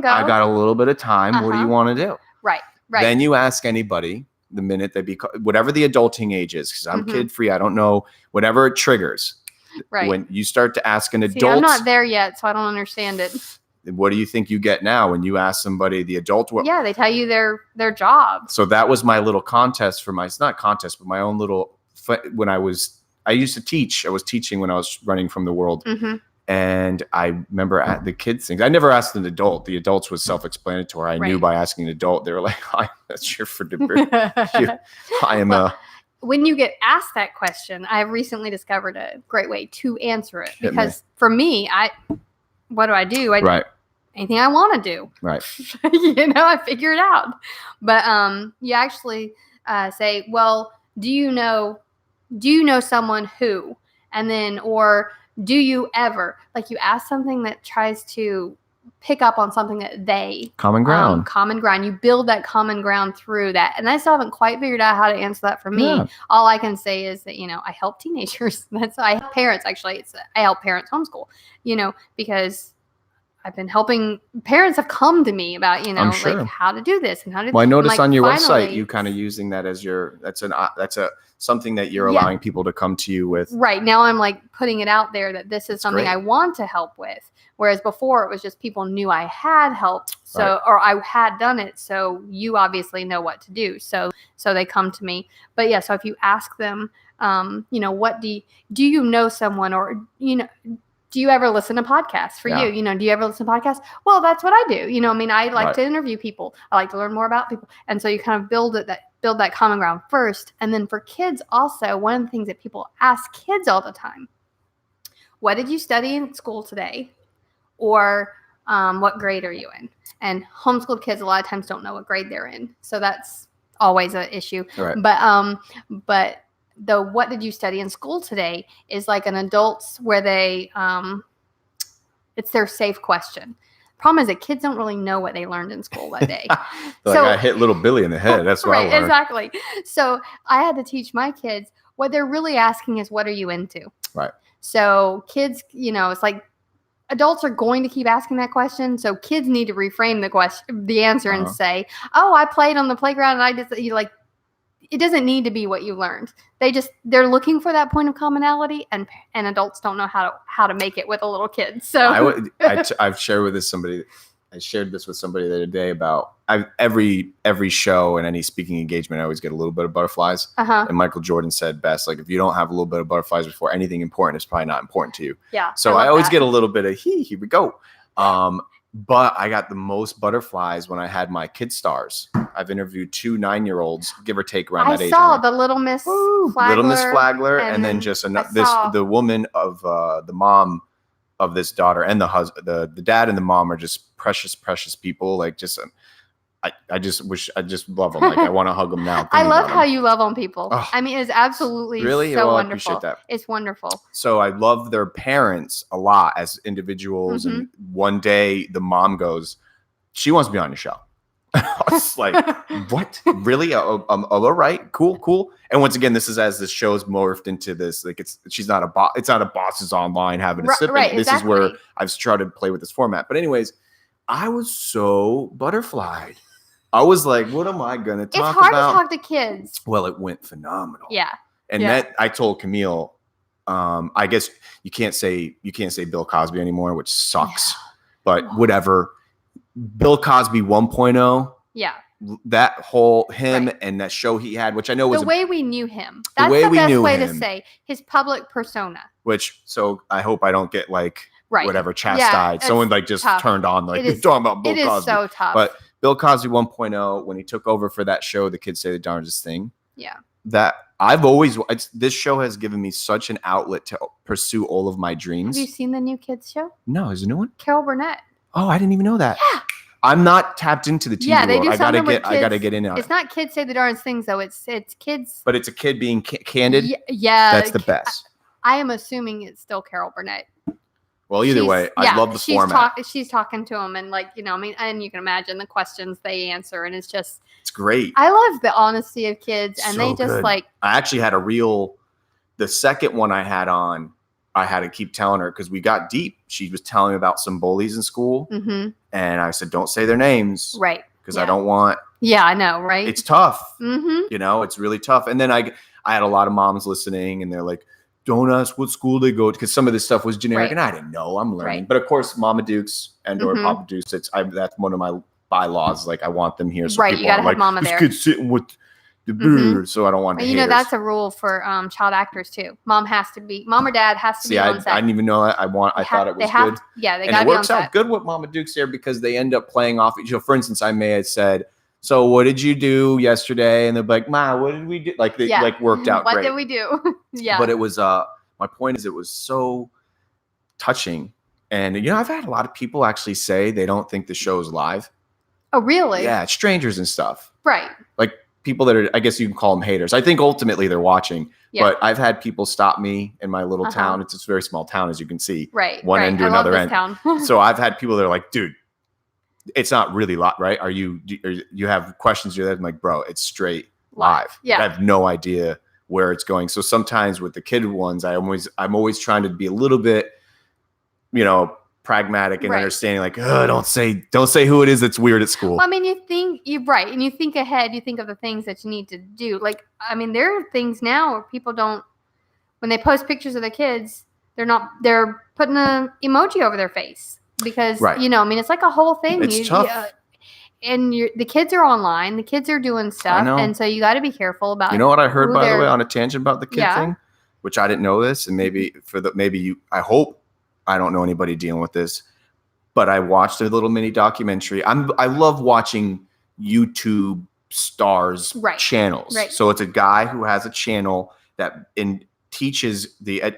go. got a little bit of time. What do you Uh-huh. want to do? Right. Then you ask anybody the minute they whatever the adulting age is, because I'm Mhm. kid free. I don't know, whatever it triggers. Right. When you start to ask an See, adult, I'm not there yet, so I don't understand it. what do you think you get now when you ask somebody, the adult? Yeah, they tell you their job. So that was my little contest but my own little, when I used to teach. I was teaching when I was running from the world. Mm-hmm. And I remember at the kids things. I never asked an adult. The adults was self-explanatory. I knew Right. by asking an adult, they were like, "Hi, that's your for I am Well, when you get asked that question, I've recently discovered a great way to answer it. Hit me. Because for me, what do? I do right, anything I want to do. right. I figure it out. But you actually say, well, do you know someone who? And then, or do you ever? Like you ask something that tries to pick up on something that they Common ground. common ground. You build that common ground through that. And I still haven't quite figured out how to answer that for me. Yeah. All I can say is that, I help teenagers. I help parents, actually. I help parents homeschool, because I've been helping parents have come to me about, I'm sure. like how to do this and how to. Well, I noticed like, on your finally, website, you kind of using that as something that you're allowing people to come to you with. Right. Now I'm like putting it out there that this is something great. I want to help with. Whereas before it was just people knew I had helped. So, or I had done it. So you obviously know what to do. So they come to me. But yeah, so if you ask them, what do you know someone, or, do you ever listen to podcasts for you? Do you ever listen to podcasts? Well, that's what I do. I like to interview people. I like to learn more about people. And so you kind of build that common ground first. And then for kids also, one of the things that people ask kids all the time, what did you study in school today? Or what grade are you in? And homeschooled kids a lot of times don't know what grade they're in. So that's always an issue. Right. But the what did you study in school today is like an adult's where they it's their safe question. Problem is that kids don't really know what they learned in school that day. So I hit little Billy in the head. That's what I learned. Exactly. So I had to teach my kids what they're really asking is, what are you into? Right. So kids, it's like adults are going to keep asking that question. So kids need to reframe the answer and say, oh, I played on the playground and I just it doesn't need to be what you learned. They're looking for that point of commonality, and adults don't know how to make it with a little kid. So I've shared with somebody. I shared this with somebody the other day about every show and any speaking engagement, I always get a little bit of butterflies. And Michael Jordan said best, like, if you don't have a little bit of butterflies before anything important, it's probably not important to you. Yeah. So I always get a little bit of here we go. But I got the most butterflies when I had my kid stars. I've interviewed 2 9-year-olds, give or take around that age. I saw the Little Miss Flagler. Little Miss Flagler, and then just the woman of the mom of this daughter, and the husband, the dad and the mom are just precious people. Like, just I just love them. Like, I want to hug them now. I love how you love on people. Oh, it's absolutely really so wonderful. wonderful. I appreciate that. It's wonderful. So I love their parents a lot as individuals. And one day the mom goes, she wants to be on your show. I was like, what? Really? All right, cool. And once again, this is as this show's morphed into this. Like, she's not a boss. It's not a bosses online having a sip. Right, this is where I've started to play with this format. But anyways, I was so butterflied. I was like, what am I going to talk about? It's hard to talk to kids. Well, it went phenomenal. Yeah. And that I told Camille, I guess you can't say Bill Cosby anymore, which sucks. But whatever. Bill Cosby 1.0. Yeah. That whole and that show he had, which I know was the way we knew him. That's the best way to say his public persona. So I hope I don't get whatever chastised. Someone just turned on you're talking about Bill Cosby. It is so tough. But Bill Cosby 1.0, when he took over for that show, The Kids Say the Darndest Thing. Yeah. That this show has given me such an outlet to pursue all of my dreams. Have you seen the new kids show? No, is it a new one? Carol Burnett. Oh, I didn't even know that. Yeah. I'm not tapped into the TV world. I gotta get in on it. It's not Kids Say the Darndest Things though. It's kids. But it's a kid being candid. Yeah. That's the best. I am assuming it's still Carol Burnett. Well, either way, I love the format. She's talking to them, and and you can imagine the questions they answer, and it's great. I love the honesty of kids, and they just good. I actually had the second one I had on, I had to keep telling her because we got deep. She was telling me about some bullies in school, and I said, don't say their names. Right. Because I don't want. Yeah, I know, right? It's tough. It's really tough. And then I had a lot of moms listening, and they're like, don't ask what school they go to, because some of this stuff was generic, and I didn't know. I'm learning. Right. But of course, Mama Dukes or Papa Dukes, that's one of my bylaws. Like, I want them here. So you got to have Mama there. This kid's sitting with the bird, so I don't want haters. That's a rule for child actors too. Mom or dad has to be on set. I didn't even know that. I thought it was good. They got to be on set. And it works out good with Mama Dukes there because they end up playing off each other. For instance, I may have said, so what did you do yesterday? And they're like, Ma, what did we do? Like, they worked out great. What did we do? Yeah. But it was, my point is, it was so touching. And, I've had a lot of people actually say they don't think the show's live. Oh, really? Yeah, strangers and stuff. Right. Like people that are, I guess you can call them haters. I think ultimately they're watching. Yeah. But I've had people stop me in my little town. It's a very small town, as you can see. Right. One end to another end. So I've had people that are like, dude, it's not really live, right? You have questions? I'm like, bro, it's straight live. Yeah. I have no idea where it's going. So sometimes with the kid ones, I'm always trying to be a little bit, pragmatic and Right. understanding, like, don't say who it is that's weird at school. Well, I mean, you're right, and you think ahead. You think of the things that you need to do. Like, I mean, there are things now where people don't, when they post pictures of their kids, they're putting an emoji over their face because, Right. you know, I mean, it's like a whole thing. It's tough. And the kids are online. The kids are doing stuff, and so you got to be careful about. You know what I heard, by the way, on a tangent about the kid thing, which I didn't know this, and maybe I hope I don't know anybody dealing with this, but I watched a little mini documentary. I love watching YouTube stars channels. Right. So it's a guy who has a channel that teaches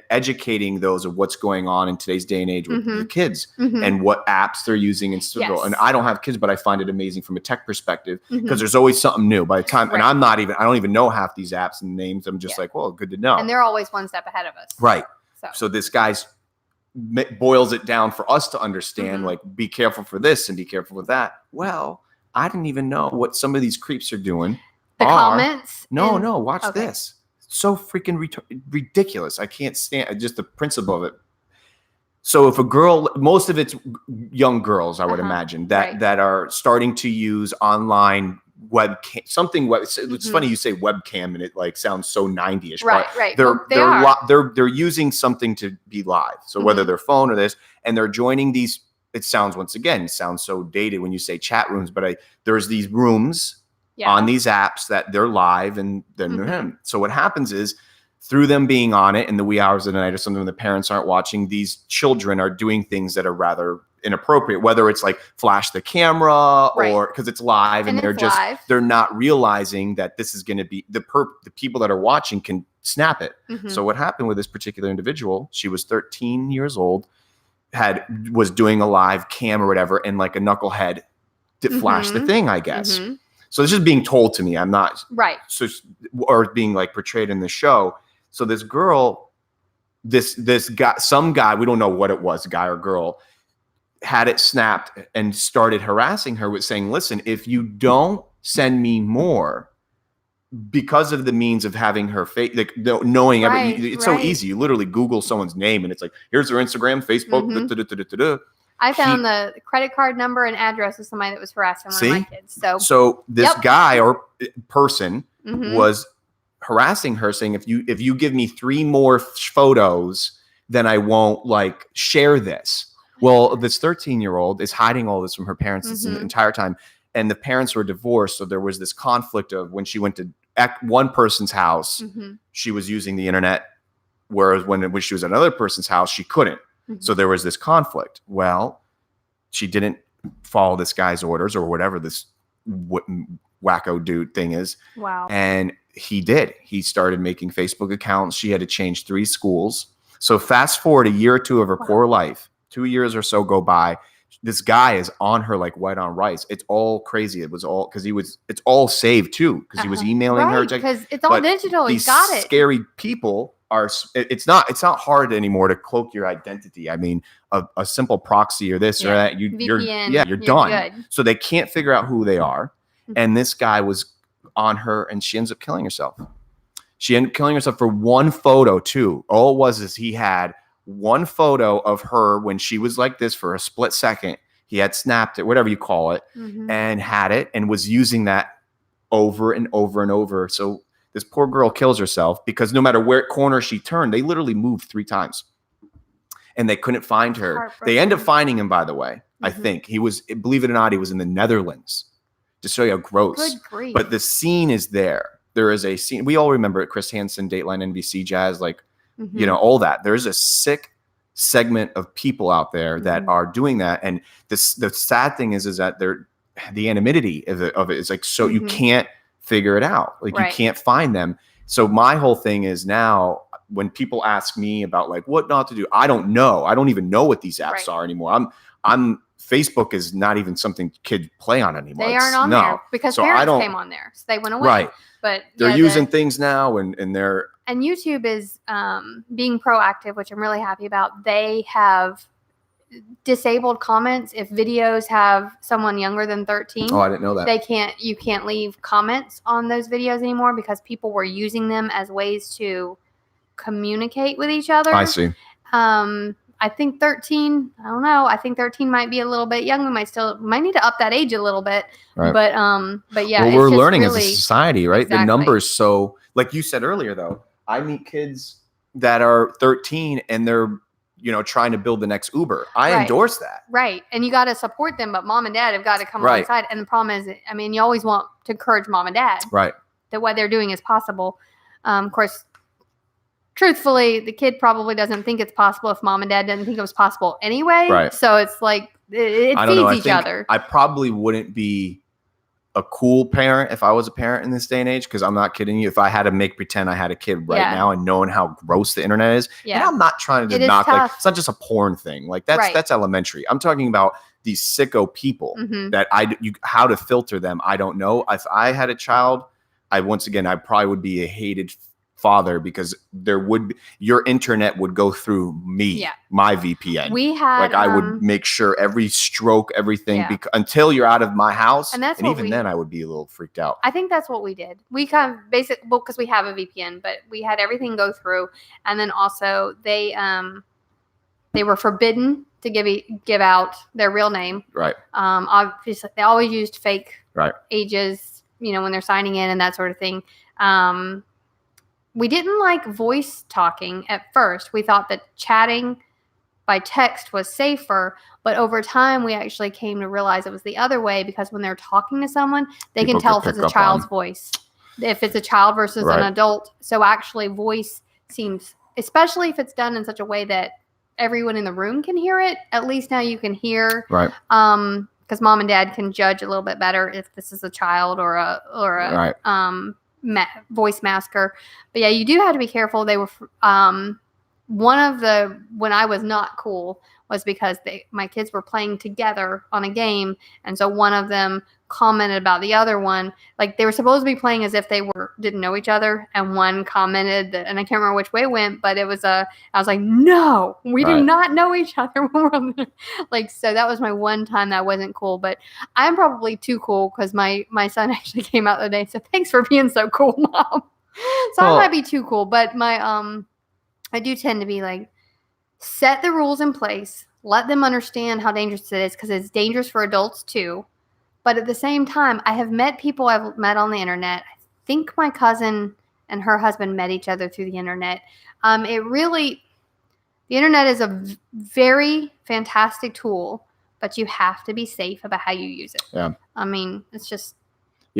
educating those of what's going on in today's day and age with the kids and what apps they're using and stuff. Yes. And I don't have kids, but I find it amazing from a tech perspective because there's always something new by the time, and I don't even know half these apps and names. I'm just like, well, good to know. And they're always one step ahead of us. Right. So this guy's boils it down for us to understand, like, be careful for this and be careful with that. Well, I didn't even know what some of these creeps are doing. The comments? No, watch this. So freaking ridiculous. I can't stand just the principle of it. So if a girl, most of it's young girls, I would imagine, that are starting to use online webcam, it's funny you say webcam and it like sounds so 90ish. Right. They're using something to be live. So whether their phone or this, and they're joining these, it sounds so dated when you say chat rooms, but there's these rooms on these apps that they're live and then they're him. So what happens is, through them being on it in the wee hours of the night or something when the parents aren't watching, these children are doing things that are rather inappropriate, whether it's like flash the camera or because it's live and they're not realizing that this is going to be the people that are watching can snap it. So what happened with this particular individual, she was 13 years old, was doing a live cam or whatever, and like a knucklehead flashed the thing, I guess. So this is being told to me. I'm not so, or being like portrayed in the show. So this girl, this guy, some guy, we don't know what it was, guy or girl, had it snapped and started harassing her with saying, listen, if you don't send me more, because of the means of having her face, like knowing everything, it's so easy. You literally Google someone's name and it's like, here's their Instagram, Facebook, I found the credit card number and address of somebody that was harassing one of my kids. So this guy or person was harassing her, saying, if you give me 3 more photos, then I won't like share this. Well, this 13-year-old is hiding all this from her parents this entire time. And the parents were divorced. So there was this conflict of when she went to one person's house, she was using the internet. Whereas when she was at another person's house, she couldn't. So there was this conflict. Well, she didn't follow this guy's orders or whatever this wacko dude thing is. Wow. And he did. He started making Facebook accounts. She had to change 3 schools. So fast forward a year or 2 of her poor life, 2 years or so go by. This guy is on her like white on rice. It's all crazy. It was all because it's all saved too because he was emailing her. Because it's all digital. He's got it. Scary people are. It's not hard anymore to cloak your identity. I mean, a simple proxy or this or that. You're done. Good. So they can't figure out who they are. And this guy was on her, and she ends up killing herself. She ended up killing herself for one photo too. All it was is he had one photo of her when she was like this for a split second. He had snapped it, whatever you call it, and had it and was using that over and over and over. So this poor girl kills herself because no matter where corner she turned, they literally moved 3 times and they couldn't find her. They end up finding him, by the way. I think he was, believe it or not, he was in the Netherlands, to show you how gross. Good grief. But the scene is there. There is a scene. We all remember it. Chris Hansen, Dateline, NBC, Jazz, like, all that. There's a sick segment of people out there that are doing that. And the sad thing is that the anonymity of it is like, so you can't figure it out. Like you can't find them. So my whole thing is now when people ask me about like what not to do, I don't know. I don't even know what these apps are anymore. Facebook is not even something kids play on anymore. They aren't on there because parents came on there. So they went away. Right. But they're using things now and they're. And YouTube is being proactive, which I'm really happy about. They have disabled comments. If videos have someone younger than 13. Oh, I didn't know that. You can't leave comments on those videos anymore because people were using them as ways to communicate with each other. I see. I think 13, I don't know. I think 13 might be a little bit young. We might need to up that age a little bit. Right. But yeah. Well, we're learning as a society, right? Exactly. The numbers. So like you said earlier, though, I meet kids that are 13 and they're, trying to build the next Uber. I endorse that. Right. And you got to support them, but mom and dad have got to come alongside. And the problem is, you always want to encourage mom and dad. Right. That what they're doing is possible. Of course, truthfully, the kid probably doesn't think it's possible if mom and dad didn't think it was possible anyway. Right. So it's like, it feeds each other. I probably wouldn't be a cool parent if I was a parent in this day and age, because I'm not kidding you. If I had to make pretend I had a kid right now and knowing how gross the internet is, and I'm not trying to knock, like, it's not just a porn thing. Like that's elementary. I'm talking about these sicko people that how to filter them. I don't know. If I had a child, I probably would be a hated father, because your internet would go through me, my VPN. We had I would make sure every stroke, everything, until you're out of my house. And even then I would be a little freaked out. I think that's what we did. We kind of because we have a VPN, but we had everything go through. And then also they were forbidden to give out their real name. Right. Obviously they always used fake ages, when they're signing in and that sort of thing. We didn't like voice talking at first. We thought that chatting by text was safer, but over time we actually came to realize it was the other way, because when they're talking to someone, they can tell if it's a child's voice, if it's a child versus an adult. So actually voice seems, especially if it's done in such a way that everyone in the room can hear it, at least now you can hear. Right. Because mom and dad can judge a little bit better if this is a child or a voice masker. But yeah, you do have to be careful. They were when I was not cool was because my kids were playing together on a game, and so one of them commented about the other one. Like, they were supposed to be playing as if they didn't know each other, and one commented that, and I can't remember which way it went, but it was I was like, no, we do not know each other when we're on there. Like, so that was my one time that wasn't cool. But I'm probably too cool, because my son actually came out the other day and said, thanks for being so cool, mom. So I might be too cool, but I do tend to be like, set the rules in place, let them understand how dangerous it is, because it's dangerous for adults too. But at the same time, I have met people I've met on the internet. I think my cousin and her husband met each other through the internet. The internet is a very fantastic tool, but you have to be safe about how you use it. Yeah. It's just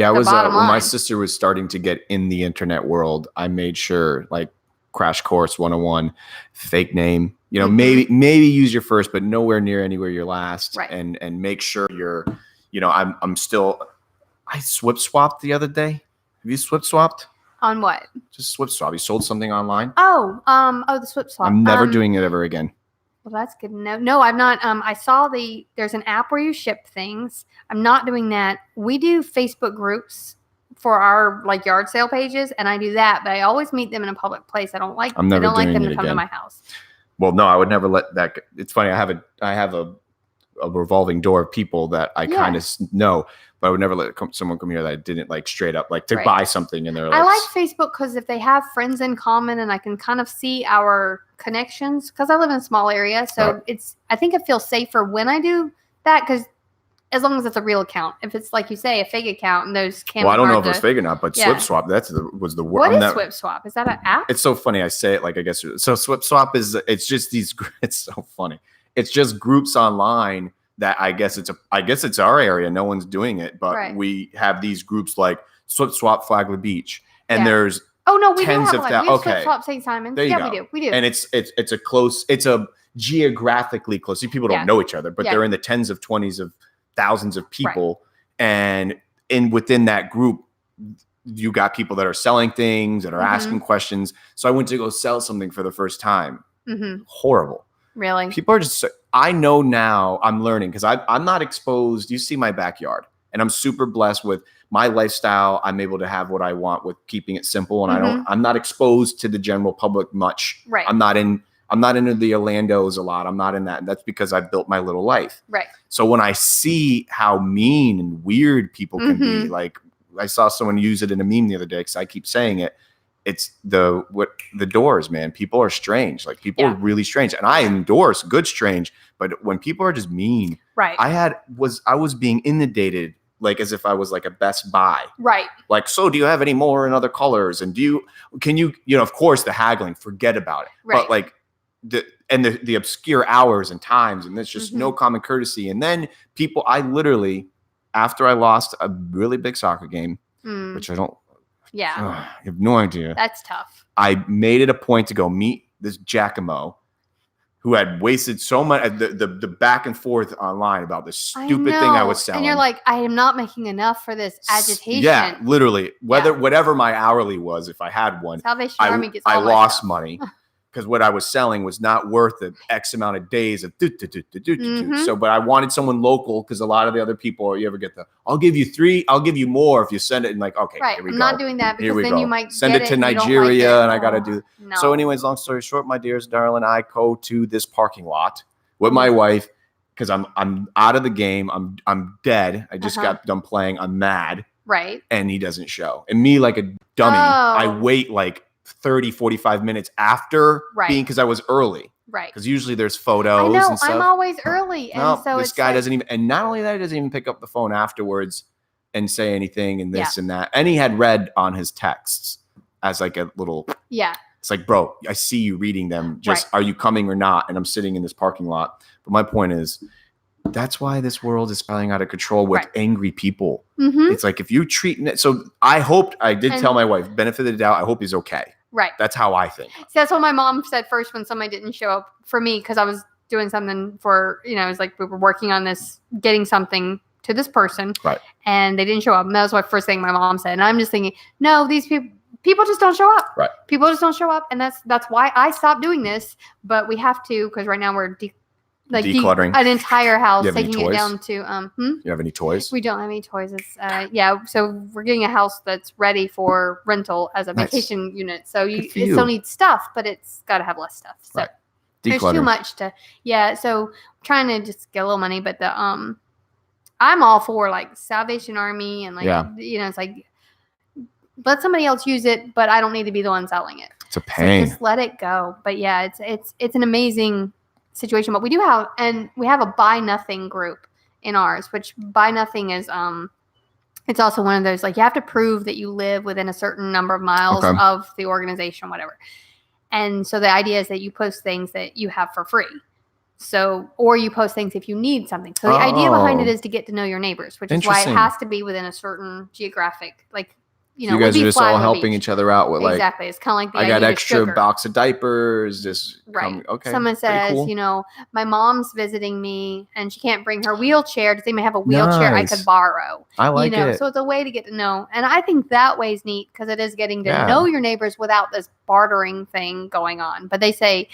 I was when my sister was starting to get in the internet world, I made sure, like, Crash Course 101, fake name, maybe use your first, but nowhere near anywhere your last. Right. And make sure you're, I swip swapped the other day. Have you swip swapped? On what? Just swip swap. You sold something online? The swip swap. I'm never doing it ever again. Well, that's good to know. No, I'm not. I saw there's an app where you ship things. I'm not doing that. We do Facebook groups for our yard sale pages, and I do that, but I always meet them in a public place. I don't like them to come to my house. Well, no, I would never let that. It's funny. I have a revolving door of people that I kind of know, but I would never let someone come here that I didn't straight up to buy something. And they're like, I like Facebook because if they have friends in common, and I can kind of see our connections, because I live in a small area. So I think it feels safer when I do that, because as long as it's a real account. If it's, like you say, a fake account, and those can't. Well, I don't know if it's fake or not, but Swip Swap, was the word. What is Swip Swap? Is that an app? It's so funny. I say it like I guess so. Swip Swap it's just these. It's so funny. It's just groups online that I guess it's our area. No one's doing it, but we have these groups like Swip Swap Flagler Beach, and there's we tens do of have one. Swip Swap St. Simons. There you go. We do. And it's a geographically close. See, people don't know each other, but they're in the tens of 20s of thousands of people, and within that group, you got people that are selling things, that are asking questions. So I went to go sell something for the first time. Horrible. Really? People are just. I know now. I'm learning, because I'm not exposed. You see my backyard, and I'm super blessed with my lifestyle. I'm able to have what I want with keeping it simple, and I'm not exposed to the general public much. Right. I'm not into the Orlandos a lot. I'm not in that. And that's because I've built my little life. Right. So when I see how mean and weird people can be, like I saw someone use it in a meme the other day, because I keep saying it. it's the doors, man. People are strange. Like people are really strange, and I endorse good strange. But when people are just mean, right? I was being inundated like as if I was like a Best Buy, right? Like, so do you have any more in other colors? And can you of course the haggling, forget about it. Right. But like the obscure hours and times, and there's just no common courtesy. And then people, I literally, after I lost a really big soccer game, which I don't. Yeah. I have no idea. That's tough. I made it a point to go meet this Giacomo who had wasted so much the back and forth online about this stupid thing I was selling. And you're like, I am not making enough for this agitation. Yeah, literally. Whatever my hourly was, if I had one, Salvation Army gets I all my lost stuff. money. Because what I was selling was not worth the X amount of days of So, but I wanted someone local because a lot of the other people, you ever get I'll give you 3, I'll give you more if you send it. And like, okay, right. here we I'm go. not doing that because then you might send it to Nigeria and I got to do. No. So anyways, long story short, my dears, darling, I go to this parking lot with my wife because I'm out of the game. I'm dead. I just got done playing. I'm mad. Right. And he doesn't show. And me like a dummy, I wait like 30, 45 minutes after being, because I was early. Right. Because usually there's photos and stuff. I'm always early. And no, so this guy doesn't even, and not only that, he doesn't even pick up the phone afterwards and say anything and this and that. And he had read on his texts as like a little, it's like, bro, I see you reading them. Just are you coming or not? And I'm sitting in this parking lot. But my point is, that's why this world is spiraling out of control with angry people. It's like, if you treat it, so I did tell my wife, benefit of the doubt, I hope he's okay. Right. That's how I think. So that's what my mom said first when somebody didn't show up for me, because I was doing something for, it was like we were working on this, getting something to this person. Right. And they didn't show up. And that was what first thing my mom said. And I'm just thinking, no, these people just don't show up. Right. People just don't show up. And that's why I stopped doing this. But we have to, because right now we're decluttering an entire house, taking it down to You have any toys? We don't have any toys. It's so we're getting a house that's ready for rental as a vacation unit. So it still needs stuff, but it's got to have less stuff. So there's too much to so trying to just get a little money, but I'm all for like Salvation Army and like it's like let somebody else use it, but I don't need to be the one selling it. It's a pain. So just let it go. But yeah, it's an amazing situation. But we have a buy nothing group in ours, which buy nothing is it's also one of those, like, you have to prove that you live within a certain number of miles of the organization, whatever. And so the idea is that you post things that you have for free. So, or you post things if you need something. So the idea behind it is to get to know your neighbors, which is why it has to be within a certain geographic, like, you guys are just all helping each other out with exactly. It's kind of like the I got extra sugar. Box of diapers. Just okay. Someone says, cool. My mom's visiting me and she can't bring her wheelchair. Does anyone have a wheelchair I could borrow? I like it. So it's a way to get to know. And I think that way is neat because it is getting to know your neighbors without this bartering thing going on. But they say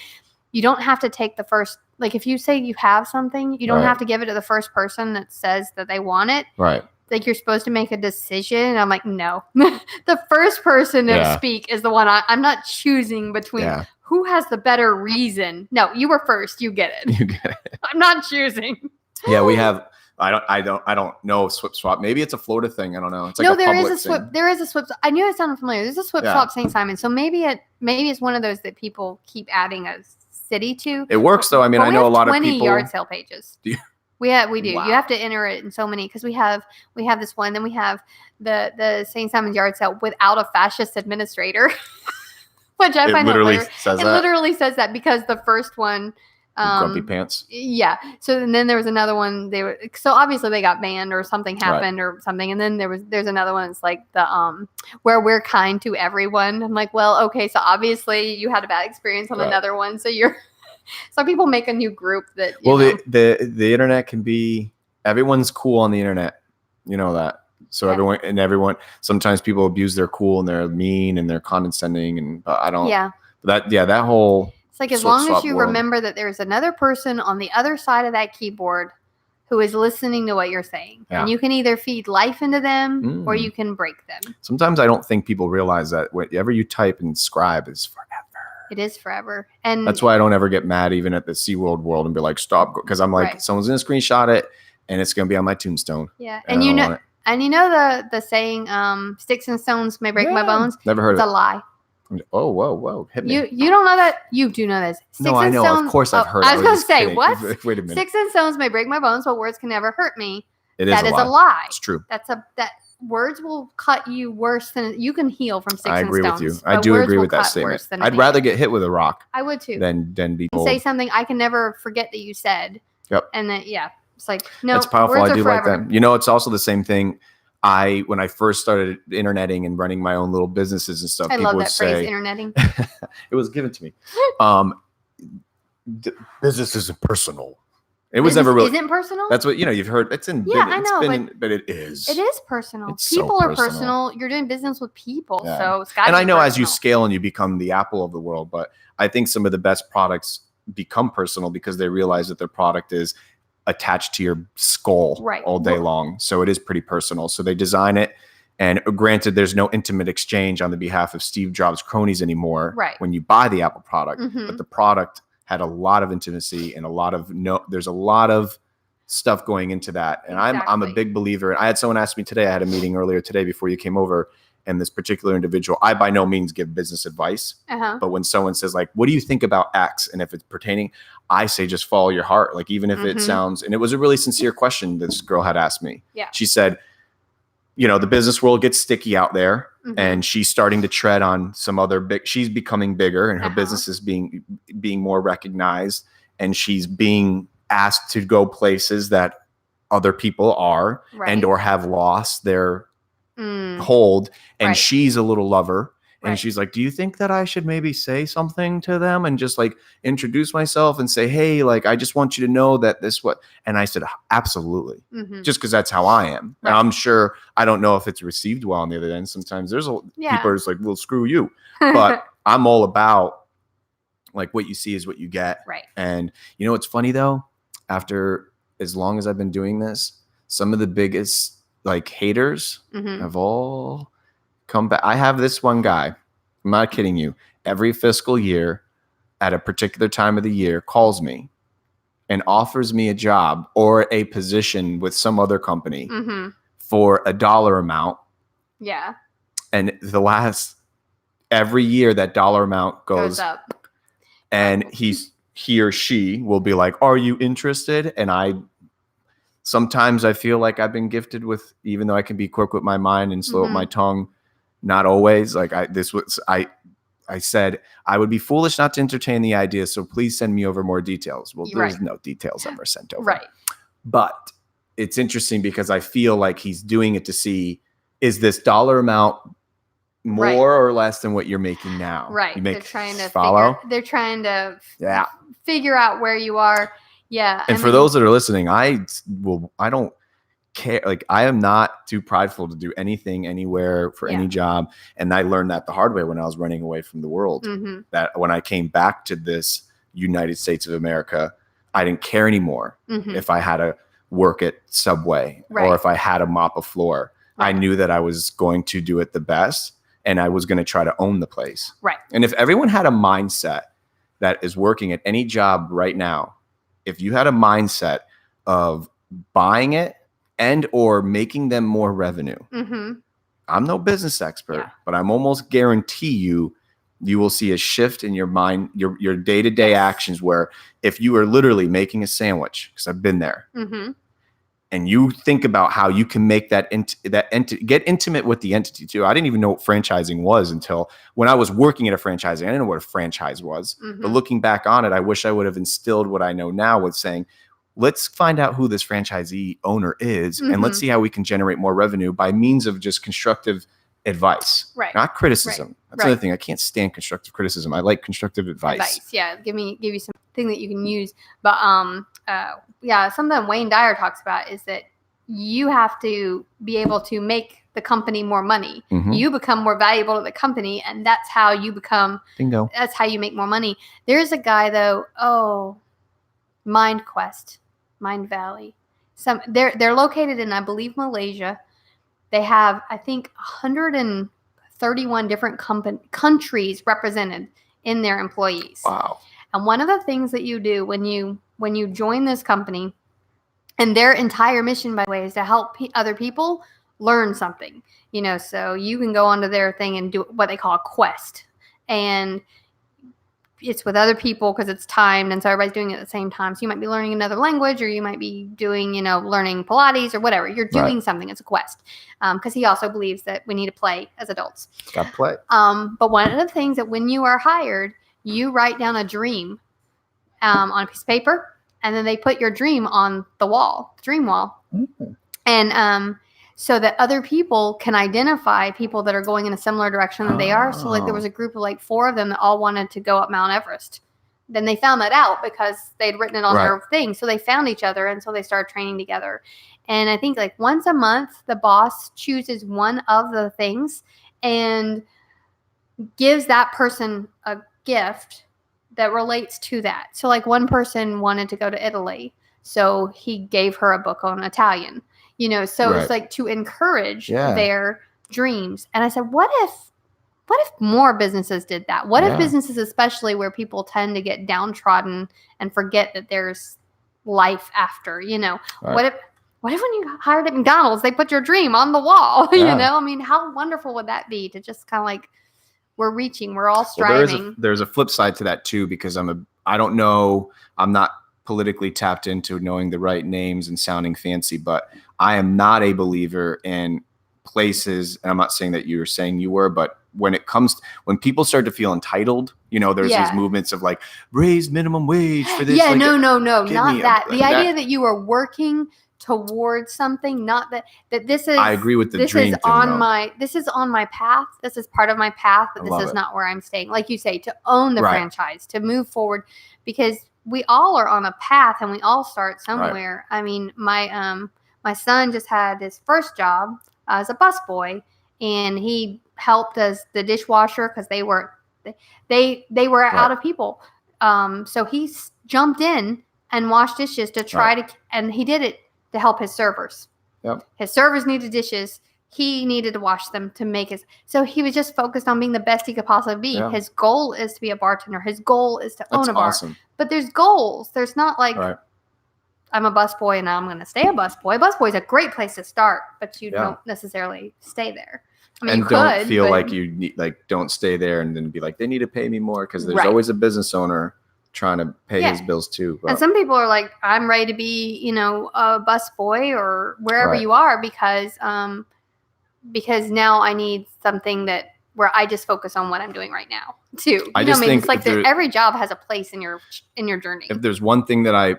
you don't have to take the first, like if you say you have something, you don't have to give it to the first person that says that they want it. Right. Like you're supposed to make a decision. And I'm like, no, the first person to speak is the one I'm not choosing between who has the better reason. No, you were first. You get it. You get it. I'm not choosing. Yeah, we have. I don't know Swip Swap. Maybe it's a Florida thing. I don't know. It's like there is a Swip. There is a Swip. I knew it sounded familiar. There's a Swip Swap St. Simon. So maybe it's one of those that people keep adding a city to. It works though. I mean, I know a lot of people. 20 yard sale pages. Do you? We do. Wow. You have to enter it in so many because we have this one. Then we have the St. Simon's yard sale without a fascist administrator, which I find hilarious. It literally says that because the first one, Grumpy Pants. Yeah. So and then there was another one. So obviously they got banned or something happened or something. And then there's another one. It's like the where we're kind to everyone. I'm like, well, okay. So obviously you had a bad experience on another one. So you're. Some people make a new group that. The internet can be, everyone's cool on the internet. You know that. So everyone. Sometimes people abuse their cool and they're mean and they're condescending and I don't. Yeah. That whole. It's like as long as you remember that there's another person on the other side of that keyboard who is listening to what you're saying, and you can either feed life into them or you can break them. Sometimes I don't think people realize that whatever you type and scribe is forever. It is forever. And that's why I don't ever get mad even at the SeaWorld world and be like, stop. Because I'm like, someone's going to screenshot it and it's going to be on my tombstone. Yeah. And you know the saying, sticks and stones may break my bones. Never heard of it. It's a lie. Oh, whoa. Hit me. You don't know that? You do know this. No, I know. Of course I've heard. I was going to say, kidding. what? Wait a minute. Sticks and stones may break my bones, but words can never hurt me. That is a lie. It's true. That words will cut you worse than you can heal from sticks and stones. I agree with you. I do agree with that statement. I'd rather get hit with a rock. I would too. Than be told. Say something I can never forget that you said. Yep. And then it's like, no, it's powerful. words I do forever. like that. You know, it's also the same thing. When I first started interneting and running my own little businesses and stuff, I people love would that say, phrase, interneting. It was given to me. Business isn't personal. It was never really. Isn't personal? That's what you've heard. It's in. Yeah, I know, but it is. It is personal. It's people so are personal. You're doing business with people, Yeah. so it's got. And I know personal. as you scale and you become the Apple of the world, but I think some of the best products become personal because they realize that their product is attached to your skull all day long. So it is pretty personal. So they design it. And granted, there's no intimate exchange on the behalf of Steve Jobs' cronies anymore when you buy the Apple product, but the product had a lot of intimacy and there's a lot of stuff going into that. And I'm a big believer. I had someone ask me today, I had a meeting earlier today before you came over, and this particular individual, I by no means give business advice, but when someone says like, what do you think about X? And if it's pertaining, I say, just follow your heart. Like, even if it sounds, and it was a really sincere question this girl had asked me. Yeah. She said, the business world gets sticky out there, and she's starting to tread on some other she's becoming bigger, and her business is being more recognized, and she's being asked to go places that other people are and or have lost their hold, and she's a little lover. And she's like, do you think that I should maybe say something to them and just like introduce myself and say, hey, like, I just want you to know that and I said, absolutely. Just because that's how I am. And I'm sure, I don't know if it's received well on the other end. Sometimes people are just like, well, screw you. But I'm all about like, what you see is what you get. Right. And it's funny though, after as long as I've been doing this, some of the biggest like haters have all come back. I have this one guy, I'm not kidding you, every fiscal year at a particular time of the year calls me and offers me a job or a position with some other company for a dollar amount. Yeah. And every year that dollar amount goes up. And he or she will be like, are you interested? And sometimes I feel like I've been gifted with, even though I can be quick with my mind and slow with my tongue, not always. Like I said, I would be foolish not to entertain the idea. So please send me over more details. Well, there's no details ever sent over. Right. But it's interesting because I feel like he's doing it to see, is this dollar amount more or less than what you're making now? Right. They're trying to figure out where you are. Yeah. And for those that are listening, I don't care. Like, I am not too prideful to do anything anywhere for any job. And I learned that the hard way when I was running away from the world, that when I came back to this United States of America, I didn't care anymore if I had to work at Subway or if I had to mop a floor. I knew that I was going to do it the best and I was going to try to own the place. Right. And if everyone had a mindset that is working at any job right now, if you had a mindset of buying it and or making them more revenue. I'm no business expert, but I'm almost guarantee you will see a shift in your mind, your day-to-day actions, where if you are literally making a sandwich, because I've been there, and you think about how you can make get intimate with the entity too. I didn't even know what franchising was until when I was working at a franchising. I didn't know what a franchise was. But looking back on it, I wish I would have instilled what I know now with saying, let's find out who this franchisee owner is, and let's see how we can generate more revenue by means of just constructive advice, not criticism. That's another thing. I can't stand constructive criticism. I like constructive advice. Yeah, give you something that you can use. But something Wayne Dyer talks about is that you have to be able to make the company more money. You become more valuable to the company, and that's how you become. Bingo. That's how you make more money. There's a guy though. Mind Valley. They're located in, I believe, Malaysia. They have, I think, 131 different countries represented in their employees. Wow. And one of the things that you do when you join this company, and their entire mission, by the way, is to help other people learn something. So you can go onto their thing and do what they call a quest. and it's with other people because it's timed, and so everybody's doing it at the same time. So you might be learning another language, or you might be doing, learning Pilates or whatever. You're doing something. It's a quest. Because he also believes that we need to play as adults. Got to play. But one of the things that when you are hired, you write down a dream on a piece of paper, and then they put your dream on the wall, the dream wall. Mm-hmm. And so that other people can identify people that are going in a similar direction than they are. So like there was a group of like 4 of them that all wanted to go up Mount Everest. Then they found that out because they'd written it on their thing. So they found each other, and so they started training together. And I think like once a month, the boss chooses one of the things and gives that person a gift that relates to that. So like one person wanted to go to Italy, so he gave her a book on Italian. So it's like to encourage their dreams. And I said, what if more businesses did that? What if businesses, especially where people tend to get downtrodden and forget that there's life after, what if when you hired at McDonald's, they put your dream on the wall, I mean, how wonderful would that be to just kind of like, we're all striving. Well, there's a flip side to that too, because I don't know, I'm not politically tapped into knowing the right names and sounding fancy, but I am not a believer in places, and I'm not saying that you're saying you were, but when people start to feel entitled, there's these movements of like raise minimum wage for this. Yeah, no, not that. The idea that you are working towards something, not that this is. I agree with the dream thing. This is on my path. This is part of my path, but this is not where I'm staying. Like you say, to own the franchise, to move forward, because we all are on a path and we all start somewhere. Right. I mean, my son just had his first job as a busboy, and he helped as the dishwasher because they were out of people. So he jumped in and washed dishes to try and he did it to help his servers. Yep. His servers needed dishes. He needed to wash them to make so he was just focused on being the best he could possibly be. Yeah. His goal is to be a bartender. His goal is to own a bar. Awesome. But there's goals. There's not like I'm a busboy and I'm going to stay a busboy. Busboy is a great place to start, but you don't necessarily stay there. I mean, and don't feel like you need, don't stay there and then be like, they need to pay me more, because there's always a business owner trying to pay his bills too. But. And some people are like, I'm ready to be, a busboy or wherever you are because now I need something where I just focus on what I'm doing right now too. I think it's like every job has a place in your journey. If there's one thing that I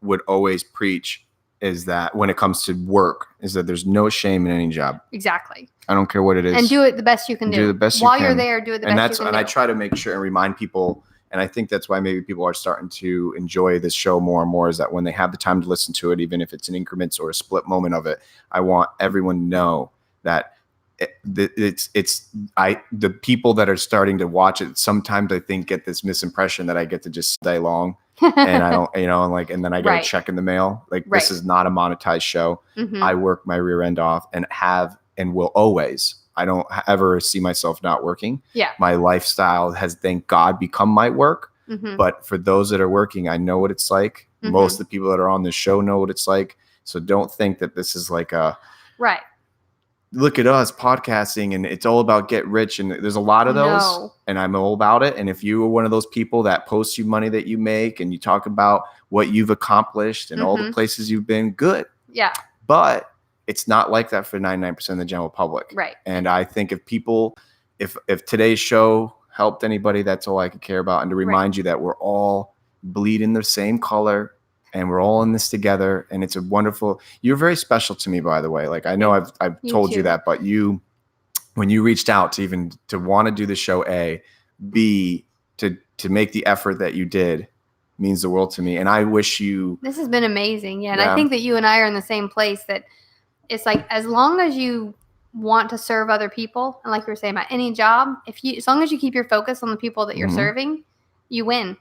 would always preach is that when it comes to work, is that there's no shame in any job. Exactly. I don't care what it is. And do it the best you can do. Do the best while you can. You're there, do it the best you can do. And I try to make sure and remind people, and I think that's why maybe people are starting to enjoy this show more and more, is that when they have the time to listen to it, even if it's in increments or a split moment of it, I want everyone to know that the people that are starting to watch it, sometimes I think get this misimpression that I get to just stay long and I don't, and then I get a check in the mail. This is not a monetized show. Mm-hmm. I work my rear end off and have, and will always. I don't ever see myself not working. Yeah. My lifestyle has, thank God, become my work. Mm-hmm. But for those that are working, I know what it's like. Mm-hmm. Most of the people that are on this show know what it's like. So don't think that this is like a look at us podcasting and it's all about get rich. And there's a lot of those and I'm all about it. And if you are one of those people that posts you money that you make and you talk about what you've accomplished and all the places you've been, good. Yeah. But it's not like that for 99% of the general public. Right. And I think if today's show helped anybody, that's all I could care about. And to remind you that we're all bleeding the same color and we're all in this together. And it's you're very special to me, by the way. Like, I know I've told you that, but when you reached out to want to do the show, B, to make the effort that you did, means the world to me. And I wish this has been amazing. Yeah. And I think that you and I are in the same place, that it's like, as long as you want to serve other people, and like you were saying about any job, as long as you keep your focus on the people that you're serving, you win.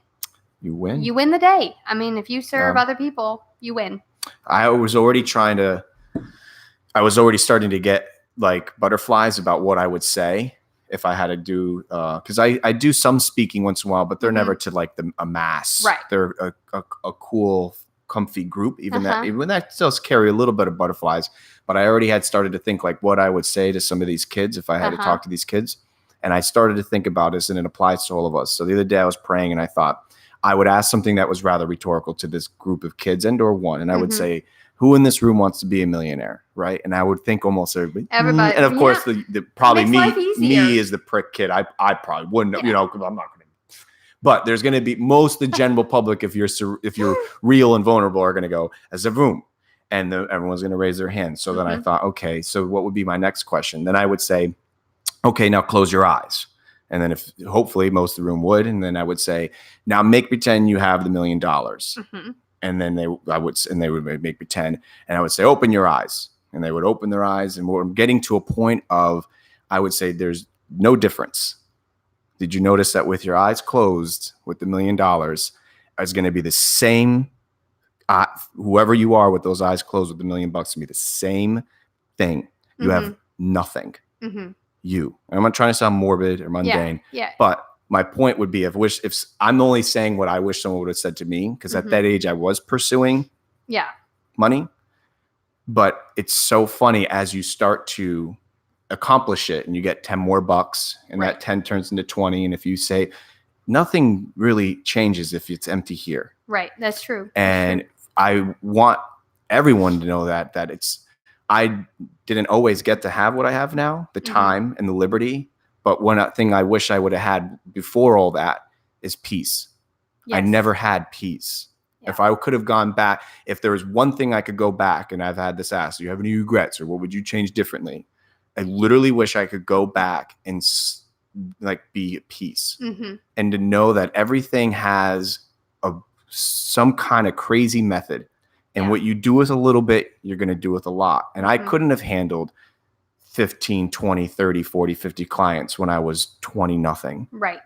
You win. You win the day. I mean, if you serve other people, you win. I was already starting to get like butterflies about what I would say if I had to do, because I do some speaking once in a while, but they're never to like a mass. Right. They're a cool, comfy group. Even that does carry a little bit of butterflies. But I already had started to think like what I would say to some of these kids if I had to talk to these kids. And I started to think about this, and it applies to all of us. So the other day I was praying, and I thought I would ask something that was rather rhetorical to this group of kids or one. And I would say, who in this room wants to be a millionaire? Right. And I would think almost everybody. And of course, the probably me is the prick kid. I probably wouldn't, you know, because I'm not going to. But there's going to be most of the general public, if you're real and vulnerable, are going to go as a room, and everyone's going to raise their hand. So then I thought, okay, so what would be my next question? Then I would say, okay, now close your eyes. And then if hopefully most of the room would, and then I would say, now make pretend you have the $1 million. And then they would make pretend, and I would say, open your eyes, and they would open their eyes. And we're getting to a point of, I would say, there's no difference. Did you notice that with your eyes closed, with the $1 million, is going to be the same? Whoever you are with those eyes closed with the $1 million bucks, to be the same thing. You have nothing. You. And I'm not trying to sound morbid or mundane, but my point would be, if I'm only saying what I wish someone would have said to me, because at that age I was pursuing money. But it's so funny as you start to accomplish it, and you get 10 more bucks, and that 10 turns into 20. And if you say, nothing really changes if it's empty here. Right. That's true. And I want everyone to know that I didn't always get to have what I have now, the time and the liberty. But one thing I wish I would have had before all that is peace. Yes. I never had peace. Yeah. If I could have gone back, if there was one thing I could go back, and I've had this asked, do you have any regrets, or what would you change differently? I literally wish I could go back and be at peace, and to know that everything has some kind of crazy method, and what you do with a little bit, you're going to do with a lot. And I couldn't have handled 15, 20, 30, 40, 50 clients when I was 20 nothing. Right.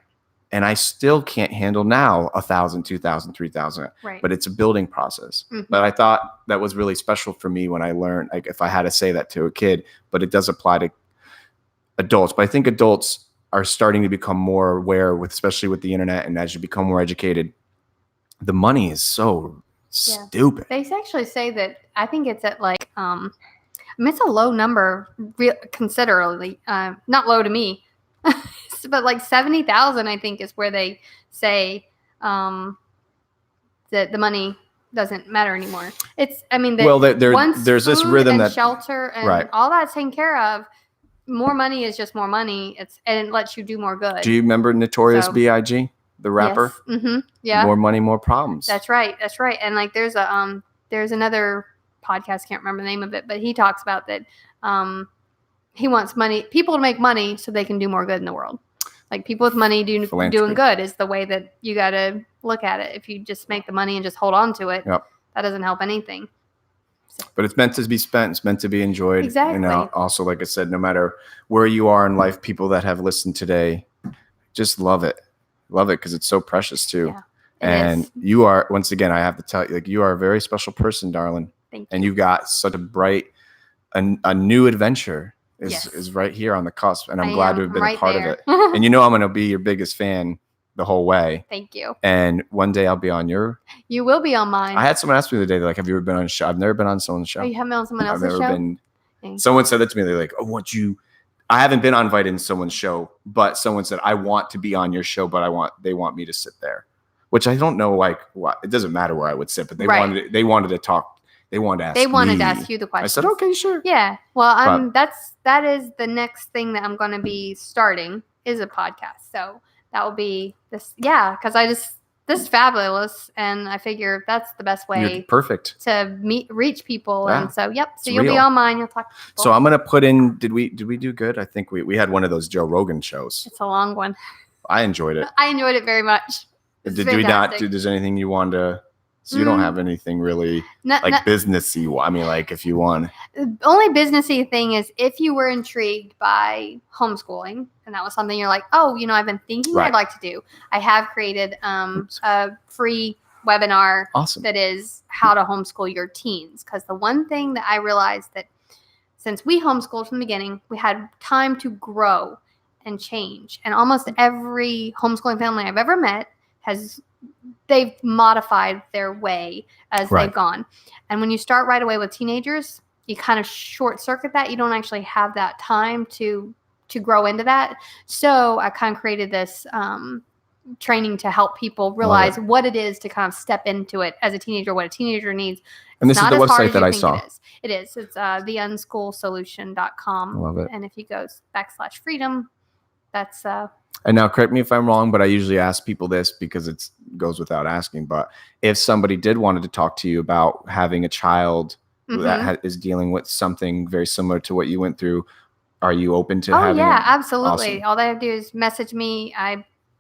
And I still can't handle now 1,000, 2,000, 3,000. Right. But it's a building process. But I thought that was really special for me when I learned, like, if I had to say that to a kid, but it does apply to adults. But I think adults are starting to become more aware, especially with the internet, and as you become more educated, the money is so stupid. They actually say that, I think it's at like, it's a low number, considerably, not low to me, but like 70,000, I think, is where they say that the money doesn't matter anymore. It's, there's this rhythm that shelter and all that's taken care of. More money is just more money. And it lets you do more good. Do you remember Notorious B.I.G., the rapper? Yes. Yeah. More money, more problems. That's right. That's right. And like there's another podcast, can't remember the name of it, but he talks about that. He wants people to make money so they can do more good in the world. Like people with money doing good is the way that you got to look at it. If you just make the money and just hold on to it, that doesn't help anything. So. But it's meant to be spent. It's meant to be enjoyed. Exactly. Also, like I said, no matter where you are in life, people that have listened today, just love it. Love it because it's so precious too. Yeah, and you are, once again, I have to tell you, like, you are a very special person, darling. Thank you. And you've got such a bright, a new adventure is right here on the cusp. And I'm glad to have been a part of it. And I'm going to be your biggest fan the whole way. Thank you. And one day I'll be on You will be on mine. I had someone ask me the other day, like, have you ever been on a show? I've never been on someone's show. Oh, you haven't been on someone else's show? I've never been. Someone said that to me. They're like, I haven't been invited in someone's show, but someone said, I want to be on your show, but they want me to sit there, which I don't know, like, what, it doesn't matter where I would sit, but they wanted to talk. They wanted to ask They wanted to ask you the question. I said, okay, sure. Yeah. Well, that is the next thing that I'm going to be starting is a podcast. So that will be this. Yeah. Cause this is fabulous. And I figure that's the best way. Perfect. To reach people. Yeah. And so, So you'll be on mine. You'll talk to people. So I'm going to put in, did we do good? I think we had one of those Joe Rogan shows. It's a long one. I enjoyed it. I enjoyed it very much. Did we not do, there's anything you wanted to, so you don't have anything really businessy. I mean, like if you want. The only businessy thing is if you were intrigued by homeschooling and that was something you're like, oh, I've been thinking I'd like to do. I have created a free webinar that is how to homeschool your teens. Because the one thing that I realized that since we homeschooled from the beginning, we had time to grow and change. And almost every homeschooling family I've ever met they've modified their way as they've gone. And when you start right away with teenagers, you kind of short circuit that. You don't actually have that time to to grow into that. So I kind of created this training to help people realize what it is to kind of step into it as a teenager, what a teenager needs. And this is the website that I saw. It is. It's theunschoolsolution.com. I love it. And if you go /freedom, that's and now correct me if I'm wrong, but I usually ask people this because it goes without asking. But if somebody did wanted to talk to you about having a child that is dealing with something very similar to what you went through, are you open to having? Oh yeah, absolutely. Awesome. All they have to do is message me.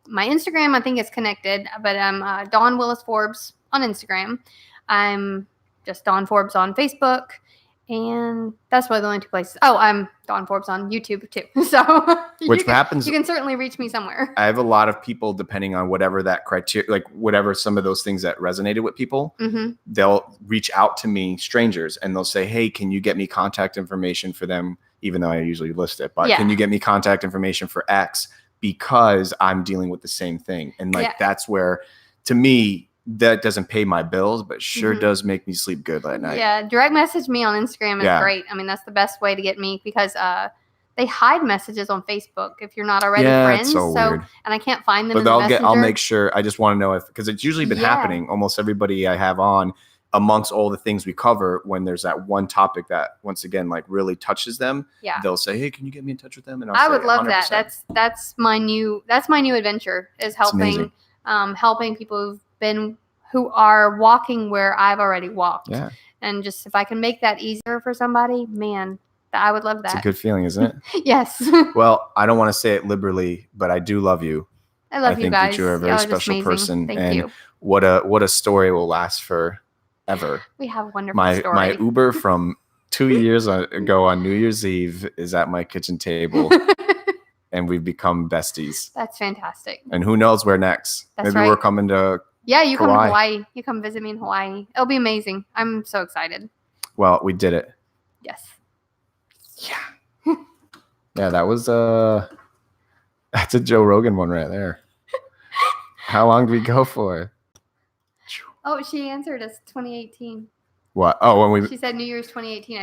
My Instagram, I think it's connected, but I'm Dawn Forbes on Instagram. I'm just Dawn Forbes on Facebook. And that's probably the only two places. Oh, I'm Dawn Forbes on YouTube too. So which happens. You can certainly reach me somewhere. I have a lot of people, depending on whatever that criteria, like whatever some of those things that resonated with people, they'll reach out to me, strangers, and they'll say, hey, can you get me contact information for them? Even though I usually list it, but can you get me contact information for X because I'm dealing with the same thing? And that's where, to me, that doesn't pay my bills, but sure does make me sleep good at night. Yeah, direct message me on Instagram is great. I mean, that's the best way to get me because they hide messages on Facebook if you're not already friends. So weird. And I can't find them. But I'll make sure. I just want to know because it's usually been happening. Almost everybody I have on, amongst all the things we cover, when there's that one topic that once again like really touches them, they'll say, "Hey, can you get me in touch with them?" And I would love 100%. That. That's my new adventure is helping helping people who are walking where I've already walked. Yeah. And just if I can make that easier for somebody, man, I would love that. It's a good feeling, isn't it? Yes. Well, I don't want to say it liberally, but I do love you. I love you guys. I think that you're a very special person. Thank you. What a story will last forever. We have a wonderful story. My Uber from 2 years ago on New Year's Eve is at my kitchen table. And we've become besties. That's fantastic. And who knows where next? Maybe we're coming to you come to Hawaii. You come visit me in Hawaii. It'll be amazing. I'm so excited. Well, we did it. Yes. Yeah. Yeah, that was that's a Joe Rogan one right there. How long did we go for? Oh, she answered us 2018. What? Oh, when she said New Year's 2018.